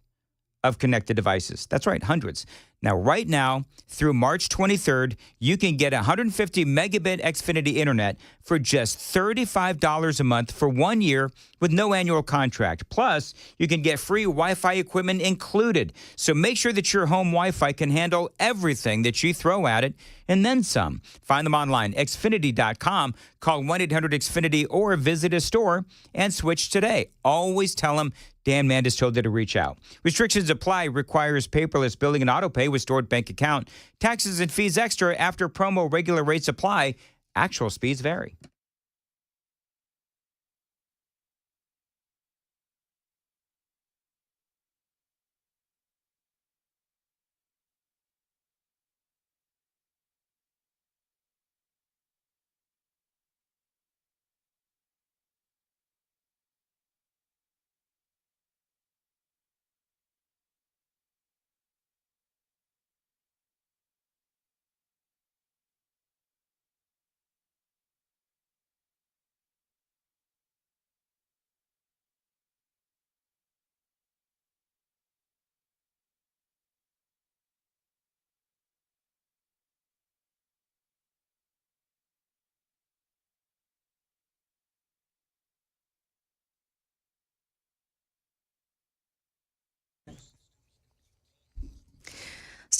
of connected devices. That's right, hundreds. Now, right now, through March 23rd, you can get 150 megabit Xfinity internet for just $35 a month for 1 year with no annual contract. Plus, you can get free Wi-Fi equipment included. So make sure that your home Wi-Fi can handle everything that you throw at it and then some. Find them online, Xfinity.com. Call 1-800-XFINITY or visit a store and switch today. Always tell them Dan Mandis told you to reach out. Restrictions apply. Requires paperless billing and auto pay with stored bank account. Taxes and fees extra after promo. Regular rates apply. Actual speeds vary.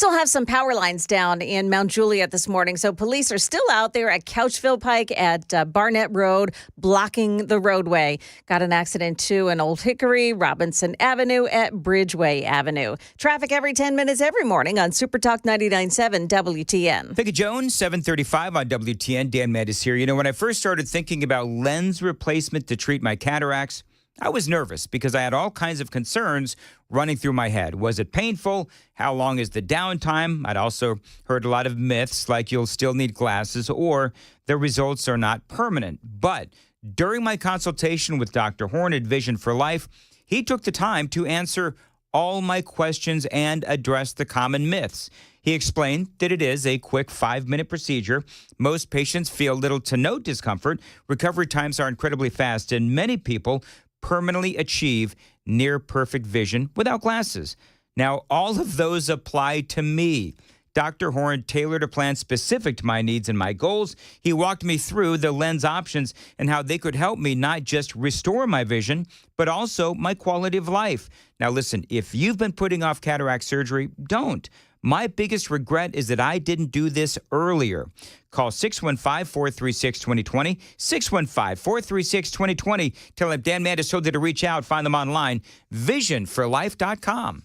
Still have some power lines down in Mount Juliet this morning. So police are still out there at Couchville Pike at Barnett Road, blocking the roadway. Got an accident too in Old Hickory, Robinson Avenue at Bridgeway Avenue. Traffic every 10 minutes every morning on Super Talk 99.7 WTN. Thank you, Joan. 7:35 on WTN. Dan Mandis here. You know, when I first started thinking about lens replacement to treat my cataracts, I was nervous because I had all kinds of concerns running through my head. Was it painful? How long is the downtime? I'd also heard a lot of myths like you'll still need glasses or the results are not permanent. But during my consultation with Dr. Horn at Vision for Life, he took the time to answer all my questions and address the common myths. He explained that it is a quick 5-minute procedure. Most patients feel little to no discomfort. Recovery times are incredibly fast, and many people permanently achieve near perfect vision without glasses. Now, all of those apply to me. Dr. Horn tailored a plan specific to my needs and my goals. He walked me through the lens options and how they could help me not just restore my vision, but also my quality of life. Now, listen, if you've been putting off cataract surgery, don't. My biggest regret is that I didn't do this earlier. Call 615-436-2020, 615-436-2020. Tell them Dan Mandis told you to reach out. Find them online, visionforlife.com.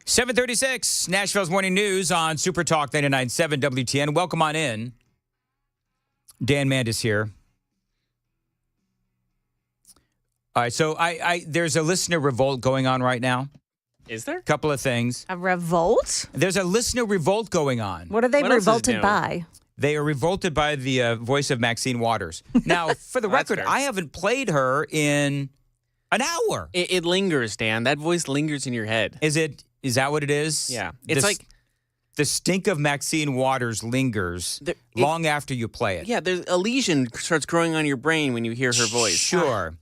.36, Nashville's Morning News on Super Talk 99.7 WTN. Welcome on in. Dan Mandis here. All right, so there's a listener revolt going on right now. Is there? Couple of things. A revolt? There's a listener revolt going on. What are they revolted by? They are revolted by the voice of Maxine Waters. Now, for the record, I haven't played her in an hour. It lingers, Dan. That voice lingers in your head. Is that what it is? Yeah. It's like the stink of Maxine Waters lingers long after you play it. Yeah, there's a lesion starts growing on your brain when you hear her voice. Sure.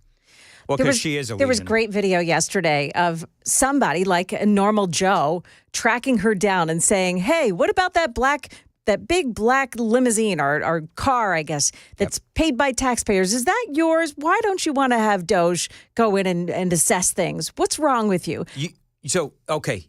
Well, because she is a lesion. There was great video yesterday of somebody like a normal Joe tracking her down and saying, hey, what about that big black limousine or car, I guess, that's paid by taxpayers? Is that yours? Why don't you want to have Doge go in and assess things? What's wrong with you? Okay,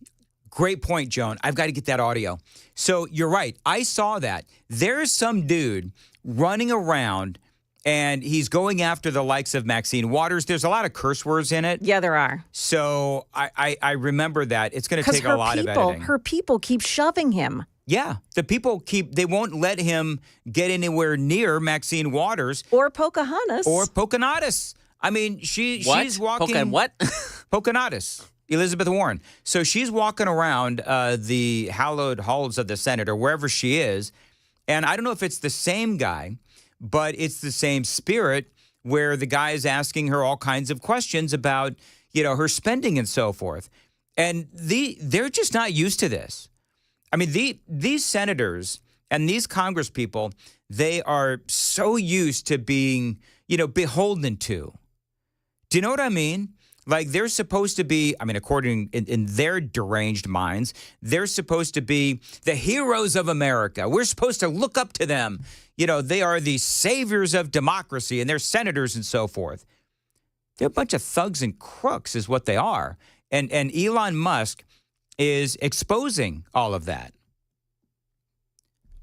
great point, Joan. I've got to get that audio. So you're right. I saw that. There's some dude running around, and he's going after the likes of Maxine Waters. There's a lot of curse words in it. Yeah, there are. So I remember that. It's going to take a lot of editing. Her people keep shoving him. Yeah, the people they won't let him get anywhere near Maxine Waters. Or Pocahontas. I mean, she's walking. What? Pocahontas. Elizabeth Warren. So she's walking around the hallowed halls of the Senate or wherever she is. And I don't know if it's the same guy, but it's the same spirit where the guy is asking her all kinds of questions about, her spending and so forth. And they're just not used to this. I mean, these senators and these congresspeople, they are so used to being, beholden to. Do you know what I mean? Like they're supposed to be, according in their deranged minds, they're supposed to be the heroes of America. We're supposed to look up to them. They are the saviors of democracy and they're senators and so forth. They're a bunch of thugs and crooks is what they are. And Elon Musk is exposing all of that.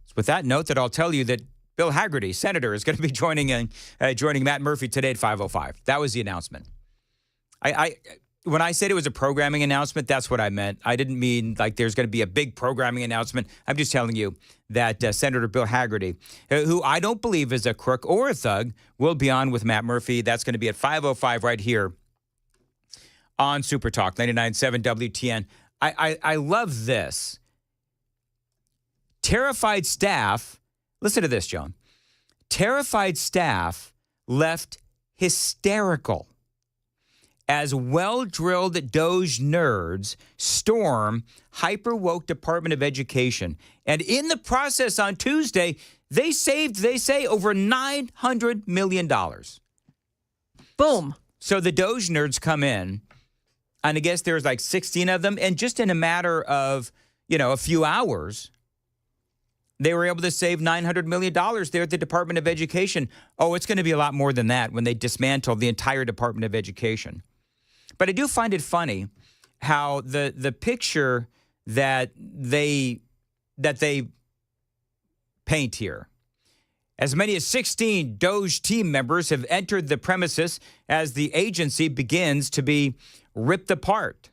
It's with that note that I'll tell you that Bill Haggerty, senator, is going to be joining Matt Murphy today at 5:05. That was the announcement. When I said it was a programming announcement, that's what I meant. I didn't mean like there's going to be a big programming announcement. I'm just telling you that Senator Bill Haggerty, who I don't believe is a crook or a thug, will be on with Matt Murphy. That's going to be at 5:05 right here on Super Talk 99.7 WTN. I love this. Terrified staff, listen to this, Joan. Terrified staff left hysterical as well-drilled Doge nerds storm hyper-woke Department of Education. And in the process on Tuesday, they saved, they say, over $900 million. Boom. So the Doge nerds come in And I guess there's like 16 of them. And just in a matter of, a few hours, they were able to save $900 million there at the Department of Education. Oh, it's going to be a lot more than that when they dismantle the entire Department of Education. But I do find it funny how the picture that they paint here. As many as 16 Doge team members have entered the premises as the agency begins to be ripped apart.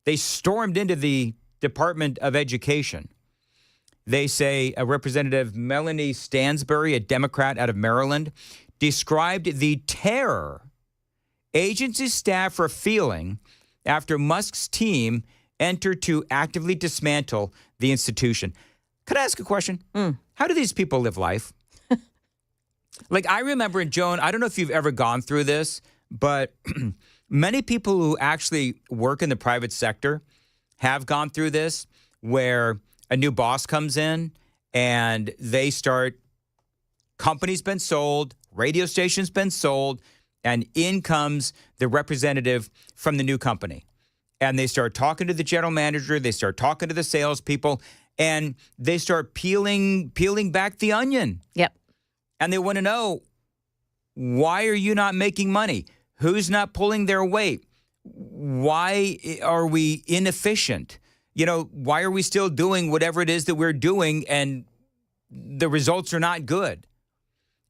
They stormed into the Department of Education. They say a Representative Melanie Stansbury, a Democrat out of Maryland, described the terror agency staff are feeling after Musk's team entered to actively dismantle the institution. Could I ask a question? How do these people live life? Like, I remember, and Joan, I don't know if you've ever gone through this, but many people who actually work in the private sector have gone through this, where a new boss comes in and they start, company's been sold, radio station's been sold, and in comes the representative from the new company. And they start talking to the general manager, they start talking to the salespeople, and they start peeling back the onion. Yep. And they want to know, why are you not making money? Who's not pulling their weight? Why are we inefficient? Why are we still doing whatever it is that we're doing and the results are not good?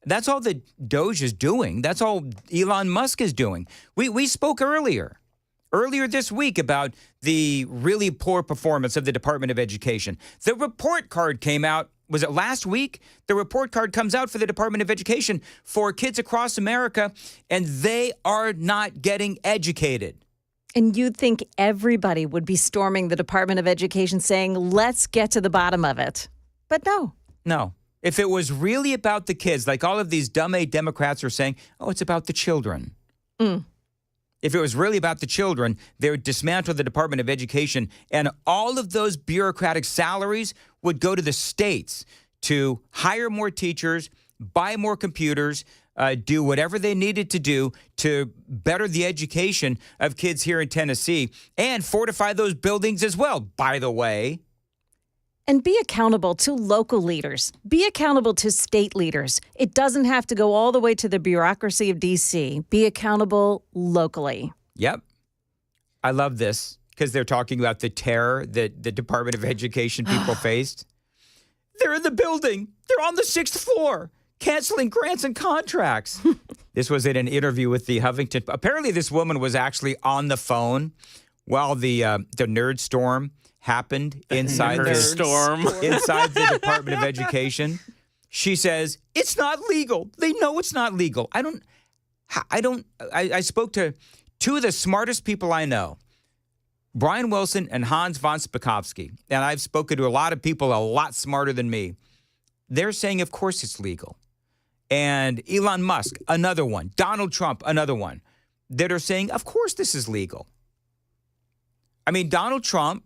That's all that Doge is doing. That's all Elon Musk is doing. We spoke earlier this week about the really poor performance of the Department of Education. The report card came out. Was it last week? The report card comes out for the Department of Education for kids across America, and they are not getting educated. And you'd think everybody would be storming the Department of Education saying, let's get to the bottom of it. But no. No. If it was really about the kids, like all of these dumb Democrats are saying, oh, it's about the children. If it was really about the children, they would dismantle the Department of Education, and all of those bureaucratic salaries would go to the states to hire more teachers, buy more computers, do whatever they needed to do to better the education of kids here in Tennessee, and fortify those buildings as well, by the way. And be accountable to local leaders. Be accountable to state leaders. It doesn't have to go all the way to the bureaucracy of D.C. Be accountable locally. Yep. I love this because they're talking about the terror that the Department of Education people faced. They're in the building. They're on the 6th floor, canceling grants and contracts. This was in an interview with the Huffington. Apparently, this woman was actually on the phone while the nerd storm happened inside inside the Department of Education. She says, it's not legal. They know it's not legal. I spoke to two of the smartest people I know, Brian Wilson and Hans von Spakovsky. And I've spoken to a lot of people a lot smarter than me. They're saying, of course it's legal. And Elon Musk, another one. Donald Trump, another one. That are saying, of course this is legal. I mean, Donald Trump,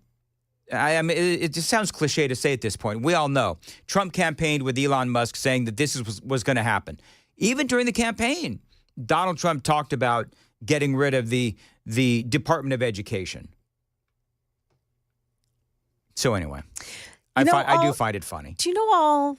it just sounds cliche to say at this point. We all know. Trump campaigned with Elon Musk saying that this was going to happen. Even during the campaign, Donald Trump talked about getting rid of the Department of Education. So anyway, I do find it funny. Do you know all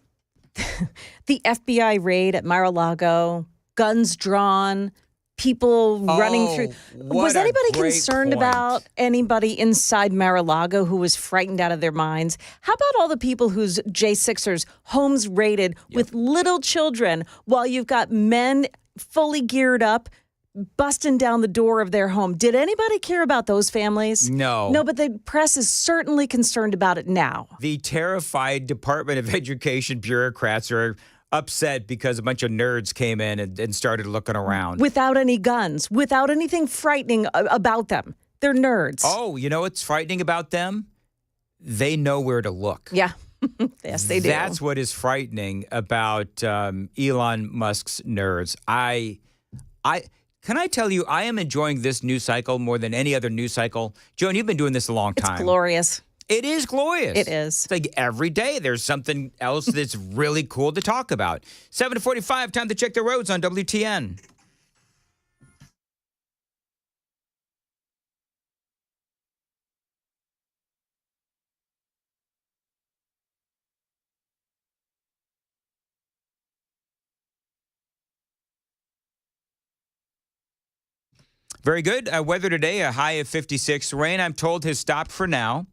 the FBI raid at Mar-a-Lago, guns drawn, people running through? Was anybody concerned about anybody inside Mar-a-Lago who was frightened out of their minds? How about all the people whose J6ers homes raided with little children while you've got men fully geared up, busting down the door of their home? Did anybody care about those families? No. No, but the press is certainly concerned about it now. The terrified Department of Education bureaucrats are upset because a bunch of nerds came in and started looking around. Without any guns, without anything frightening about them. They're nerds. Oh, you know what's frightening about them? They know where to look. Yeah. Yes, they do. That's what is frightening about Elon Musk's nerds. Can I tell you, I am enjoying this news cycle more than any other news cycle. Joan, you've been doing this a long time. It's glorious. It is glorious. It is. It's like every day there's something else that's really cool to talk about. 7:45, time to check the roads on WTN. Very good. Weather today, a high of 56. Rain, I'm told, has stopped for now,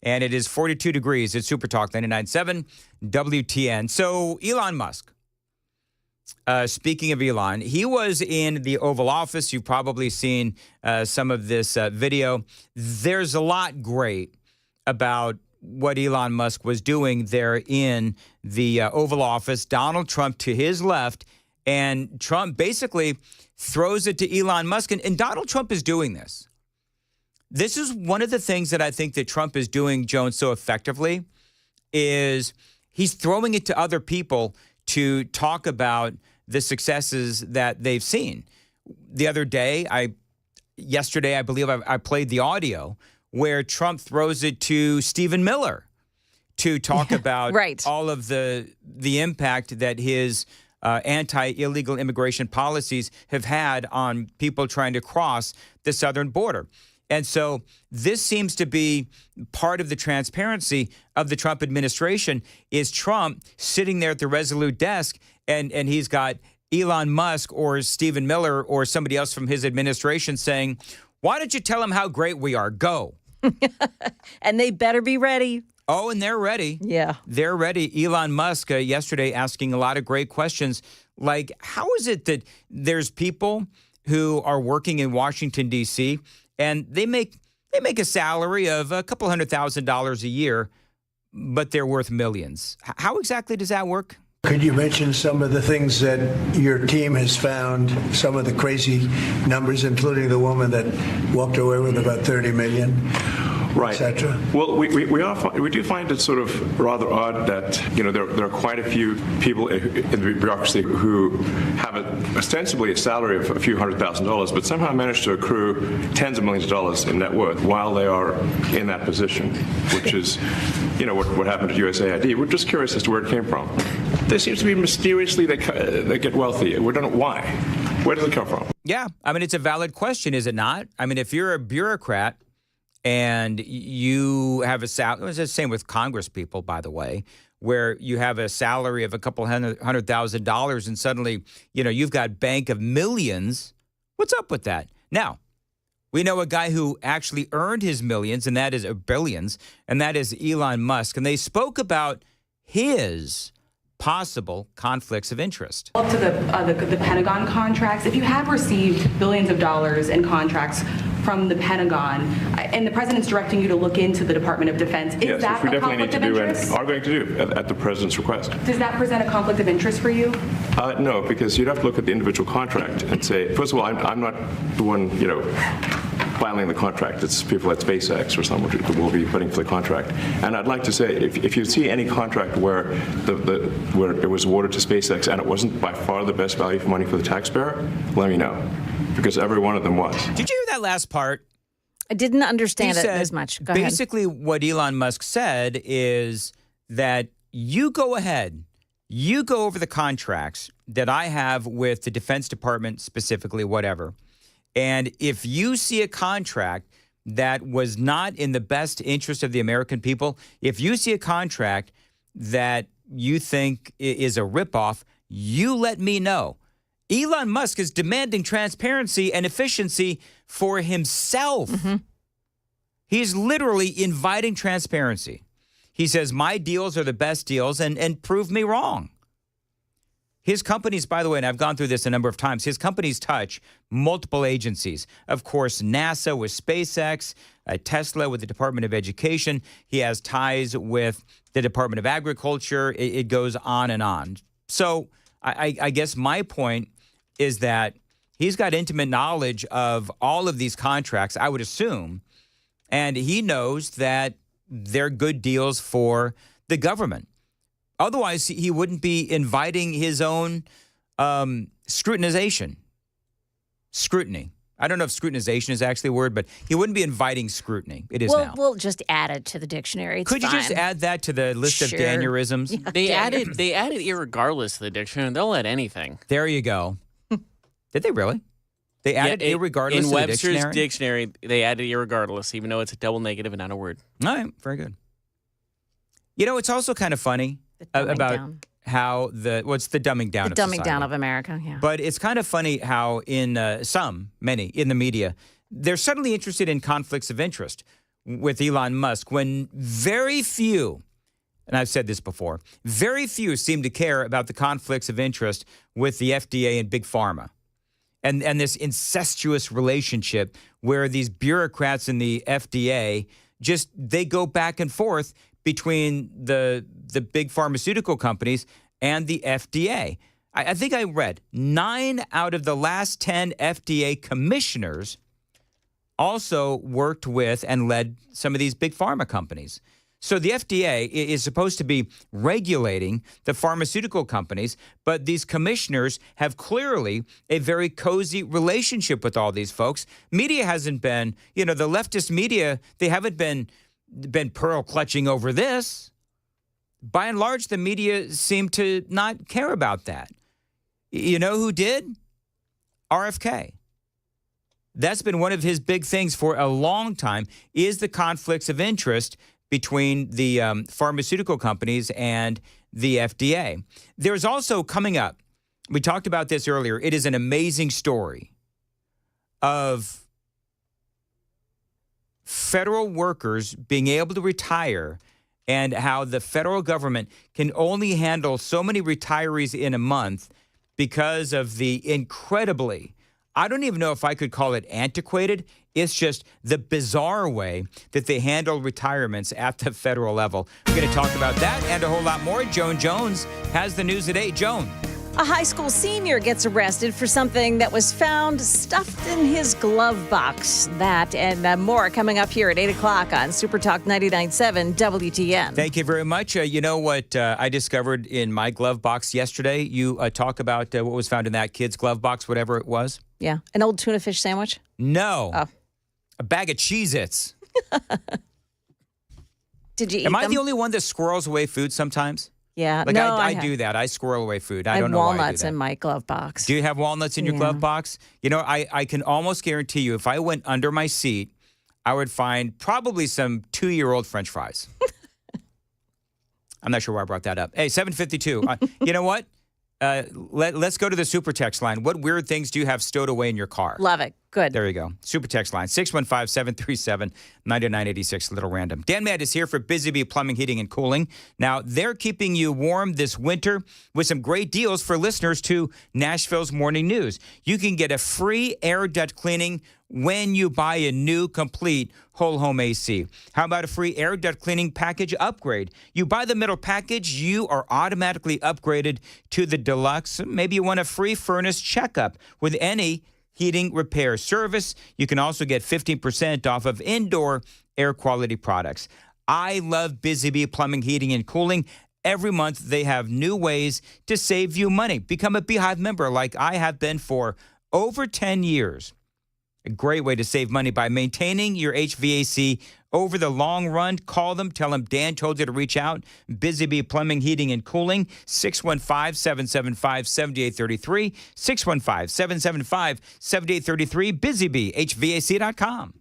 and it is 42 degrees at Super Talk 99.7 WTN. So Elon Musk, speaking of Elon, he was in the Oval Office. You've probably seen some of this video. There's a lot great about what Elon Musk was doing there in the Oval Office. Donald Trump to his left, and Trump basically throws it to Elon Musk. And Donald Trump is doing this. This is one of the things that I think that Trump is doing, Joan, so effectively, is he's throwing it to other people to talk about the successes that they've seen. The other day, yesterday, I believe I played the audio where Trump throws it to Stephen Miller to talk about all of the impact that his anti-illegal immigration policies have had on people trying to cross the southern border. And so this seems to be part of the transparency of the Trump administration, is Trump sitting there at the Resolute desk, and he's got Elon Musk or Stephen Miller or somebody else from his administration saying, why don't you tell him how great we are? Go. And they better be ready. Oh, and they're ready. Yeah. They're ready. Elon Musk yesterday asking a lot of great questions, like how is it that there's people who are working in Washington, D.C., and they make a salary of a couple $100,000 a year, but they're worth millions. How exactly does that work? Could you mention some of the things that your team has found, some of the crazy numbers, including the woman that walked away with about $30 million? Right. Etc. Well, we do find it sort of rather odd that there are quite a few people in the bureaucracy who have ostensibly a salary of a few $100,000, but somehow manage to accrue tens of millions of dollars in net worth while they are in that position, which is what happened at USAID. We're just curious as to where it came from. There seems to be mysteriously they get wealthy. We don't know why. Where does it come from? Yeah, I mean, it's a valid question, is it not? I mean, if you're a bureaucrat and you have a salary, it's the same with Congress people, by the way, where you have a salary of a couple $100,000 and suddenly, you've got bank of millions. What's up with that? Now, we know a guy who actually earned his millions, and that is billions, and that is Elon Musk. And they spoke about his possible conflicts of interest. Up to the Pentagon contracts, if you have received billions of dollars in contracts from the Pentagon, and the president's directing you to look into the Department of Defense, is that a conflict of interest? And are going to do at the president's request. Does that present a conflict of interest for you? No, because you'd have to look at the individual contract and say, first of all, I'm not the one, filing the contract. It's people at SpaceX or someone who will be putting for the contract. And I'd like to say, if you see any contract where where it was awarded to SpaceX and it wasn't by far the best value for money for the taxpayer, let me know, because every one of them was. Did you hear that last part? I didn't understand it as much. Go ahead. Basically, what Elon Musk said is that you go ahead, you go over the contracts that I have with the Defense Department specifically, whatever. And if you see a contract that was not in the best interest of the American people, if you see a contract that you think is a ripoff, you let me know. Elon Musk is demanding transparency and efficiency for himself. Mm-hmm. He's literally inviting transparency. He says, my deals are the best deals, and prove me wrong. His companies, by the way, and I've gone through this a number of times, his companies touch multiple agencies. Of course, NASA with SpaceX, Tesla with the Department of Education. He has ties with the Department of Agriculture. It goes on and on. So I guess my point is that he's got intimate knowledge of all of these contracts, I would assume, and he knows that they're good deals for the government. Otherwise, he wouldn't be inviting his own scrutinization. Scrutiny. I don't know if scrutinization is actually a word, but he wouldn't be inviting scrutiny. It is now. We'll just add it to the dictionary. It's Could you fine. just add that to the list of Danierisms? Yeah, They added irregardless to the dictionary. They'll add anything. There you go. Did they really? They added irregardless in to the Webster's dictionary? They added irregardless, even though it's a double negative and not a word. All right, very good. It's also kind of funny about how what's the dumbing down The of dumbing society. down of America, yeah. But it's kind of funny how in many in the media, they're suddenly interested in conflicts of interest with Elon Musk when very few, and I've said this before, very few seem to care about the conflicts of interest with the FDA and Big Pharma. And this incestuous relationship where these bureaucrats in the FDA they go back and forth between the big pharmaceutical companies and the FDA. I think I read 9 out of the last 10 FDA commissioners also worked with and led some of these big pharma companies. So the FDA is supposed to be regulating the pharmaceutical companies, but these commissioners have clearly a very cozy relationship with all these folks. Media hasn't been, the leftist media, they haven't been pearl clutching over this. By and large, the media seem to not care about that. You know who did? RFK. That's been one of his big things for a long time, is the conflicts of interest between the pharmaceutical companies and the FDA. There's also coming up, we talked about this earlier, it is an amazing story of federal workers being able to retire and how the federal government can only handle so many retirees in a month because of the incredibly, I don't even know if I could call it antiquated. It's just the bizarre way that they handle retirements at the federal level. We're going to talk about that and a whole lot more. Joan Jones has the news today. Joan. A high school senior gets arrested for something that was found stuffed in his glove box. That and more coming up here at 8 o'clock on Super Talk 99.7 WTN. Thank you very much. You know what I discovered in my glove box yesterday? You talk about what was found in that kid's glove box, whatever it was. Yeah, an old tuna fish sandwich? No. Oh. A bag of Cheez-Its. Did you eat Am I them? the only one that squirrels away food sometimes? Yeah. Like no, I do that. I squirrel away food. I have don't know why I do walnuts that. in my glove box. Do you have walnuts in your glove box? You know, I can almost guarantee you if I went under my seat, I would find probably some 2-year-old French fries. I'm not sure why I brought that up. Hey, 752. You know what? Let's go to the super text line. What weird things do you have stowed away in your car? Love it. Good. There you go. Super text line, 615-737-9986. A little random. Dan Matt is here for Busy Bee Plumbing, Heating, and Cooling. Now, they're keeping you warm this winter with some great deals for listeners to Nashville's Morning News. You can get a free air duct cleaning when you buy a new complete whole home AC. How about a free air duct cleaning package upgrade? You buy the middle package, you are automatically upgraded to the deluxe. Maybe you want a free furnace checkup with any heating repair service. You can also get 15% off of indoor air quality products. I love Busy Bee Plumbing, Heating, and Cooling. Every month, they have new ways to save you money. Become a Beehive member like I have been for over 10 years. A great way to save money by maintaining your HVAC over the long run. Call them. Tell them Dan told you to reach out. Busy Bee Plumbing, Heating, and Cooling, 615-775-7833, 615-775-7833, busybeehvac.com.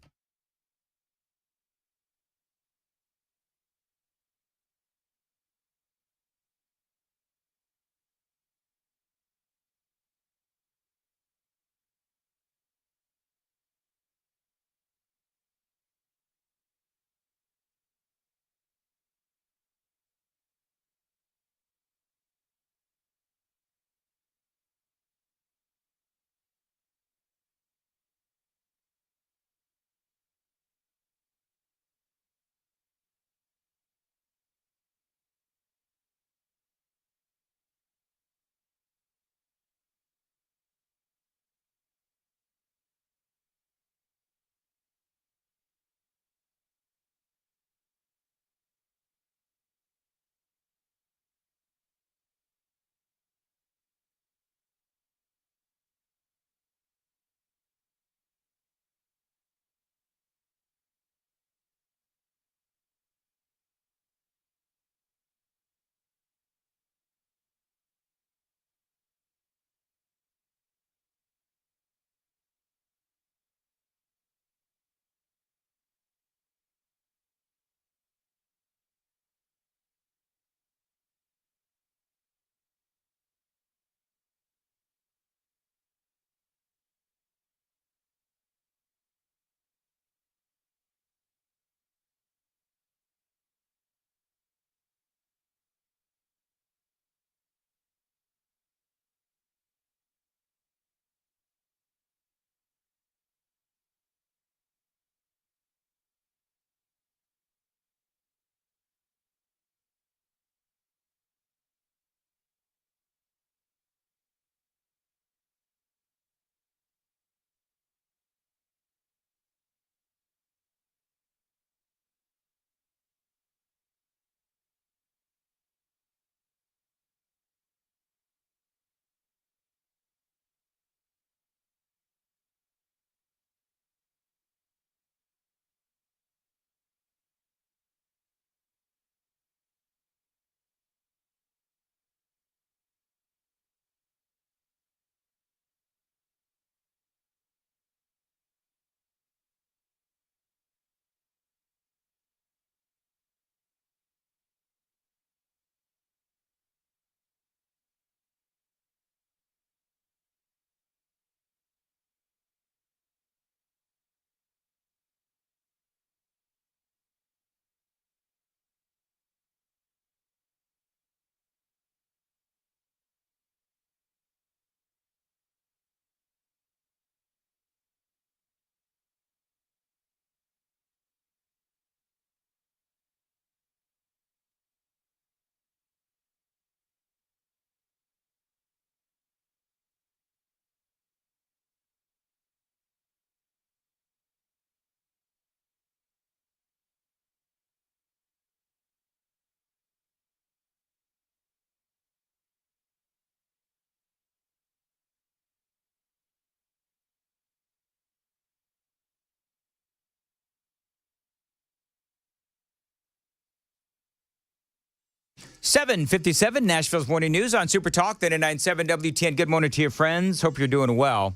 7:57, Nashville's Morning News on Super Talk, 99.7 WTN. Good morning to your friends. Hope you're doing well.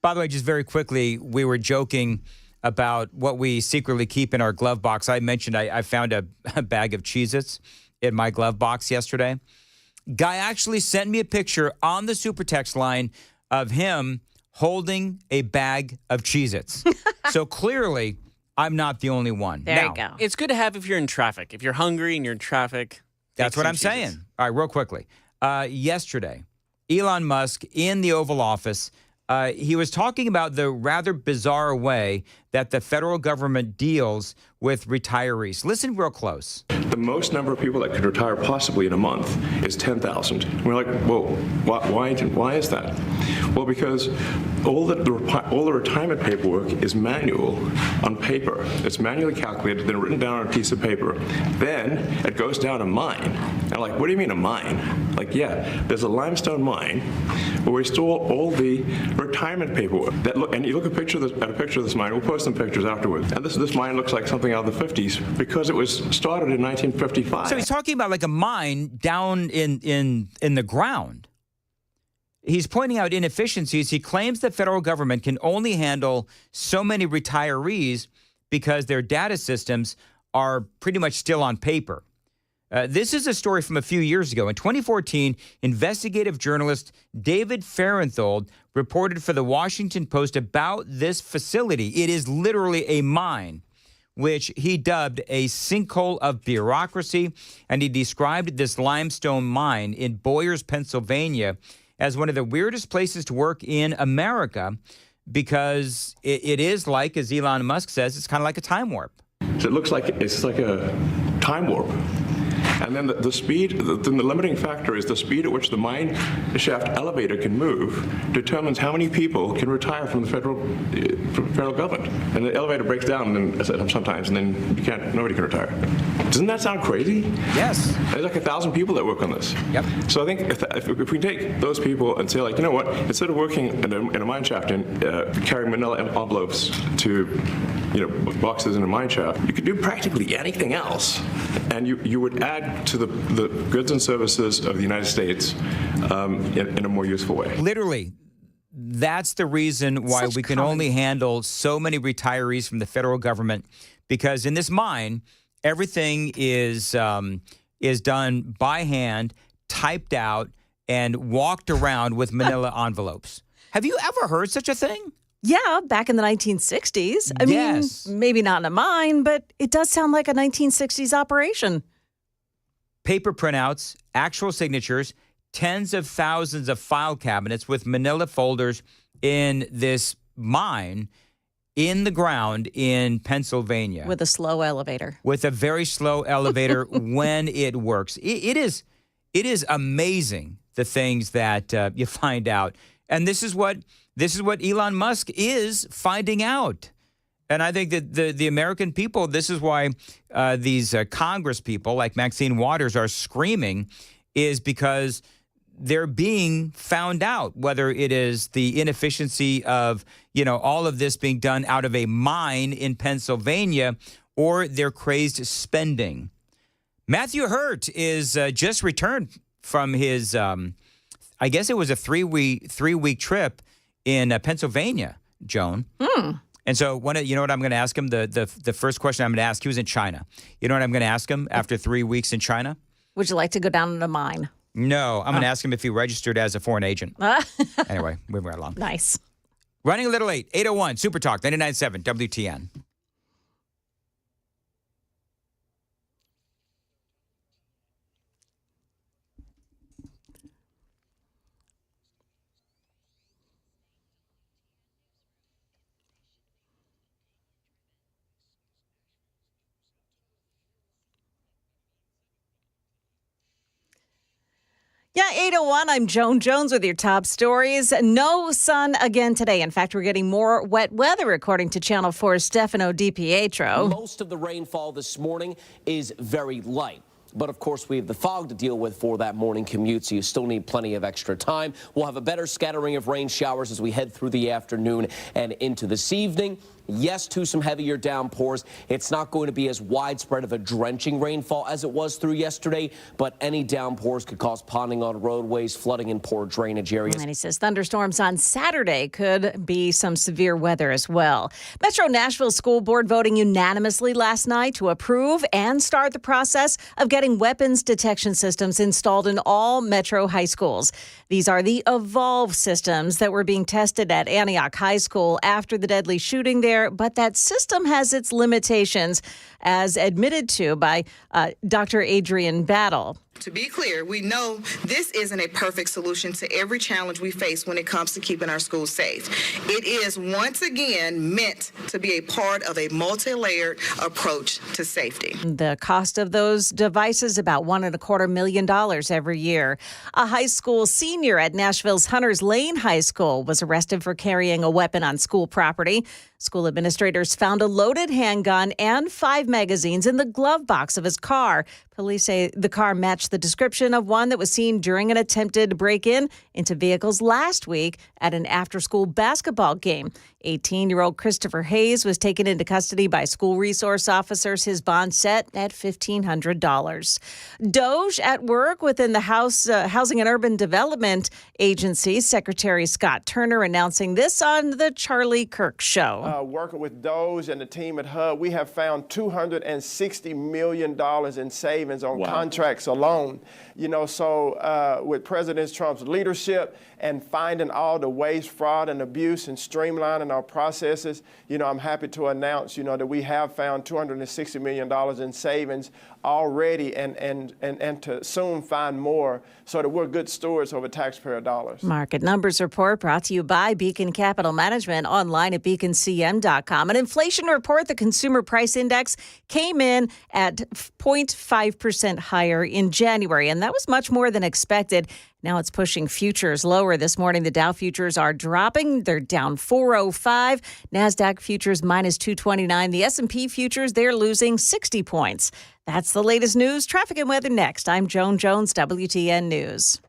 By the way, just very quickly, we were joking about what we secretly keep in our glove box. I mentioned I found a bag of Cheez-Its in my glove box yesterday. Guy actually sent me a picture on the Super Text line of him holding a bag of Cheez-Its. So clearly, I'm not the only one. There you go. It's good to have if you're in traffic. If you're hungry and you're in traffic. That's what I'm saying. All right, real quickly. Yesterday, Elon Musk in the Oval Office, he was talking about the rather bizarre way that the federal government deals with retirees. Listen real close. The most number of people that could retire possibly in a month is 10,000. We're like, well, why is that? Well, because all the retirement paperwork is manual on paper. It's manually calculated, then written down on a piece of paper. Then it goes down a mine. And I'm like, what do you mean a mine? Like, yeah, there's a limestone mine where we store all the retirement paperwork. And you look at a picture of this mine. We'll post some pictures afterwards. And this mine looks like something out of the 50s because it was started in 1955. So he's talking about like a mine down in the ground. He's pointing out inefficiencies. He claims the federal government can only handle so many retirees because their data systems are pretty much still on paper. This is a story from a few years ago. In 2014, investigative journalist David Farenthold reported for the Washington Post about this facility. It is literally a mine, which he dubbed a sinkhole of bureaucracy, and he described this limestone mine in Boyers, Pennsylvania, as one of the weirdest places to work in America because it is like, as Elon Musk says, it's kind of like a time warp. So it looks like it's like a time warp. And then the speed, the limiting factor is the speed at which the mine shaft elevator can move determines how many people can retire from the federal government. And the elevator breaks down sometimes, and then nobody can retire. Doesn't that sound crazy? Yes. There's like 1,000 people that work on this. Yep. So I think if we take those people and say, like, you know what, instead of working in a mine shaft and carrying manila envelopes to boxes in a mine shaft, you could do practically anything else, and you would add to the goods and services of the United States in a more useful way. Literally, that's the reason why we can only handle so many retirees from the federal government, because in this mine, everything is done by hand, typed out, and walked around with manila envelopes. Have you ever heard such a thing? Yeah, back in the 1960s. I mean, maybe not in a mine, but it does sound like a 1960s operation. Paper printouts, actual signatures, tens of thousands of file cabinets with manila folders in this mine in the ground in Pennsylvania. With a slow elevator. With a very slow elevator when it works. It is amazing, the things that you find out. And this is what Elon Musk is finding out. And I think that the American people, this is why these Congress people like Maxine Waters are screaming, is because they're being found out, whether it is the inefficiency of, all of this being done out of a mine in Pennsylvania or their crazed spending. Matthew Hurt is just returned from his, I guess it was a three-week trip in Pennsylvania, Joan. And so, you know what I'm going to ask him? The first question I'm going to ask, he was in China. You know what I'm going to ask him after 3 weeks in China? Would you like to go down in a mine? No, I'm going to ask him if he registered as a foreign agent. Anyway, moving right along. Nice. Running a little late, 8:01, Super Talk, 99.7 WTN. Yeah, 8:01, I'm Joan Jones with your top stories. No sun again today. In fact, we're getting more wet weather, according to Channel 4's Stefano DiPietro. Most of the rainfall this morning is very light. But, of course, we have the fog to deal with for that morning commute, so you still need plenty of extra time. We'll have a better scattering of rain showers as we head through the afternoon and into this evening. Yes, to some heavier downpours. It's not going to be as widespread of a drenching rainfall as it was through yesterday, but any downpours could cause ponding on roadways, flooding in poor drainage areas. And he says thunderstorms on Saturday could be some severe weather as well. Metro Nashville School Board voting unanimously last night to approve and start the process of getting weapons detection systems installed in all Metro high schools. These are the Evolve systems that were being tested at Antioch High School after the deadly shooting there, but that system has its limitations, as admitted to by Dr. Adrian Battle. To be clear, we know this isn't a perfect solution to every challenge we face when it comes to keeping our schools safe. It is once again meant to be a part of a multi-layered approach to safety. The cost of those devices about $1.25 million every year. A high school senior at Nashville's Hunters Lane High School was arrested for carrying a weapon on school property. School administrators found a loaded handgun and 5 magazines in the glove box of his car. Police say the car matched the description of one that was seen during an attempted break-in into vehicles last week at an after-school basketball game. 18-year-old Christopher Hayes was taken into custody by school resource officers. His bond set at $1,500. Doge at work within the Housing and Urban Development Agency. Secretary Scott Turner announcing this on the Charlie Kirk Show. Working with Doge and the team at HUD, we have found $260 million in savings on contracts alone. So with President Trump's leadership and finding all the waste, fraud, and abuse and streamlining our processes, I'm happy to announce, that we have found $260 million in savings already and to soon find more so that we're good stewards over taxpayer dollars. Market Numbers Report brought to you by Beacon Capital Management, online at beaconcm.com. An inflation report, the Consumer Price Index, came in at 0.5% higher in January, and that was much more than expected. Now it's pushing futures lower this morning. The Dow futures are dropping. They're down 405. NASDAQ futures minus 229. The S&P futures, they're losing 60 points. That's the latest news. Traffic and weather next. I'm Joan Jones, WTN News.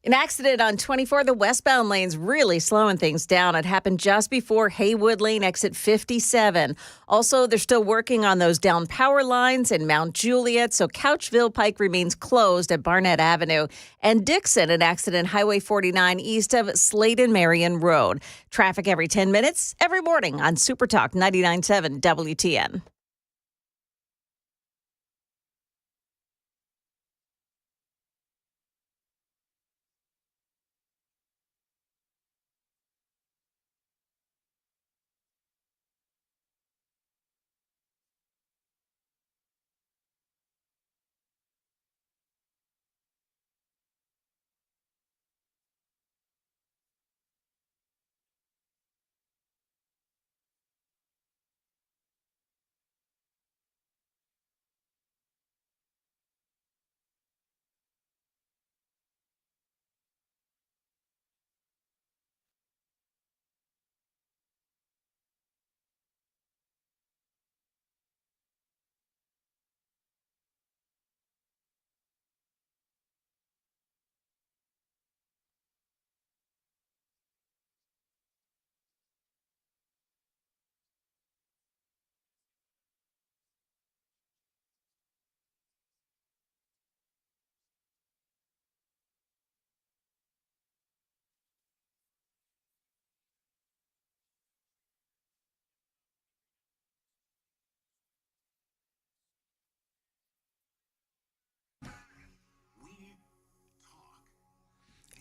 An accident on 24, the westbound lane's really slowing things down. It happened just before Haywood Lane, exit 57. Also, they're still working on those down power lines in Mount Juliet, so Couchville Pike remains closed at Barnett Avenue. And Dixon, an accident, Highway 49 east of Slade Marion Road. Traffic every 10 minutes, every morning on Super Talk 99.7 WTN.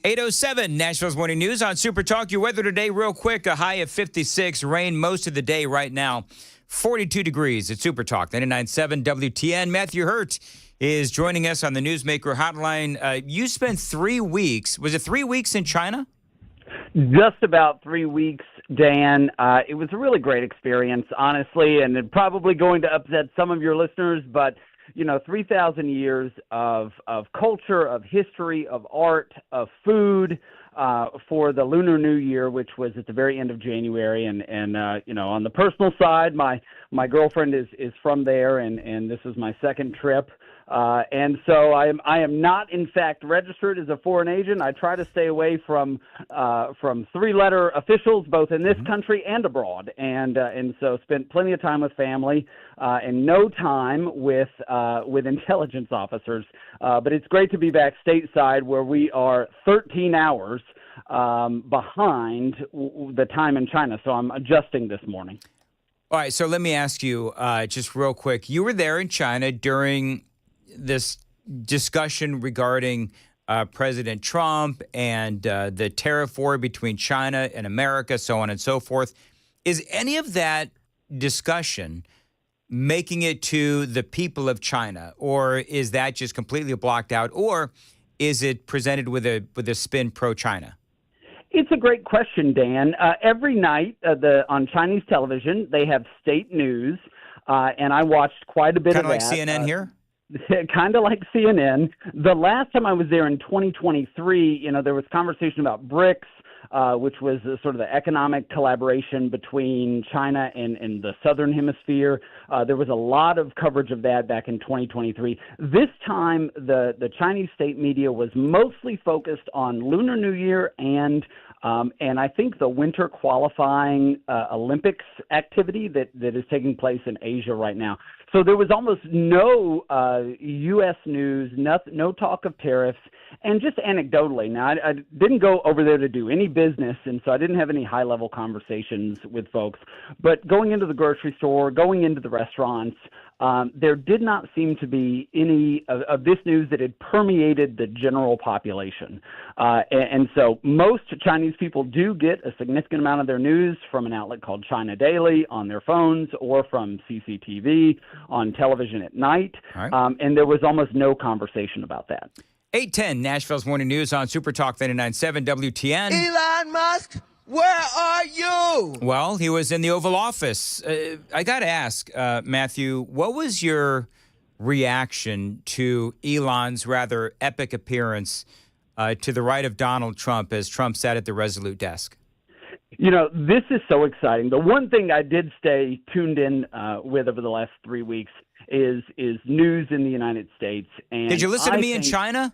8:07, Nashville's Morning News on Super Talk. Your weather today, real quick, a high of 56, rain most of the day right now, 42 degrees at Super Talk, 99.7 WTN. Matthew Hurt is joining us on the Newsmaker Hotline. You spent 3 weeks, was it 3 weeks in China? Just about 3 weeks, Dan. It was a really great experience, honestly, and probably going to upset some of your listeners, but 3,000 years of culture, of history, of art, of food for the Lunar New Year, which was at the very end of January. And on the personal side, my girlfriend is from there, and this was my second trip. And so I am not, in fact, registered as a foreign agent. I try to stay away from three-letter officials, both in this country and abroad. And so spent plenty of time with family and no time with intelligence officers. But it's great to be back stateside, where we are 13 hours behind the time in China. So I'm adjusting this morning. All right. So let me ask you just real quick. You were there in China during this discussion regarding President Trump and the tariff war between China and America, so on and so forth. Is any of that discussion making it to the people of China, or is that just completely blocked out, or is it presented with a spin pro-China? It's a great question, Dan. Every night on Chinese television, they have state news, and I watched quite a bit of that. Kind of like CNN here? Kind of like CNN. The last time I was there in 2023, there was conversation about BRICS, which was sort of the economic collaboration between China and the Southern Hemisphere. There was a lot of coverage of that back in 2023. This time, the Chinese state media was mostly focused on Lunar New Year and I think the winter qualifying Olympics activity that is taking place in Asia right now. So there was almost no U.S. news, no talk of tariffs, and just anecdotally. Now, I didn't go over there to do any business, and so I didn't have any high-level conversations with folks. But going into the grocery store, going into the restaurants, there did not seem to be any of this news that had permeated the general population. And so most Chinese people do get a significant amount of their news from an outlet called China Daily on their phones or from CCTV on television at night. All right. And there was almost no conversation about that. 8:10, Nashville's Morning News on Super Talk 99.7 WTN. Elon Musk, where are you? Well, he was in the Oval Office. I got to ask, Matthew, what was your reaction to Elon's rather epic appearance to the right of Donald Trump as Trump sat at the Resolute desk? This is so exciting. The one thing I did stay tuned in with over the last 3 weeks is news in the United States. And did you listen to me in China?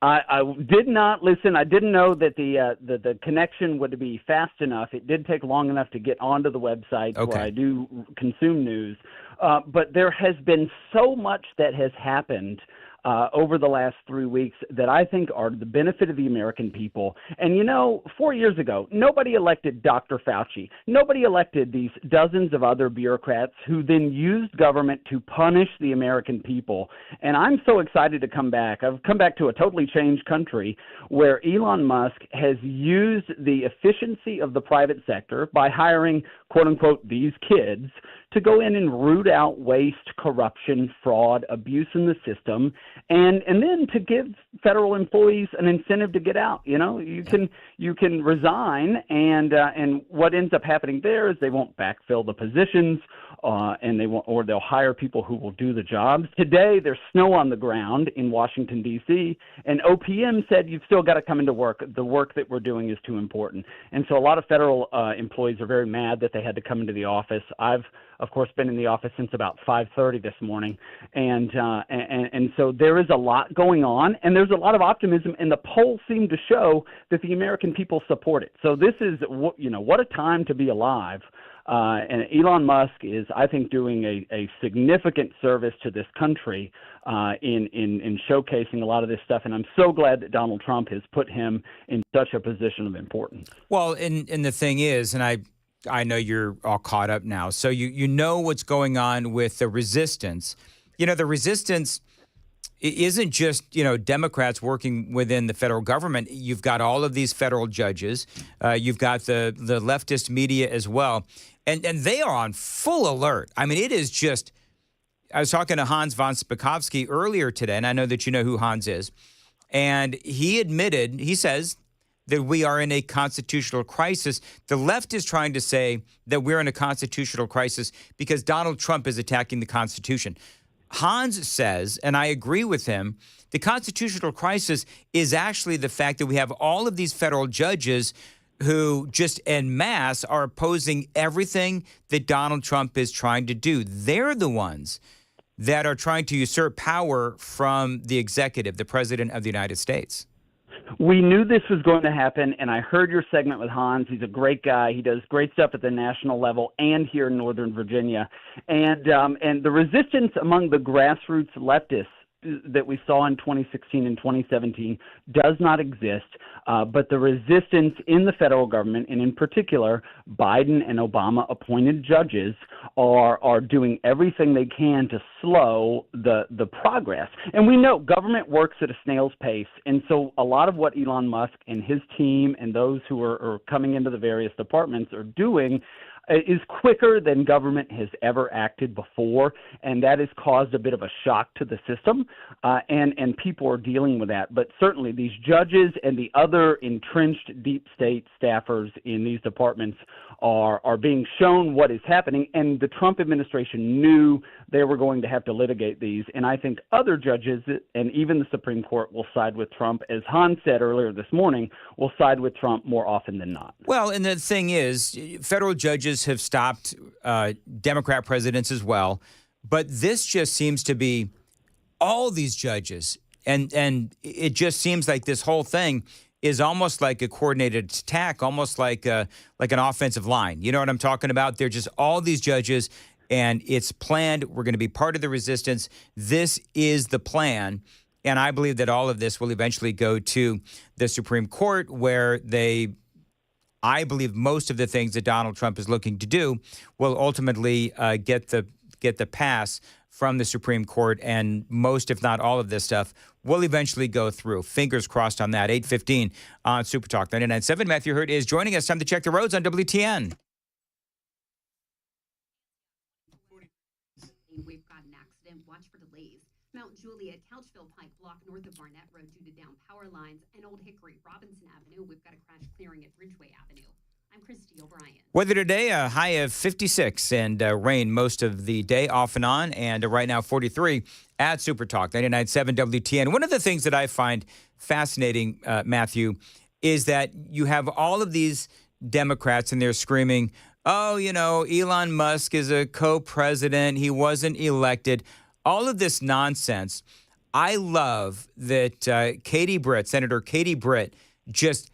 I did not listen. I didn't know that the connection would be fast enough. It did take long enough to get onto the website where I do consume news. But there has been so much that has happened over the last 3 weeks that I think are the benefit of the American people. And 4 years ago, nobody elected Dr. Fauci. Nobody elected these dozens of other bureaucrats who then used government to punish the American people. And I'm so excited to come back. I've come back to a totally changed country where Elon Musk has used the efficiency of the private sector by hiring, quote unquote, these kids to go in and root out waste, corruption, fraud, abuse in the system, and then to give federal employees an incentive to get out. You can resign, and what ends up happening there is they won't backfill the positions, and they'll hire people who will do the jobs. Today, there's snow on the ground in Washington D.C., and OPM said you've still got to come into work. The work that we're doing is too important, and so a lot of federal employees are very mad that they had to come into the office. I've of course, been in the office since about 5:30 this morning, and so there is a lot going on, and there's a lot of optimism, and the polls seem to show that the American people support it. So this is, what a time to be alive. And Elon Musk is, I think, doing a significant service to this country in showcasing a lot of this stuff. And I'm so glad that Donald Trump has put him in such a position of importance. Well, and the thing is, and I know you're all caught up now, so you know what's going on with the resistance. The resistance isn't just, Democrats working within the federal government. You've got all of these federal judges. You've got the leftist media as well. And they are on full alert. I mean, it is just, I was talking to Hans von Spakovsky earlier today, and I know that you know who Hans is. And he says that we are in a constitutional crisis. The left is trying to say that we're in a constitutional crisis because Donald Trump is attacking the Constitution. Hans says, and I agree with him, the constitutional crisis is actually the fact that we have all of these federal judges who just en masse are opposing everything that Donald Trump is trying to do. They're the ones that are trying to usurp power from the executive, the president of the United States. We knew this was going to happen, and I heard your segment with Hans. He's a great guy. He does great stuff at the national level and here in Northern Virginia. And the resistance among the grassroots leftists that we saw in 2016 and 2017 does not exist, but the resistance in the federal government, and in particular, Biden and Obama appointed judges are doing everything they can to slow the progress. And we know government works at a snail's pace, and so a lot of what Elon Musk and his team and those who are coming into the various departments are doing is quicker than government has ever acted before, and that has caused a bit of a shock to the system, and people are dealing with that. But certainly these judges and the other entrenched deep state staffers in these departments are being shown what is happening, and the Trump administration knew they were going to have to litigate these, and I think other judges and even the Supreme Court will side with Trump. As Hans said earlier this morning, will side with Trump more often than not. Well, and the thing is, federal judges have stopped Democrat presidents as well, but this just seems to be all these judges, and it just seems like this whole thing is almost like a coordinated attack, almost like an offensive line. You know what I'm talking about? They're just all these judges, and it's planned. We're going to be part of the resistance. This is the plan. And I believe that all of this will eventually go to the Supreme Court, where I believe most of the things that Donald Trump is looking to do will ultimately get the pass from the Supreme Court, and most, if not all of this stuff, will eventually go through. Fingers crossed on that. 8:15 on Super Talk 99.7. Matthew Hurt is joining us. Time to check the roads on WTN. We've got an accident. Watch for delays. Mount Juliet, Couchville Pike block north of Barnett Road due to down power lines, and Old Hickory, Robinson Avenue. We've got a crash clearing at Ridgeway Avenue. I'm Christy O'Brien. Weather today, a high of 56 and rain most of the day off and on, and right now 43 at Super Talk 99.7 WTN. One of the things that I find fascinating, Matthew, is that you have all of these Democrats and they're screaming, oh, Elon Musk is a co-president. He wasn't elected. All of this nonsense. I love that Senator Katie Britt, just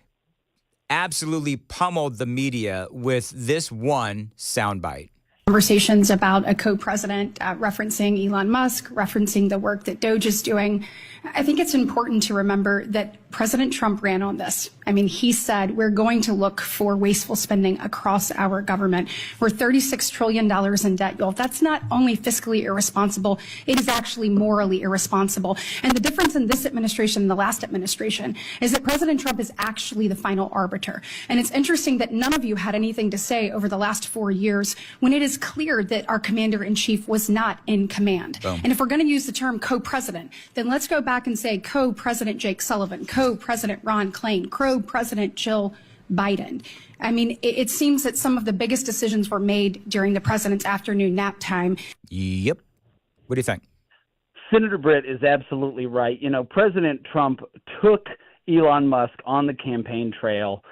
absolutely pummeled the media with this one soundbite. Conversations about a co-president, referencing Elon Musk, referencing the work that Doge is doing. I think it's important to remember that President Trump ran on this. I mean, he said we're going to look for wasteful spending across our government. We're $36 trillion in debt, y'all. That's not only fiscally irresponsible, it is actually morally irresponsible. And the difference in this administration and the last administration is that President Trump is actually the final arbiter. And it's interesting that none of you had anything to say over the last 4 years when it is clear that our commander-in-chief was not in command. Boom. And if we're going to use the term co-president, then let's go back and say co-president Jake Sullivan, co-president Ron Klain, co-president Jill Biden. I mean, it seems that some of the biggest decisions were made during the president's afternoon nap time. Yep. What do you think? Senator Britt is absolutely right. President Trump took Elon Musk on the campaign trail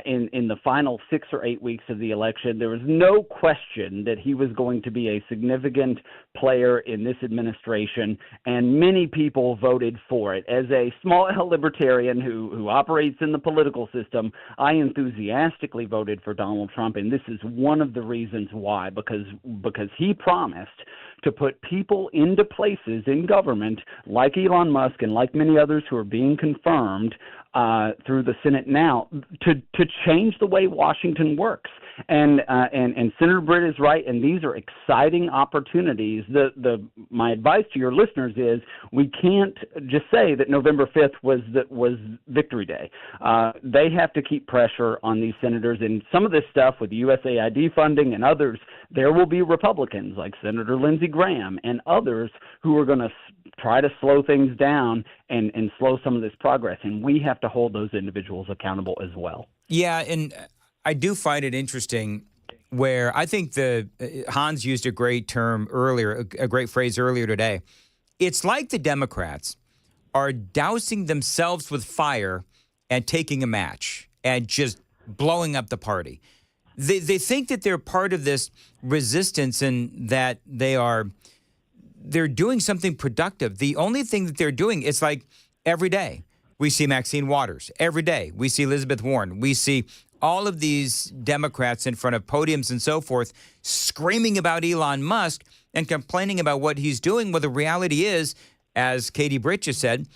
in the final 6 or 8 weeks of the election. There was no question that he was going to be a significant player in this administration, and many people voted for it. As a small L libertarian who operates in the political system, I enthusiastically voted for Donald Trump, and this is one of the reasons why, because he promised to put people into places in government like Elon Musk and like many others who are being confirmed through the Senate now to change the way Washington works. And Senator Britt is right, and these are exciting opportunities. My advice to your listeners is we can't just say that November 5th was Victory Day. They have to keep pressure on these senators, and some of this stuff with USAID funding and others, there will be Republicans like Senator Lindsey Graham and others who are going to try to slow things down and slow some of this progress, and we have to hold those individuals accountable as well. Yeah, and I do find it interesting where I think Hans used a great term earlier, a great phrase earlier today. It's like the Democrats are dousing themselves with fire and taking a match and just blowing up the party. They think that they're part of this resistance and that they're doing something productive. The only thing that they're doing is like every day we see Maxine Waters. Every day we see Elizabeth Warren. We see all of these Democrats in front of podiums and so forth screaming about Elon Musk and complaining about what he's doing. Well, the reality is, as Katie Britt just said,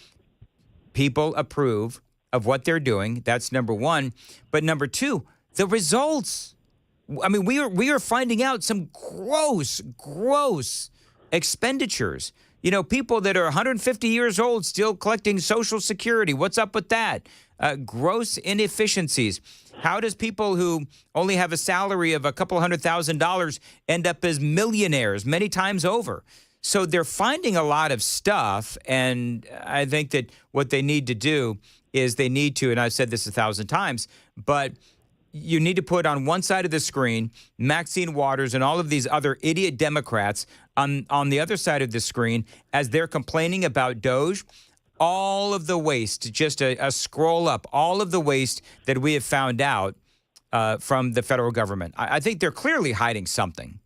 people approve of what they're doing. That's number one. But number two, the results. I mean, we are finding out some gross expenditures. You know, people that are 150 years old still collecting Social Security. What's up with that? Gross inefficiencies. How does people who only have a salary of a couple $100,000 end up as millionaires many times over? So they're finding a lot of stuff, and I think that what they need to do is they need to, and I've said this 1,000 times, but you need to put on one side of the screen Maxine Waters and all of these other idiot Democrats on the other side of the screen as they're complaining about Doge. All of the waste, just a scroll up, all of the waste that we have found out from the federal government. I think they're clearly hiding something.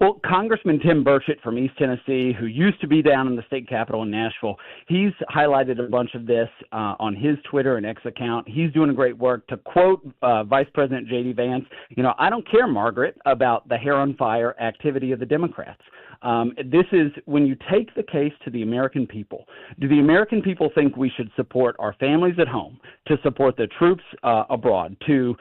Well, Congressman Tim Burchett from East Tennessee, who used to be down in the state capitol in Nashville, he's highlighted a bunch of this on his Twitter and X account. He's doing a great work. To quote Vice President J.D. Vance, I don't care, Margaret, about the hair on fire activity of the Democrats. This is when you take the case to the American people. Do the American people think we should support our families at home, to support the troops abroad, to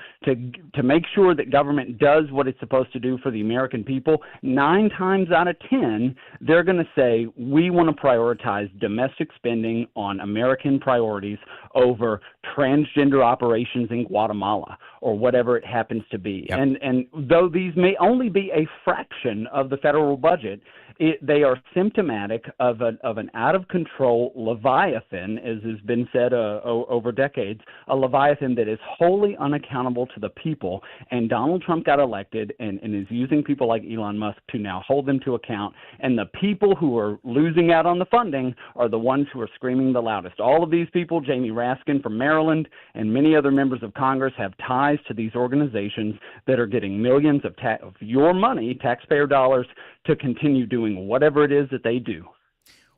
make sure that government does what it's supposed to do for the American people? 9 times out of 10, they're going to say we want to prioritize domestic spending on American priorities over transgender operations in Guatemala or whatever it happens to be. Yep. And though these may only be a fraction of the federal budget, they are symptomatic of an out-of-control leviathan, as has been said over decades, a leviathan that is wholly unaccountable to the people. And Donald Trump got elected and is using people like Elon Musk to now hold them to account. And the people who are losing out on the funding are the ones who are screaming the loudest. All of these people, Jamie Raskin from Maryland and many other members of Congress, have ties to these organizations that are getting millions of your money, taxpayer dollars, to continue doing whatever it is that they do.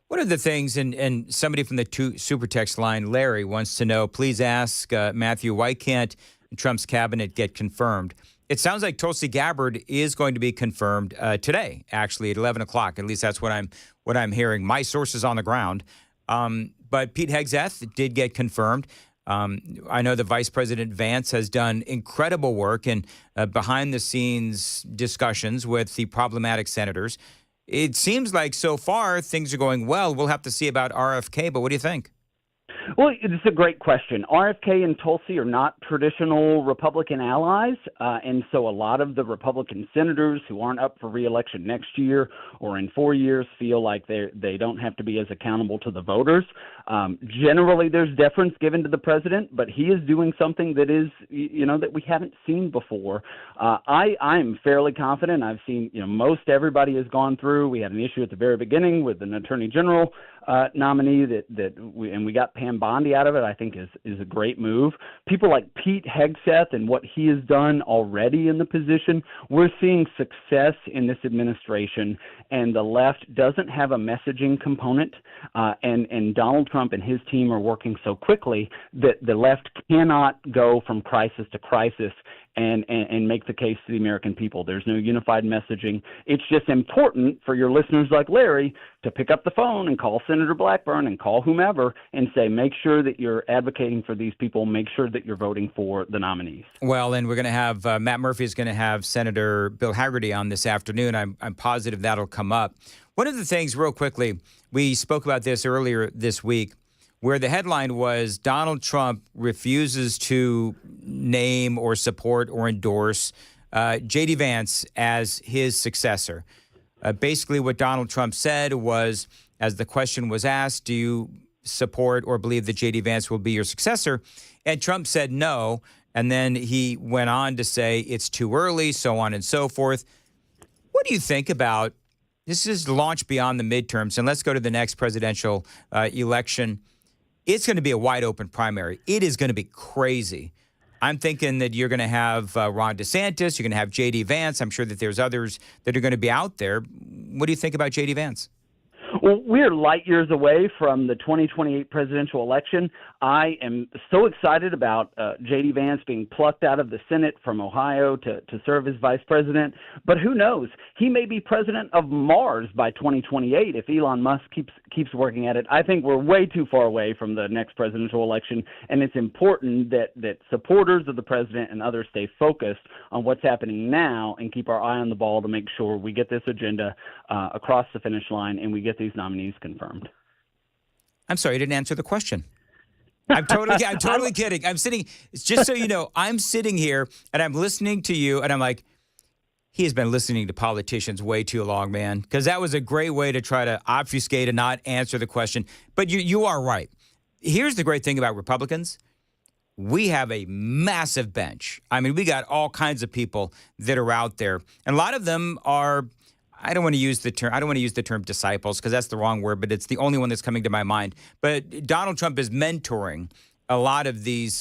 One of the things, and somebody from the super text line, Larry, wants to know, please ask Matthew, why can't Trump's cabinet get confirmed? It sounds like Tulsi Gabbard is going to be confirmed today, actually, at 11 o'clock. At least that's what I'm hearing. My sources on the ground. But Pete Hegseth did get confirmed. I know that Vice President Vance has done incredible work in behind-the-scenes discussions with the problematic senators. It seems like so far things are going well. We'll have to see about RFK, but what do you think? Well, it's a great question. RFK and Tulsi are not traditional Republican allies, and so a lot of the Republican senators who aren't up for re-election next year or in 4 years feel like they don't have to be as accountable to the voters. Generally, there's deference given to the president, but he is doing something that is, that we haven't seen before. I'm fairly confident. I've seen, most everybody has gone through. We had an issue at the very beginning with an attorney general nominee and we got Pam Bondi out of it. I think is a great move. People like Pete Hegseth and what he has done already in the position, we're seeing success in this administration, and the left doesn't have a messaging component, and Donald Trump and his team are working so quickly that the left cannot go from crisis to crisis and make the case to the American people. There's no unified messaging. It's just important for your listeners like Larry to pick up the phone and call Senator Blackburn and call whomever and say, make sure that you're advocating for these people, make sure that you're voting for the nominees. Well, and we're going to have Matt Murphy is going to have Senator Bill Hagerty on this afternoon. I'm positive that'll come up. One of the things, real quickly, we spoke about this earlier this week, where the headline was Donald Trump refuses to name or support or endorse J.D. Vance as his successor. Basically, what Donald Trump said was, as the question was asked, do you support or believe that J.D. Vance will be your successor? And Trump said no. And then he went on to say it's too early, so on and so forth. What do you think about this? Is launched beyond the midterms, and let's go to the next presidential election. It's going to be a wide open primary. It is going to be crazy. I'm thinking that you're going to have Ron DeSantis. You're going to have J.D. Vance. I'm sure that there's others that are going to be out there. What do you think about J.D. Vance? Well, we're light years away from the 2028 presidential election. I am so excited about J.D. Vance being plucked out of the Senate from Ohio to serve as vice president. But who knows? He may be president of Mars by 2028 if Elon Musk keeps working at it. I think we're way too far away from the next presidential election, and it's important that supporters of the president and others stay focused on what's happening now and keep our eye on the ball to make sure we get this agenda across the finish line and we get these nominees confirmed. I'm sorry, you didn't answer the question. I'm totally kidding. I'm sitting, just so you know, I'm sitting here and I'm listening to you and I'm like, he has been listening to politicians way too long, man, because that was a great way to try to obfuscate and not answer the question. But you are right. Here's the great thing about Republicans. We have a massive bench. I mean, we got all kinds of people that are out there. And a lot of them are, I don't want to use the term disciples because that's the wrong word, but it's the only one that's coming to my mind. But Donald Trump is mentoring a lot of these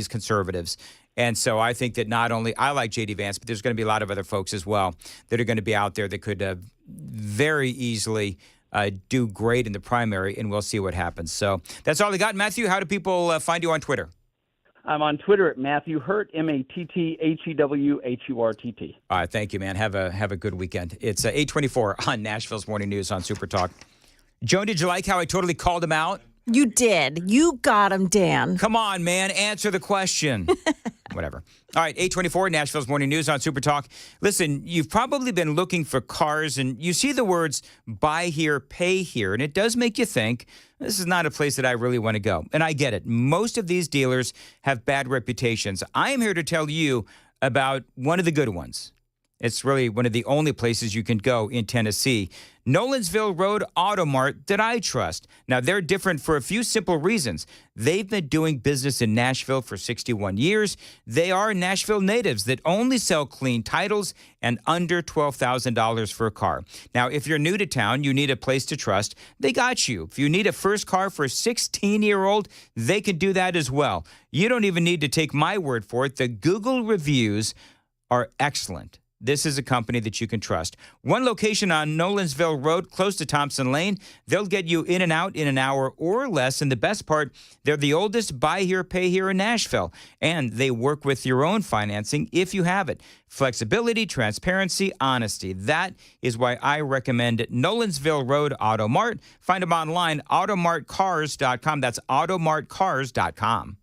conservatives. And so I think that not only I like J.D. Vance, but there's going to be a lot of other folks as well that are going to be out there that could very easily do great in the primary, and we'll see what happens. So that's all I got. Matthew, how do people find you on Twitter? I'm on Twitter at Matthew Hurt, MattheWHurtt. All right, thank you, man. Have a good weekend. It's 8:24 on Nashville's Morning News on Super Talk. Joan, did you like how I totally called him out? You did. You got him, Dan. Come on, man. Answer the question. Whatever. All right, 8:24, Nashville's Morning News on Super Talk. Listen, you've probably been looking for cars, and you see the words buy here, pay here, and it does make you think, this is not a place that I really want to go. And I get it. Most of these dealers have bad reputations. I am here to tell you about one of the good ones. It's really one of the only places you can go in Tennessee. Nolensville Road Auto Mart that I trust. Now, they're different for a few simple reasons. They've been doing business in Nashville for 61 years. They are Nashville natives that only sell clean titles and under $12,000 for a car. Now, if you're new to town, you need a place to trust. They got you. If you need a first car for a 16-year-old, they can do that as well. You don't even need to take my word for it. The Google reviews are excellent. This is a company that you can trust. One location on Nolensville Road, close to Thompson Lane. They'll get you in and out in an hour or less. And the best part, they're the oldest buy here, pay here in Nashville. And they work with your own financing if you have it. Flexibility, transparency, honesty. That is why I recommend Nolensville Road Auto Mart. Find them online, automartcars.com. That's automartcars.com.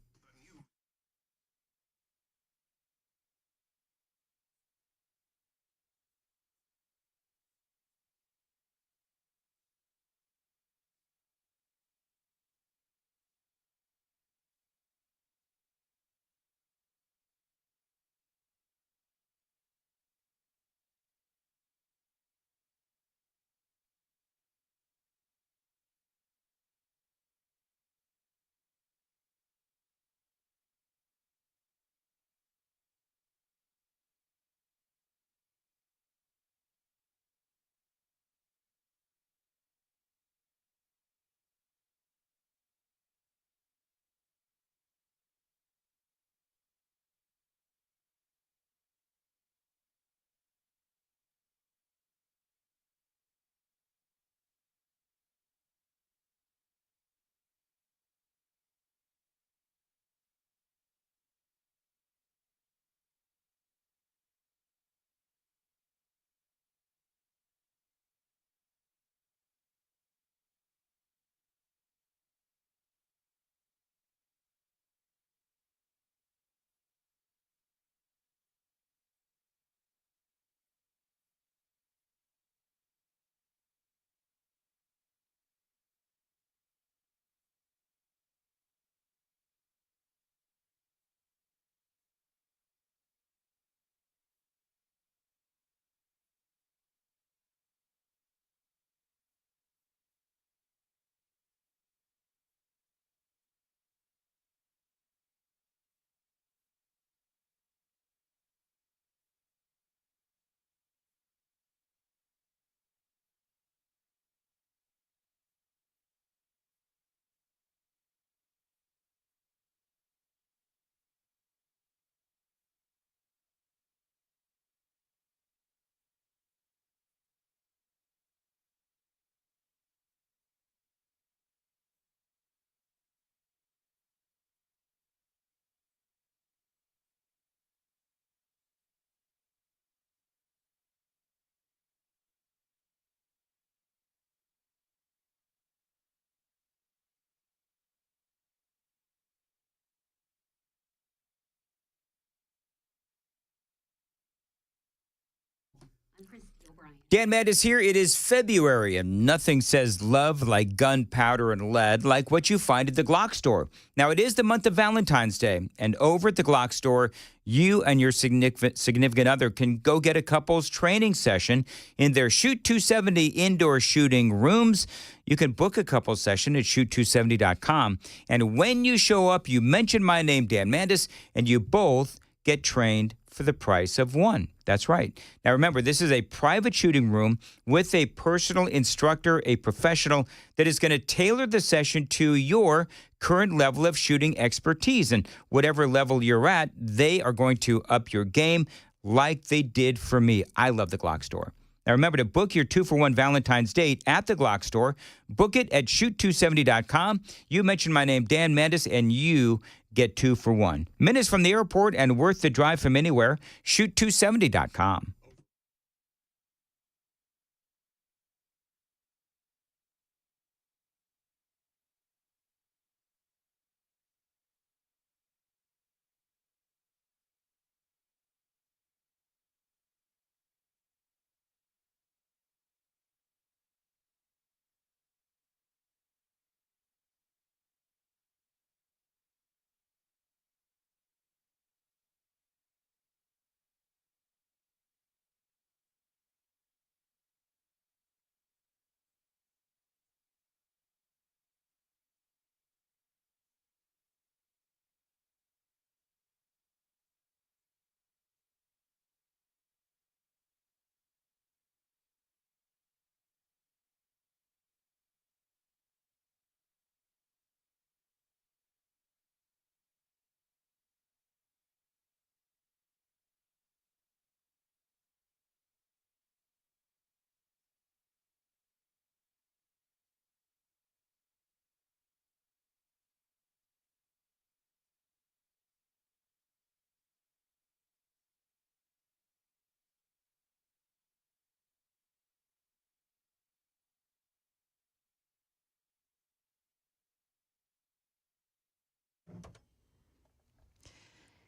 Dan Mandis here. It is February, and nothing says love like gunpowder and lead like what you find at the Glock store. Now, it is the month of Valentine's Day, and over at the Glock store, you and your significant other can go get a couples training session in their Shoot 270 indoor shooting rooms. You can book a couples session at shoot270.com, and when you show up, you mention my name, Dan Mandis, and you both get trained for the price of one. That's right. Now, remember, this is a private shooting room with a personal instructor, a professional that is going to tailor the session to your current level of shooting expertise. And whatever level you're at, they are going to up your game like they did for me. I love the Glock store. Now, remember to book your 2-for-1 Valentine's date at the Glock store. Book it at shoot270.com. You mention my name, Dan Mandis, and you get 2 for 1. Minutes from the airport and worth the drive from anywhere. Shoot270.com.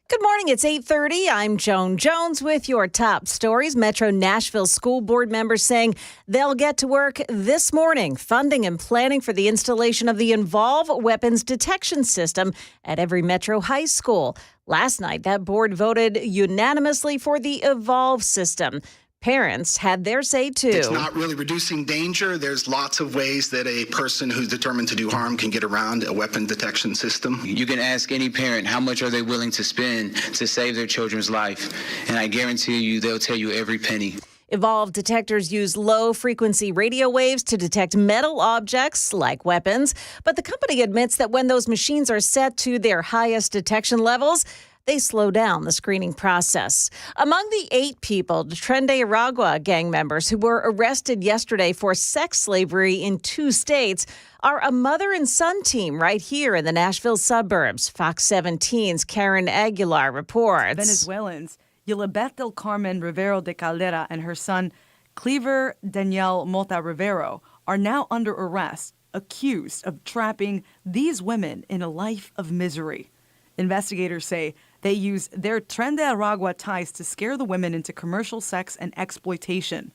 Good morning. It's 8:30. I'm Joan Jones with your top stories. Metro Nashville school board members saying they'll get to work this morning, funding and planning for the installation of the Evolve weapons detection system at every Metro high school. Last night, that board voted unanimously for the Evolve system. Parents had their say, too. It's not really reducing danger. There's lots of ways that a person who's determined to do harm can get around a weapon detection system. You can ask any parent how much are they willing to spend to save their children's life, and I guarantee you they'll tell you every penny. Evolve detectors use low-frequency radio waves to detect metal objects like weapons, but the company admits that when those machines are set to their highest detection levels, they slow down the screening process. Among the 8 people, Trende-Aragua gang members who were arrested yesterday for sex slavery in 2 states are a mother and son team right here in the Nashville suburbs. Fox 17's Karen Aguilar reports. Venezuelans Yolibeth del Carmen Rivero de Caldera and her son Cleaver Daniel Mota Rivero are now under arrest, accused of trapping these women in a life of misery. Investigators say they use their Trende-Aragua ties to scare the women into commercial sex and exploitation.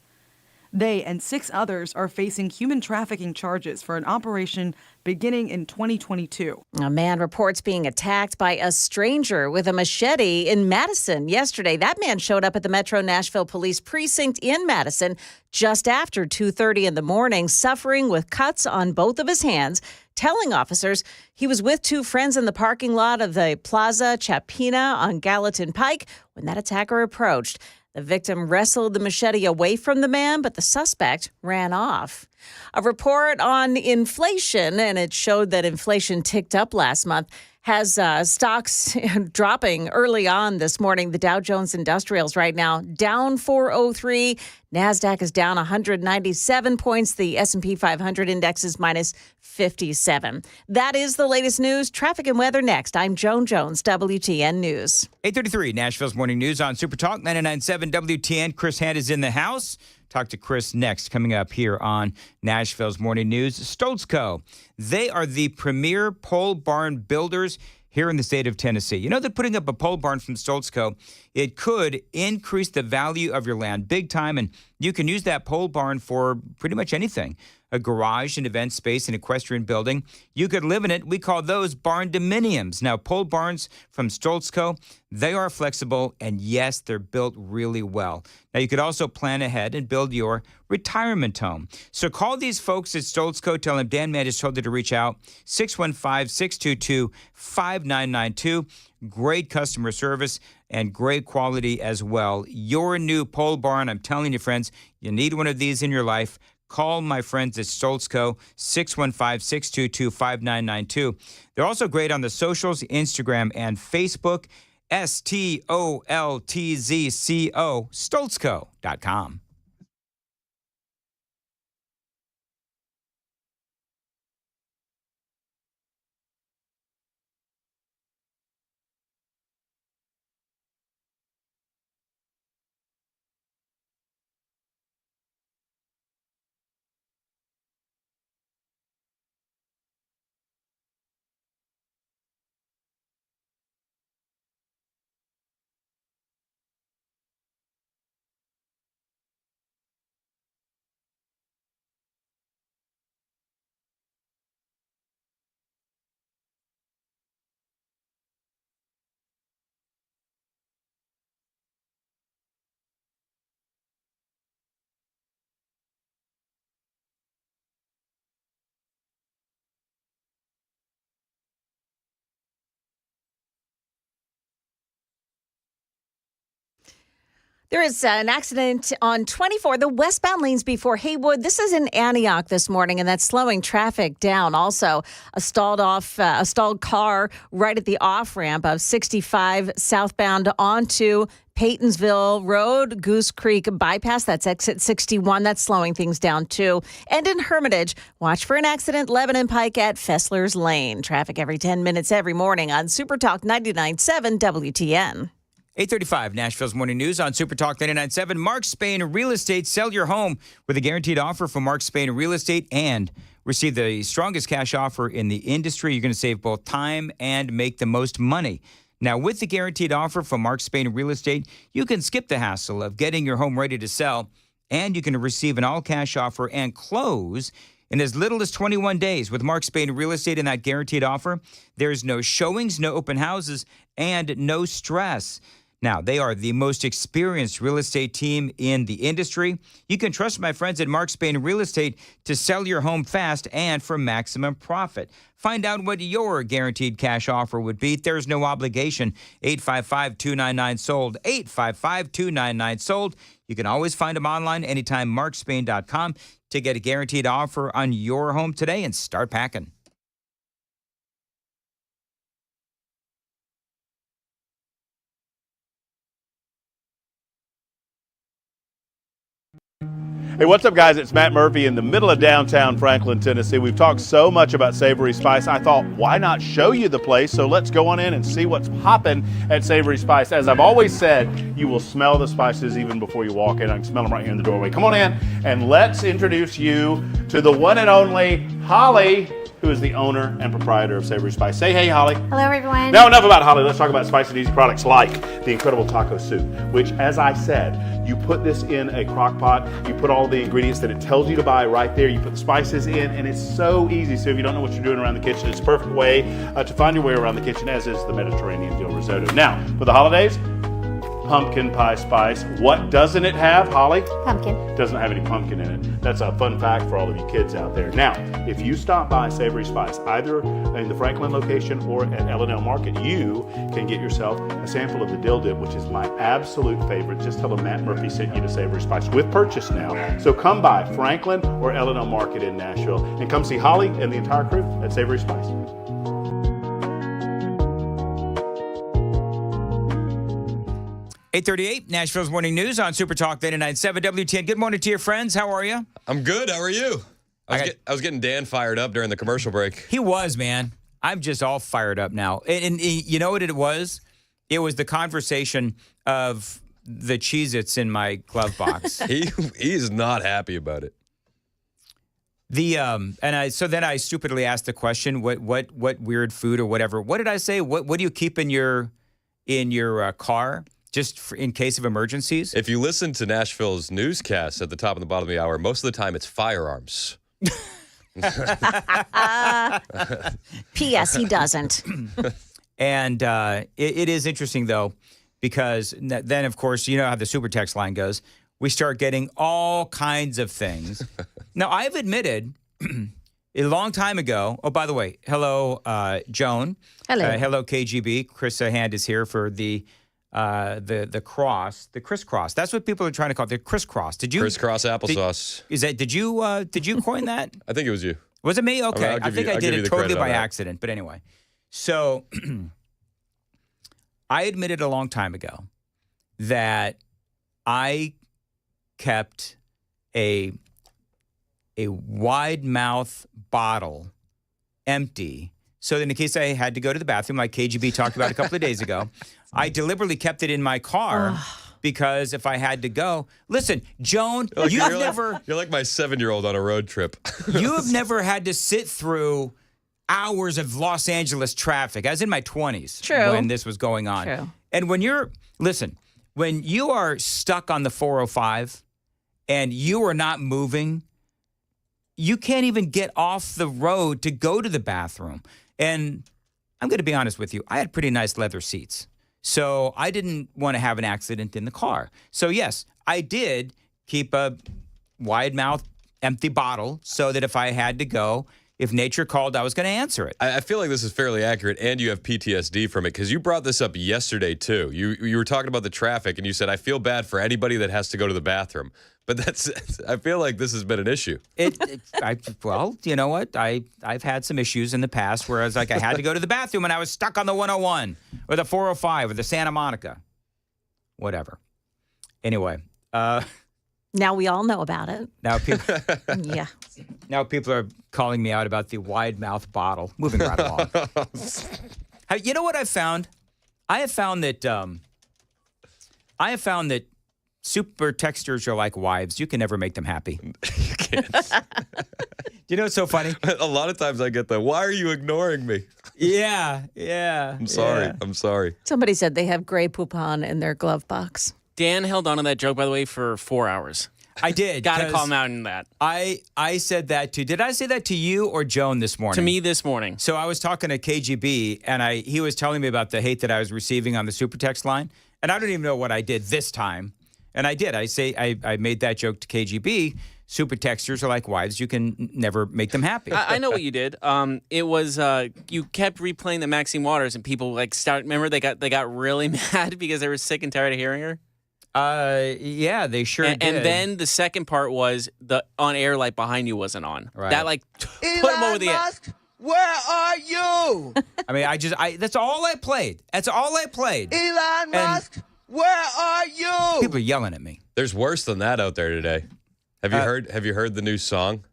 They and 6 others are facing human trafficking charges for an operation beginning in 2022. A man reports being attacked by a stranger with a machete in Madison yesterday. That man showed up at the Metro Nashville Police Precinct in Madison just after 2:30 in the morning, suffering with cuts on both of his hands, telling officers he was with 2 friends in the parking lot of the Plaza Chapina on Gallatin Pike when that attacker approached. The victim wrestled the machete away from the man, but the suspect ran off. A report on inflation, and it showed that inflation ticked up last month, has stocks dropping early on this morning. The Dow Jones Industrials right now down 403. NASDAQ is down 197 points. The S&P 500 index is minus 57. That is the latest news. Traffic and weather next. I'm Joan Jones, WTN News. 8:33, Nashville's Morning News on Super Talk 99.7 WTN. Chris Hand is in the house. Talk to Chris next, coming up here on Nashville's Morning News. Stoltzco, they are the premier pole barn builders here in the state of Tennessee. You know that putting up a pole barn from Stoltz Co., it could increase the value of your land big time, and you can use that pole barn for pretty much anything. A garage, an event space, an equestrian building. You could live in it. We call those barn dominiums. Now, pole barns from Stoltz Co., they are flexible, and yes, they're built really well. Now, you could also plan ahead and build your retirement home. So call these folks at Stoltz Co. Tell them Dan Man just told you to reach out. 615-622-5992. Great customer service and great quality as well. Your new pole barn, I'm telling you, friends, you need one of these in your life. Call my friends at Stoltz Co., 615-622-5992. They're also great on the socials, Instagram and Facebook, STOLTZCO, StoltzCo.com. There is an accident on 24, the westbound lanes before Haywood. This is in Antioch this morning, and that's slowing traffic down. Also, a stalled car right at the off-ramp of 65 southbound onto Paytonsville Road, Goose Creek Bypass. That's exit 61. That's slowing things down, too. And in Hermitage, watch for an accident, Lebanon Pike at Fessler's Lane. Traffic every 10 minutes every morning on Super Talk 99.7 WTN. 8:35, Nashville's Morning News on Super Talk 99.7. Mark Spain Real Estate. Sell your home with a guaranteed offer from Mark Spain Real Estate and receive the strongest cash offer in the industry. You're going to save both time and make the most money. Now, with the guaranteed offer from Mark Spain Real Estate, you can skip the hassle of getting your home ready to sell, and you can receive an all-cash offer and close in as little as 21 days. With Mark Spain Real Estate and that guaranteed offer, there's no showings, no open houses, and no stress. Now, they are the most experienced real estate team in the industry. You can trust my friends at Mark Spain Real Estate to sell your home fast and for maximum profit. Find out what your guaranteed cash offer would be. There's no obligation. 855-299-SOLD. 855-299-SOLD. You can always find them online anytime, markspain.com, to get a guaranteed offer on your home today and start packing. Hey, what's up, guys? It's Matt Murphy in the middle of downtown Franklin, Tennessee. We've talked so much about Savory Spice. I thought, why not show you the place? So let's go on in and see what's popping at Savory Spice. As I've always said, you will smell the spices even before you walk in. I can smell them right here in the doorway. Come on in and let's introduce you to the one and only Holly, who is the owner and proprietor of Savory Spice. Say hey, Holly. Hello, everyone. Now, enough about Holly. Let's talk about spicy and easy products like the incredible taco soup, which, as I said, you put this in a crock pot, you put all the ingredients that it tells you to buy right there, you put the spices in, and it's so easy. So if you don't know what you're doing around the kitchen, it's a perfect way to find your way around the kitchen, as is the Mediterranean dill risotto. Now, for the holidays, pumpkin pie spice. What doesn't it have, Holly? Pumpkin. Doesn't have any pumpkin in it. That's a fun fact for all of you kids out there. Now, if you stop by Savory Spice, either in the Franklin location or at L&L Market, you can get yourself a sample of the dill dip, which is my absolute favorite. Just tell them Matt Murphy sent you to Savory Spice with purchase now. So come by Franklin or L&L Market in Nashville and come see Holly and the entire crew at Savory Spice. .838, Nashville's Morning News on Super Talk 99.7 WTN. Good morning to your friends. How are you? I'm good. How are you? I was getting Dan fired up during the commercial break. He was, man. I'm just all fired up now. And you know what it was? It was the conversation of the Cheez-Its in my glove box. He's not happy about it. So then I stupidly asked the question, what weird food or whatever. What did I say? What do you keep in your car just in case of emergencies? If you listen to Nashville's newscasts at the top and the bottom of the hour, most of the time it's firearms. P.S. He doesn't. And it is interesting, though, because then, of course, you know how the super text line goes. We start getting all kinds of things. Now, I've admitted a long time ago. Oh, by the way, hello, Joan. Hello. Hello, KGB. Chris Hand is here for the cross, the crisscross. That's what people are trying to call it, the crisscross. Did you crisscross applesauce? Did you coin that? I think it was you. Was it me? Okay, I think I did it totally by that. accident. But anyway, so I admitted a long time ago that I kept a wide mouth bottle empty so that in case I had to go to the bathroom, like KGB talked about a couple of days ago, I deliberately kept it in my car because if I had to go, listen, Joan, you're like my 7-year-old on a road trip. You have never had to sit through hours of Los Angeles traffic. I was in my 20s when this was going on. True. And when you are stuck on the 405 and you are not moving, you can't even get off the road to go to the bathroom. And I'm going to be honest with you, I had pretty nice leather seats. So I didn't want to have an accident in the car. So yes, I did keep a wide mouth empty bottle so that if I had to go, if nature called, I was going to answer it. I feel like this is fairly accurate, and you have PTSD from it, because you brought this up yesterday, too. You were talking about the traffic, and you said, I feel bad for anybody that has to go to the bathroom. But I feel like this has been an issue. Well, you know what? I've had some issues in the past where I was like, I had to go to the bathroom, and I was stuck on the 101 or the 405 or the Santa Monica. Whatever. Anyway. Now we all know about it. Now people, yeah. Now people are calling me out about the wide mouth bottle. Moving right along. You know what I found? I have found that super texters are like wives. You can never make them happy. You can't. You know what's so funny? A lot of times I get the, why are you ignoring me? Yeah. I'm sorry. Yeah. I'm sorry. Somebody said they have Grey Poupon in their glove box. Dan held on to that joke, by the way, for 4 hours. I did. Gotta call him out in that. I said that to, did I say that to you or Joan this morning? To me this morning. So I was talking to KGB, and he was telling me about the hate that I was receiving on the super text line, and I don't even know what I did this time. And I did. I made that joke to KGB. Super texters are like wives. You can never make them happy. I know what you did. It was you kept replaying the Maxine Waters, and people remember they got really mad because they were sick and tired of hearing her. Yeah, they sure did. And then the second part was the on-air light behind you wasn't on. Right. That put him over the Musk, where are you? I mean, that's all I played. That's all I played. Elon Musk, where are you? People are yelling at me. There's worse than that out there today. Have you heard the new song?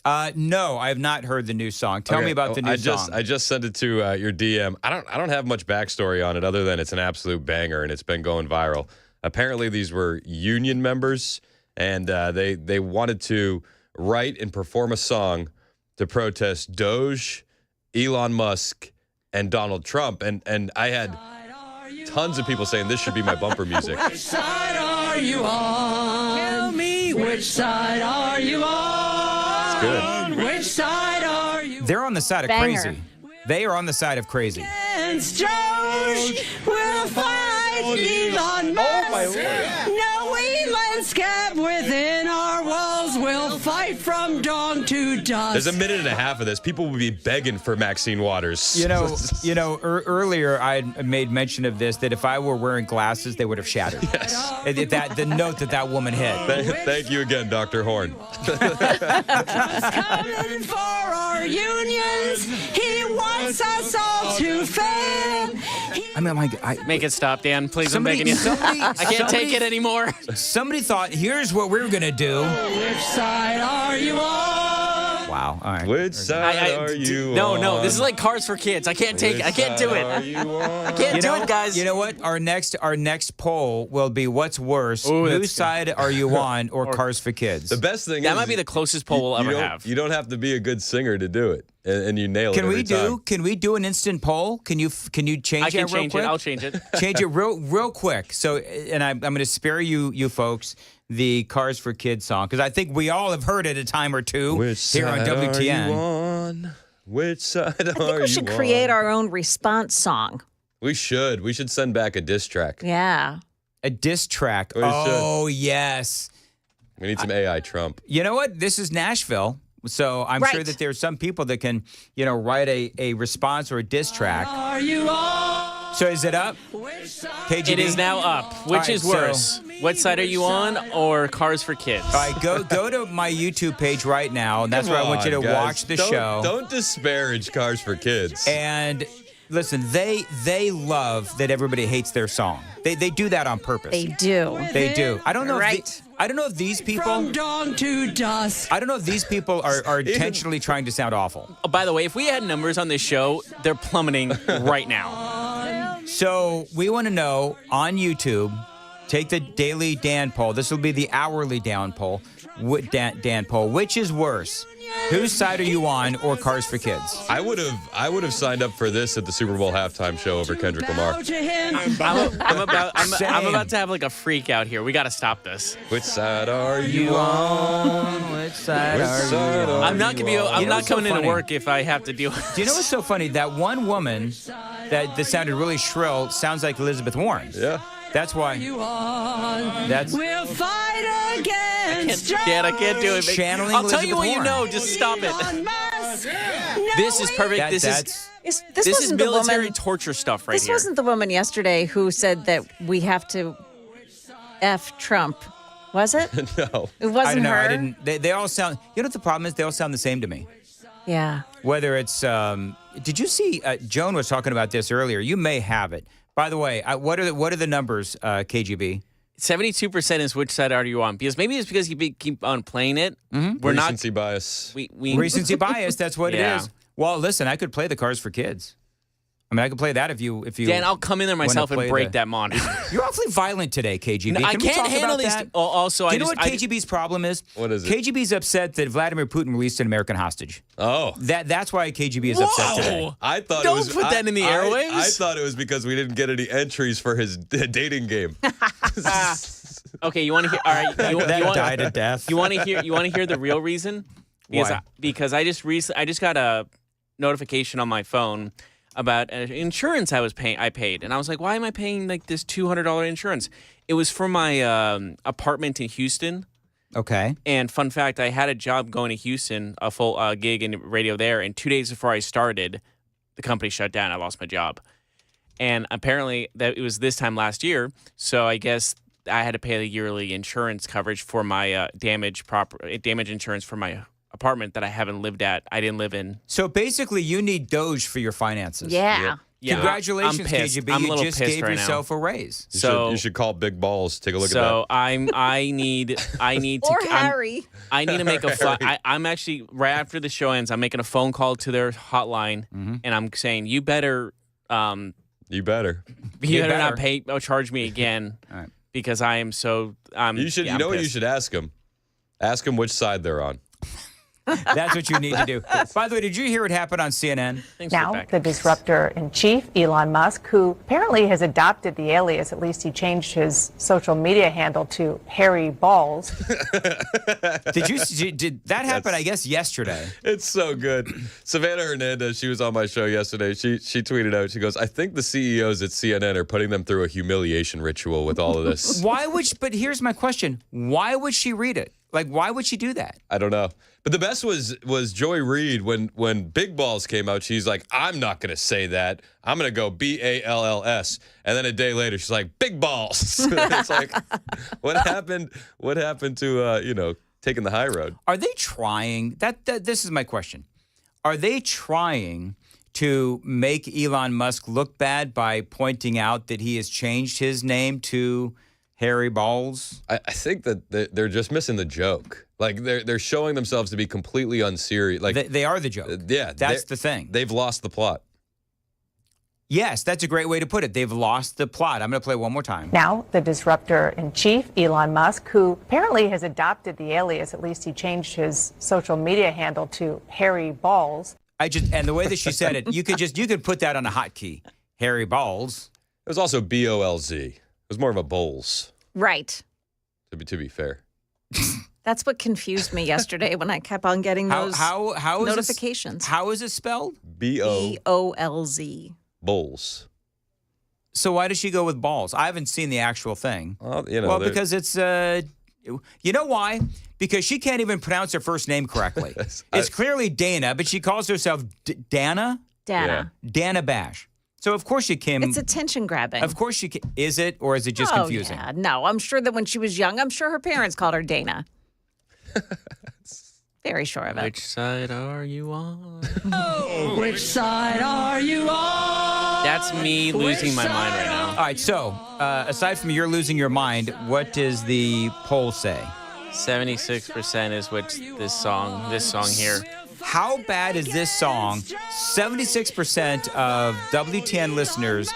No, I have not heard the new song. Tell me about the new song. I just sent it to your DM. I don't have much backstory on it other than it's an absolute banger and it's been going viral. Apparently, these were union members, and they wanted to write and perform a song to protest Doge, Elon Musk, and Donald Trump. And I had tons of people saying this should be my bumper music. Which side are you on? Tell me, which side are you on? It's good. Which side are you? They're on the side of crazy. They are on the side of crazy. Against Doge, we'll fight Elon Musk. Oh, my Lord. No Elon's kept within our walls. We'll fight from dawn to dusk. There's a minute and a half of this. People will be begging for Maxine Waters. Earlier I made mention of this, that if I were wearing glasses, they would have shattered. Yes. The note that woman hit. Thank you again, Dr. Horn. Coming for our unions. He wants us all to fail. Make it stop, Dan. Please, I'm begging you. I can't take it anymore. Somebody thought, here's what we're going to do. Which side are you on? Wow. All right. Which side are you No, on? this is like Cars for Kids. I can't take it. I can't do it. I can't do it, guys. You know what? Our next poll will be what's worse, whose side are you on, or Cars for Kids? The best thing That might be the closest poll we'll ever have. You don't have to be a good singer to do it, and you nail it every time. Can we do an instant poll? Can you change I can that real change quick? it. I'll change it. Change it real quick. So, and I'm going to spare you folks the Cars for Kids song because I think we all have heard it a time or two here on WTN. Are you on? Which side are you on? I think we should create our own response song. We should. We should send back a diss track. Yeah. A diss track. Oh, yes. We need some AI Trump. You know what? This is Nashville. So I'm sure that there's some people that can, write a response or a diss track. Are you on? So is it up? KGB? It is now up. Which is worse? What side are you on, or Cars for Kids? All right, go to my YouTube page right now, and that's where I want you to watch the show. Don't disparage Cars for Kids. And listen, they love that everybody hates their song. They do that on purpose. They do. They do. I don't know. I don't know if these people. From dawn to dusk. I don't know if these people are intentionally trying to sound awful. Oh, by the way, if we had numbers on this show, they're plummeting right now. So we want to know on YouTube. Take the daily Dan poll. This will be the hourly Dan poll. Dan poll. Which is worse? Whose side are you on, or Cars for Kids? I would have signed up for this at the Super Bowl halftime show over Kendrick Lamar. I'm about to have like a freak out here. We got to stop this. Which side are you on? Which side are you on? I'm not coming into work if I have to deal with. Do you know what's so funny? That one woman that sounded really shrill sounds like Elizabeth Warren. Yeah. That's why. We'll fight against Dad, I can't do it. Channeling I'll tell you what Elizabeth you Warren. know. Just stop it. This is perfect. This is military torture stuff right this here. This wasn't the woman yesterday who said that we have to F Trump, was it? No. It wasn't I don't know. her? I didn't. They all sound. You know what the problem is? They all sound the same to me. Yeah. Whether it's. Did you see? Joan was talking about this earlier. You may have it. By the way, what are the numbers, KGB? 72% is which side are you on? Because maybe it's because you keep on playing it. Mm-hmm. We're Recency bias. Recency bias. That's what Yeah. it is. Well, listen, I could play the Cars for Kids. I mean, I could play that if you. Dan, I'll come in there myself and break that monitor. You're awfully violent today, KGB. No, I Can we can't talk handle about these. that? Also, Do you know what KGB's problem is? What is it? KGB's upset that Vladimir Putin released an American hostage. Oh. That's why KGB is upset today. I thought Don't it was. put that in the airwaves. I thought it was because we didn't get any entries for his dating game. Okay, you want to hear? All right, That died a death. You want to hear? You want to hear the real reason? Why? Because I just got a notification on my phone about insurance I paid, and I was like, why am I paying like this $200 insurance? It was for my apartment in Houston. Okay. And fun fact, I had a job going to Houston, a full gig in radio there, and 2 days before I started, the company shut down. I lost my job. And apparently that it was this time last year, so I guess I had to pay the yearly insurance coverage for my damage insurance for my apartment that I didn't live in. So basically, you need Doge for your finances. Yeah. Yeah, Congratulations, I'm pissed. KGB. I'm a You little just pissed gave right yourself a raise. You should call Big Balls. Take a look at that. So I need to. Or Harry. I need to make a. I'm actually right after the show ends. I'm making a phone call to their hotline, and I'm saying you better. You better. You better not pay or charge me again, because I am so. You should. Yeah, you know what you pissed. should ask them? Ask them which side they're on. That's what you need to do. By the way, did you hear what happened on CNN? Now, the disruptor-in-chief, Elon Musk, who apparently has adopted the alias, at least he changed his social media handle to Harry Balls. Did that happen, I guess, yesterday? It's so good. Savannah Hernandez, she was on my show yesterday. She tweeted out, she goes, I think the CEOs at CNN are putting them through a humiliation ritual with all of this. But here's my question. Why would she read it? Like, why would she do that? I don't know. But the best was Joy Reid when Big Balls came out. She's like, I'm not going to say that. I'm going to go BALLS. And then a day later, she's like, Big Balls. It's like, what happened? What happened to taking the high road? Are they trying? This is my question. Are they trying to make Elon Musk look bad by pointing out that he has changed his name to hairy balls. I think that they're just missing the joke. Like they're showing themselves to be completely unserious. Like They are the joke. Yeah, That's the thing. They've lost the plot. Yes, that's a great way to put it. They've lost the plot. I'm going to play it one more time. Now, the disruptor-in-chief, Elon Musk, who apparently has adopted the alias, at least he changed his social media handle to Hairy Balls. And the way that she said it, you could put that on a hotkey. Hairy balls. It was also BOLZ. It was more of a bowls. Right. To be fair. That's what confused me yesterday when I kept on getting those notifications. How is it spelled? BOLZ. Bowls. So why does she go with balls? I haven't seen the actual thing. Well, because it's you know why? Because she can't even pronounce her first name correctly. It's clearly Dana, but she calls herself Dana. Dana. Yeah. Dana Bash. So of course she came. It's attention grabbing. Of course she can. Is it, or is it just confusing? Yeah. No, I'm sure that when she was young, I'm sure her parents called her Dana. Very sure of it. Which side are you on? Oh, which side are you on? That's me losing my mind right now. All right, so aside from you're losing your mind, what does the poll say? 76% is what this song here. How bad is this song? 76% of WTN listeners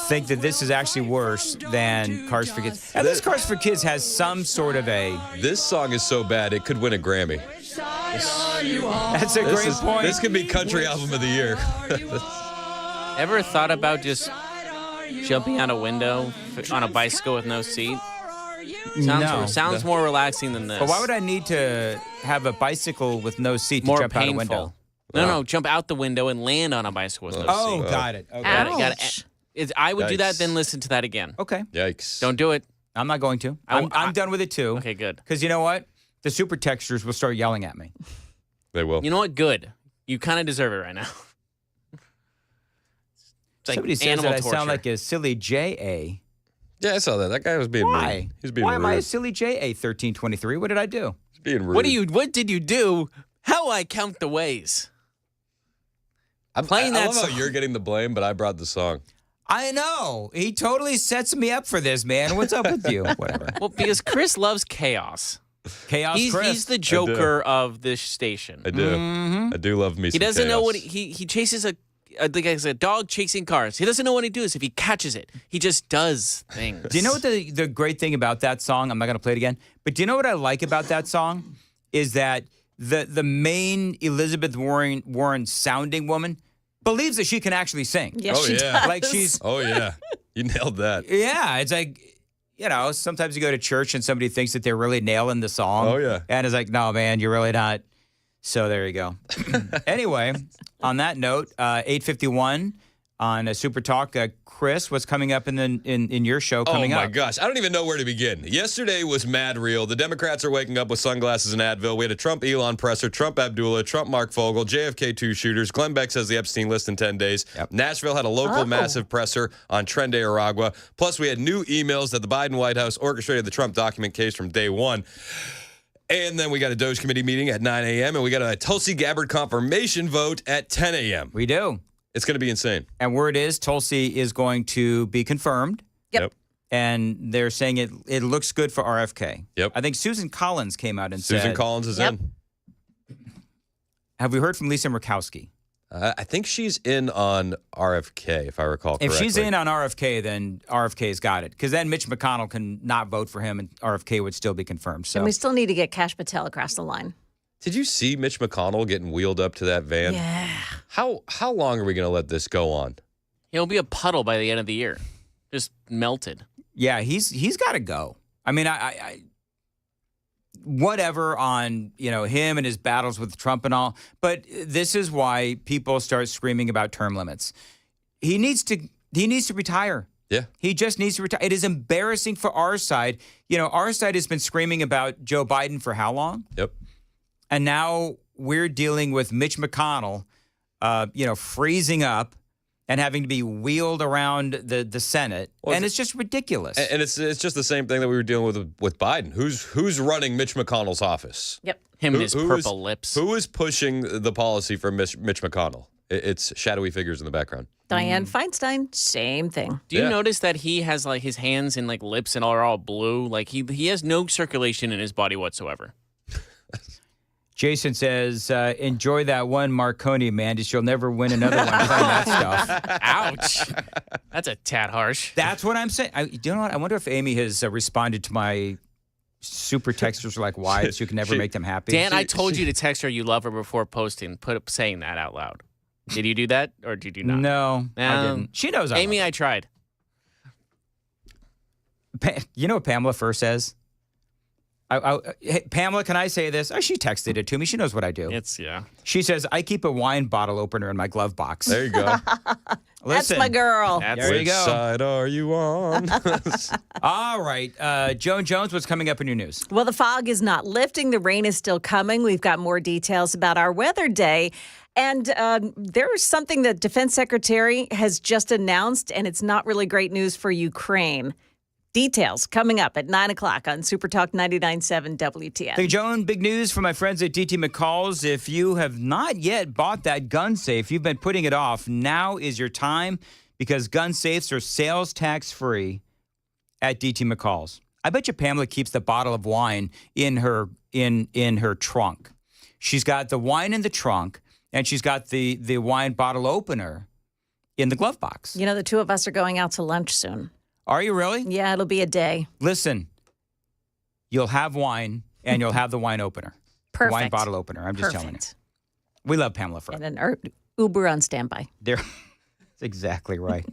think that this is actually worse than Cars for Kids. At least Cars for Kids has some sort of a... This song is so bad, it could win a Grammy. That's a great point. This could be Country Album of the Year. Ever thought about just jumping out a window on a bicycle with no seat? Sounds more relaxing than this. But why would I need to have a bicycle with no seat to more jump painful. out a window? No, jump out the window and land on a bicycle with no seat. Oh, got it. Okay. Got it. I would do that, then listen to that again. Okay. Yikes. Don't do it. I'm not going to. I'm done with it too. Okay, good. Because you know what? The super texters will start yelling at me. They will. You know what? Good. You kind of deserve it right now. It's like Somebody says animal that torture. I sound like a silly J.A. Yeah, I saw that. That guy was being Why? rude. He's being Why rude. am I a silly J.A. 1323? What did I do? He's being rude. What did you do? How I count the ways. I'm playing I that love song. how you're getting the blame, but I brought the song. I know. He totally sets me up for this, man. What's up with you? Whatever. Well, because Chris loves chaos. Chaos Chris. He's the Joker of this station. I do. Mm-hmm. I do love me He some doesn't know chaos. what he chases a dog chasing cars. He doesn't know what he does if he catches it. He just does things. Do you know what the great thing about that song? I'm not going to play it again. But do you know what I like about that song? Is that the main Elizabeth Warren sounding woman believes that she can actually sing. Yes, she does. Like she's. Oh, yeah. You nailed that. Yeah, it's like, you know, sometimes you go to church and somebody thinks that they're really nailing the song. Oh, yeah. And it's like, no, man, you're really not. So there you go. Anyway, on that note, 8:51 on Super Talk. Chris, what's coming up in your show coming up? Oh, my gosh. I don't even know where to begin. Yesterday was mad real. The Democrats are waking up with sunglasses and Advil. We had a Trump-Elon presser, Trump Abdullah, Trump-Mark Fogel, JFK 2 shooters. Glenn Beck says the Epstein list in 10 days. Yep. Nashville had a local massive presser on Tren de Aragua. Plus, we had new emails that the Biden White House orchestrated the Trump document case from day one. And then we got a Doge committee meeting at 9 a.m. and we got a Tulsi Gabbard confirmation vote at 10 a.m. We do. It's going to be insane. And word is Tulsi is going to be confirmed. Yep. And they're saying it looks good for RFK. Yep. I think Susan Collins came out and said. Susan Collins is in. Have we heard from Lisa Murkowski? I think she's in on RFK, if I recall correctly. If she's in on RFK, then RFK's got it. Because then Mitch McConnell can not vote for him and RFK would still be confirmed. So And we still need to get Kash Patel across the line. Did you see Mitch McConnell getting wheeled up to that van? Yeah. How long are we going to let this go on? He'll be a puddle by the end of the year. Just melted. Yeah, he's got to go. I mean, I whatever on, you know, him and his battles with Trump and all, but this is why people start screaming about term limits. He needs to retire. Yeah. He just needs to retire. It is embarrassing for our side. You know, our side has been screaming about Joe Biden for how long? Yep. And now we're dealing with Mitch McConnell, freezing up and having to be wheeled around the Senate. Well, and it's just ridiculous. And it's just the same thing that we were dealing with Biden. Who's running Mitch McConnell's office? Yep. Him and his purple lips. Who is pushing the policy for Mitch McConnell? It's shadowy figures in the background. Dianne Feinstein, same thing. Do you notice that he has like his hands and like lips and are all blue? Like he has no circulation in his body whatsoever. Jason says, enjoy that one Marconi, Mandy. She'll never win another one playing that stuff. Ouch. That's a tad harsh. That's what I'm saying. You know what? I wonder if Amy has responded to my super texters like wives. You can never make them happy. Dan, I told you to text her you love her before posting, saying that out loud. Did you do that or did you not? No, I didn't. She knows I Amy, love her. I tried. You know what Pamela first says? Hey, Pamela, can I say this? Oh, she texted it to me. She knows what I do. Yeah. She says, I keep a wine bottle opener in my glove box. There you go. That's my girl. There you go. Which side are you on? All right. Joan Jones, what's coming up in your news? Well, the fog is not lifting. The rain is still coming. We've got more details about our weather day. And there's something that Defense Secretary has just announced, and it's not really great news for Ukraine. Details coming up at 9 o'clock on Super Talk 99.7 WTN. Thank you, Joan. Big news from my friends at DT McCall's. If you have not yet bought that gun safe, you've been putting it off, now is your time because gun safes are sales tax free at DT McCall's. I bet you Pamela keeps the bottle of wine in her trunk. She's got the wine in the trunk, and she's got the wine bottle opener in the glove box. You know, the two of us are going out to lunch soon. Are you really? Yeah, it'll be a day. Listen, you'll have wine and you'll have the wine opener. Perfect. The wine bottle opener. I'm just telling you. We love Pamela Fry. And an Uber on standby. That's exactly right.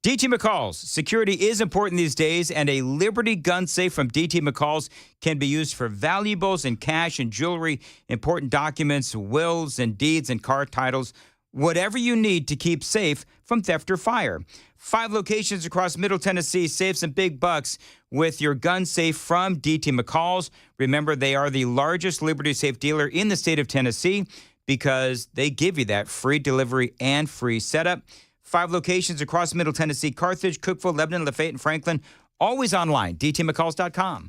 DT McCall's. Security is important these days, and a Liberty gun safe from DT McCall's can be used for valuables and cash and jewelry, important documents, wills and deeds and car titles, whatever you need to keep safe from theft or fire. 5 locations across Middle Tennessee. Save some big bucks with your gun safe from DT McCall's. Remember, they are the largest Liberty safe dealer in the state of Tennessee because they give you that free delivery and free setup. 5 locations across Middle Tennessee: Carthage, Cookeville, Lebanon, Lafayette, and Franklin. Always online, dtmccalls.com.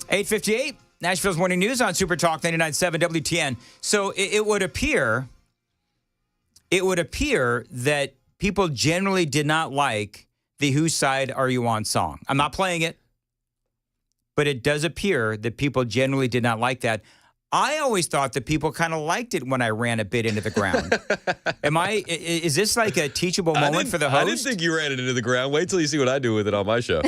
8:58, Nashville's Morning News on Super Talk 99.7 WTN. So it would appear that people generally did not like the Whose Side Are You On song. I'm not playing it, but it does appear that people generally did not like that. I always thought that people kind of liked it when I ran a bit into the ground. Is this like a teachable moment for the host? I didn't think you ran it into the ground. Wait till you see what I do with it on my show.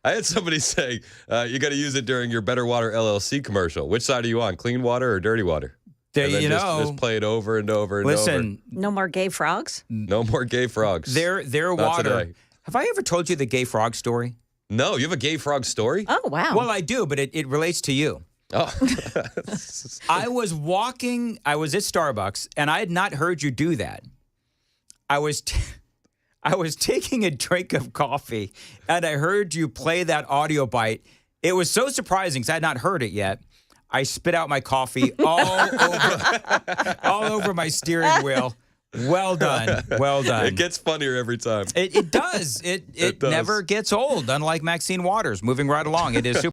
I had somebody say, you got to use it during your Better Water LLC commercial. Which side are you on, clean water or dirty water? There, and then just play it over and over and over. Listen, no more gay frogs? No more gay frogs. Their water. Today. Have I ever told you the gay frog story? No, you have a gay frog story? Oh, wow. Well, I do, but it relates to you. Oh. I was at Starbucks, and I had not heard you do that. I was taking a drink of coffee, and I heard you play that audio bite. It was so surprising because I had not heard it yet. I spit out my coffee all over my steering wheel. Well done. Well done. It gets funnier every time. It does. It does. never gets old, unlike Maxine Waters. Moving right along. It is super.